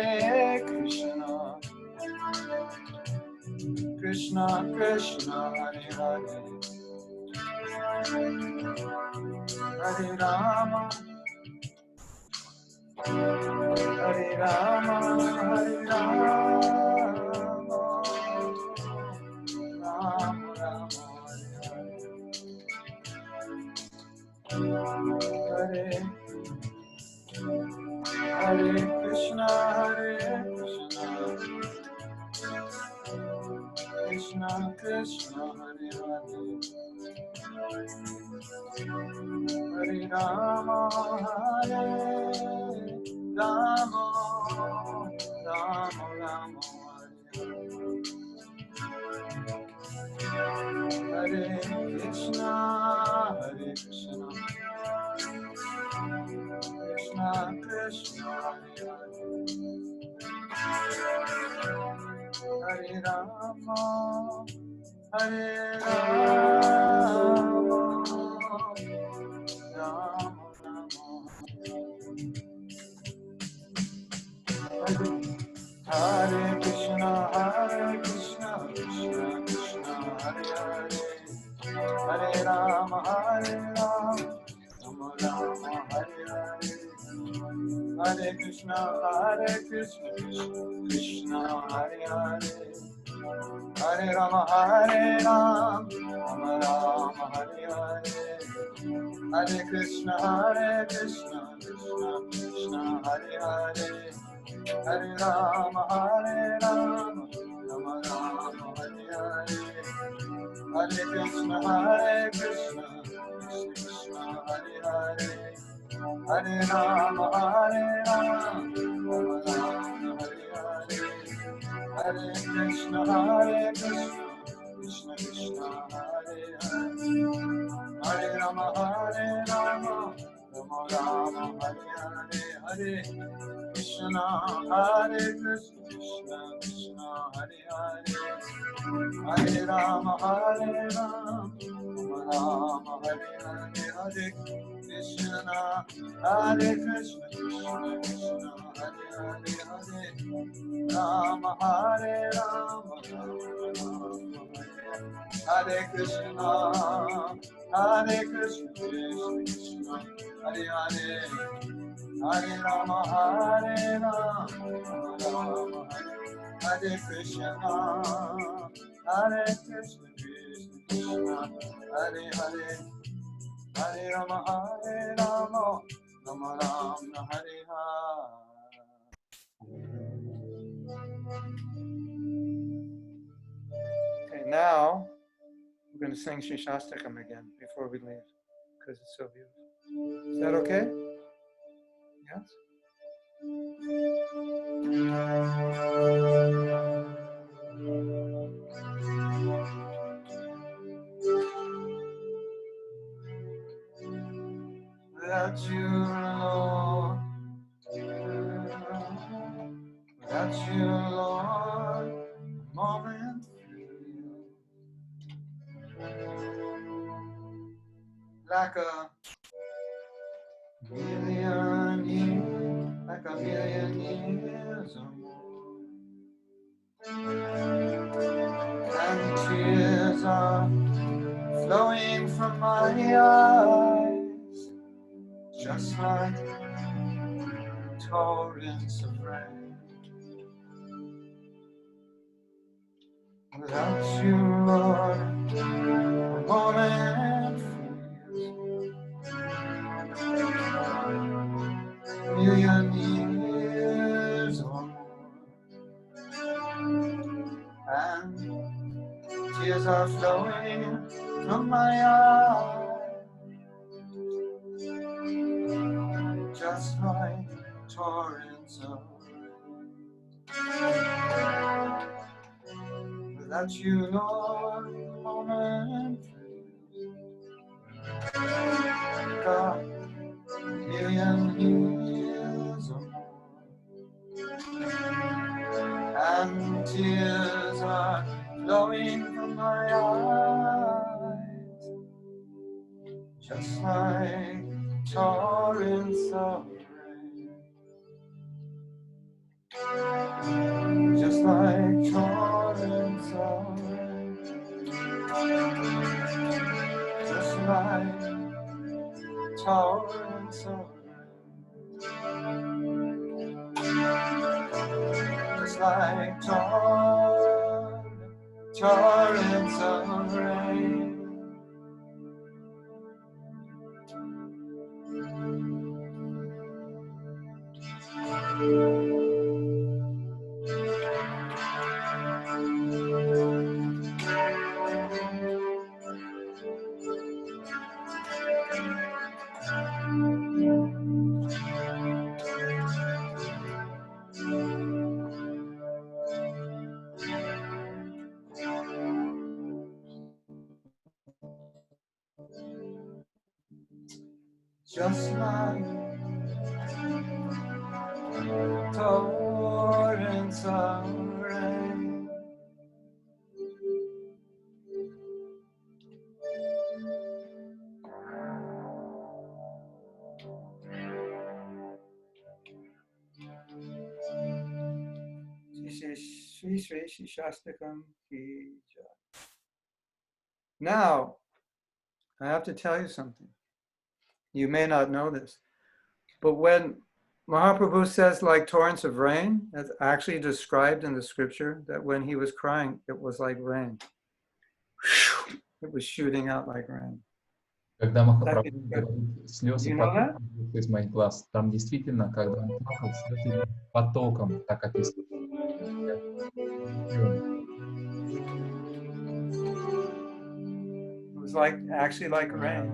Hare Krishna, Krishna Krishna, Hare Hare. Hare Rama, Hare Rama, Hare Rama, Rama Rama, Hare Hare. Hare Krishna, Krishna Krishna, Hare Hare. Hare Rama, Rama, Rama Rama, Hare Krishna, Krishna Krishna, Hare Hare. Hare Rama, Rama Rama, Hare Krishna, Krishna Krishna, Hare Hare. Hare Rama, Rama Rama, Hare Hare. Hare Krishna, Krishna Krishna, Hare Hare. Hare Rama, Rama Rama, Hare Hare. Hare Krishna, Krishna Krishna, Hare Hare. Hare Rama, Rama Rama, Hare Hare. Hare Krishna, Krishna Krishna, Hare Hare. Hare Rama, Rama Rama, Hare Hare. Hare Krishna, Krishna Krishna, Hare Hare. Hare Rama, Rama Rama, Hare Hare. Hare Krishna, Krishna Krishna, Hare Hare. Hare Rama, Rama Hare Hare. Hare Krishna, Krishna Krishna, Hare Hare. Hare Rama, Rama Rama, Hare Krishna, Krishna Krishna, Hare Hare. Hare Rama, Rama Rama, Hare Krishna, Krishna Krishna, Hare Hare. Hare Rama, Rama Rama, Hare Hare. Okay, now we're going to sing Sri Shastakam again before we leave because it's so beautiful. Is that okay? Yes? Without you, Lord, without you, Lord, I'm moment like a million years, like a million years or more. And tears are flowing from my eyes, just like torrents of rain. Without you, Lord, a moment feels a million years or more. And tears are flowing from my eyes, just like torrents of rain. Without you, Lord, a moment God, a million years or more. And tears are flowing from my eyes, just like torrents of rain. Just like torrents of rain. Just like torrents of rain. Just like torrents of rain. Just like torrents of rain. Shri Shri Shastakam Ki Jai. Now, I have to tell you something. You may not know this, but when Mahaprabhu says like torrents of rain, that's actually described in the scripture that when he was crying, it was like rain. It was shooting out like rain. Когда Махапрабху говорит, слезы You know that? потоком бьют из моих глаз, там действительно, когда он плакал, слезы идут потоком, так описано. It was like actually like rain.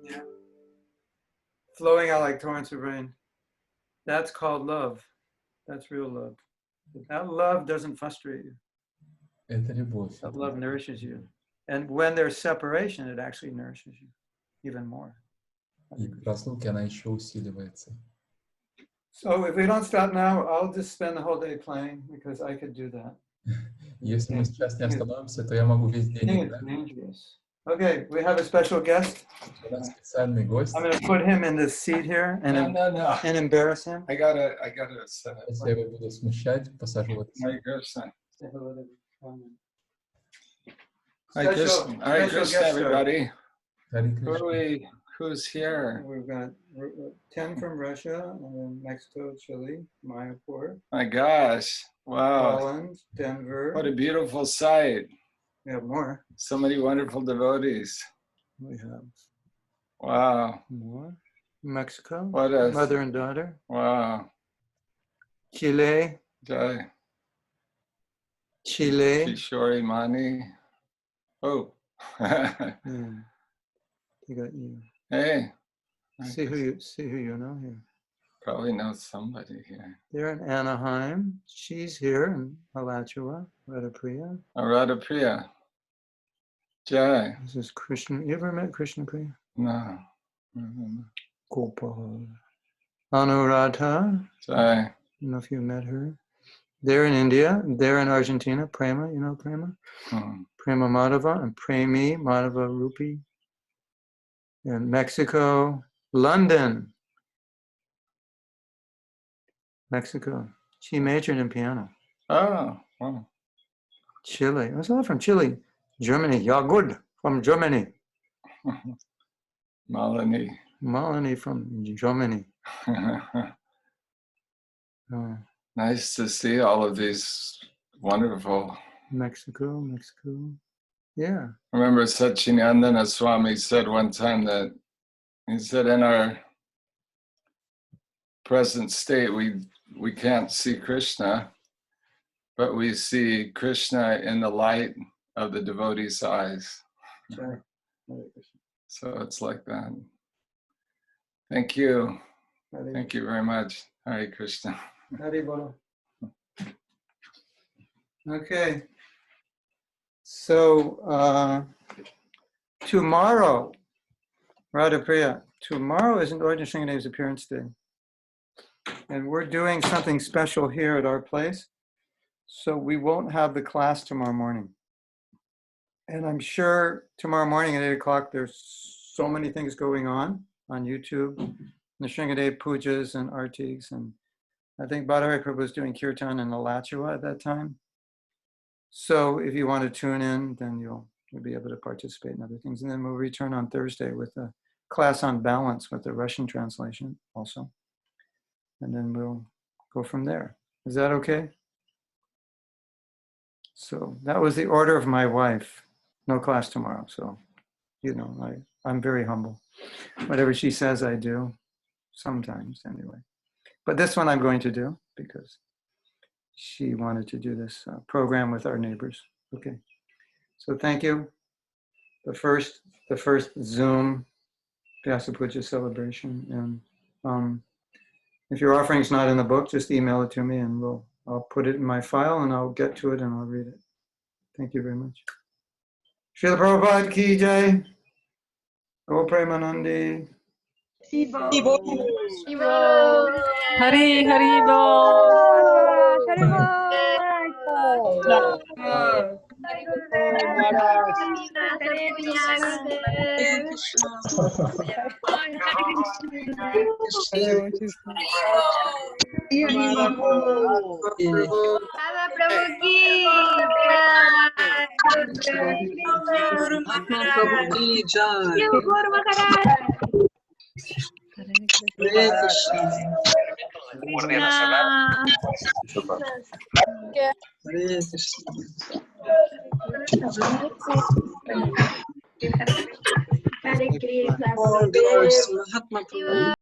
Yeah. Flowing out like torrents of rain. That's called love. That's real love. That love doesn't frustrate you. Это любовь. That love nourishes you. And when there's separation, it actually nourishes you even more. И в разлуке она еще усиливается. So if we don't stop now, I'll just spend the whole day playing because I could do that. Если мы сейчас не остановимся, то я могу весь день играть. Dangerous. Okay, we have a special guest. У нас специальный гость. I'm going to put him in this seat here and, No. and embarrass him. I gotta set it. Если я его буду смущать, посажу вот. Hare Krishna. Say hello to everyone. Hare Krishna, everybody. Hare Krishna. Who's here? We've got 10 from Russia, and then Mexico, Chile, Mayapur. My gosh. Wow. Holland, Denver. What a beautiful sight. We have more. So many wonderful devotees. We have Wow. more. Mexico. What a mother and daughter. Wow. Chile. Jai. Chile. Kishori Mani. Oh. Yeah. You got you. Hey. See who you know here. Probably know somebody here. They're in Anaheim. She's here in Alachua, Radhapriya. Radhapriya. Jai. This is Krishna. You ever met Krishna Priya? No. Gopal. Anuradha. Jai. I don't know if you met her. They're in India. They're in Argentina. Prema, you know Prema? Prema Madhava and Premi Madhava Rupi. In Mexico. London. Mexico. She majored in piano. Oh, wow. Chile. There's a lot from Chile. Germany. Yeah, good. From Germany. Malini. Malini from Germany. Nice to see all of these wonderful. Mexico. Yeah. I remember Satchidananda Swami said one time that he said in our present state we can't see Krishna, but we see Krishna in the light of the devotee's eyes. Sure. So it's like that. Thank you. Hare Thank you very much. Hare Krishna. Hare Bolo. Okay. So tomorrow, Radha Priya, tomorrow is Ordinary Sringadeva's appearance day. And we're doing something special here at our place. So we won't have the class tomorrow morning. And I'm sure tomorrow morning at 8 o'clock, there's so many things going on YouTube, the Sringadeva Pujas and Artis. And I think Bhadari Prabhu was doing Kirtan and Alachua at that time. So if you want to tune in, then you'll be able to participate in other things. And then we'll return on Thursday with a class on balance with the Russian translation also. And then we'll go from there. Is that okay? So that was the order of my wife. No class tomorrow. So, you know, I'm very humble. Whatever she says, I do. Sometimes, anyway. But this one I'm going to do because she wanted to do this program with our neighbors. Okay. So thank you. The first Zoom Vyasa Puja celebration. And if your offering is not in the book, just email it to me and I'll put it in my file and I'll get to it and I'll read it. Thank you very much. Srila Prabhupada ki jai. Go Premanandi. Hari Hari Mahatma Prabhu ki jai. Hare Krishna. Hare Krishna. All glories to Mahatma Prabhu.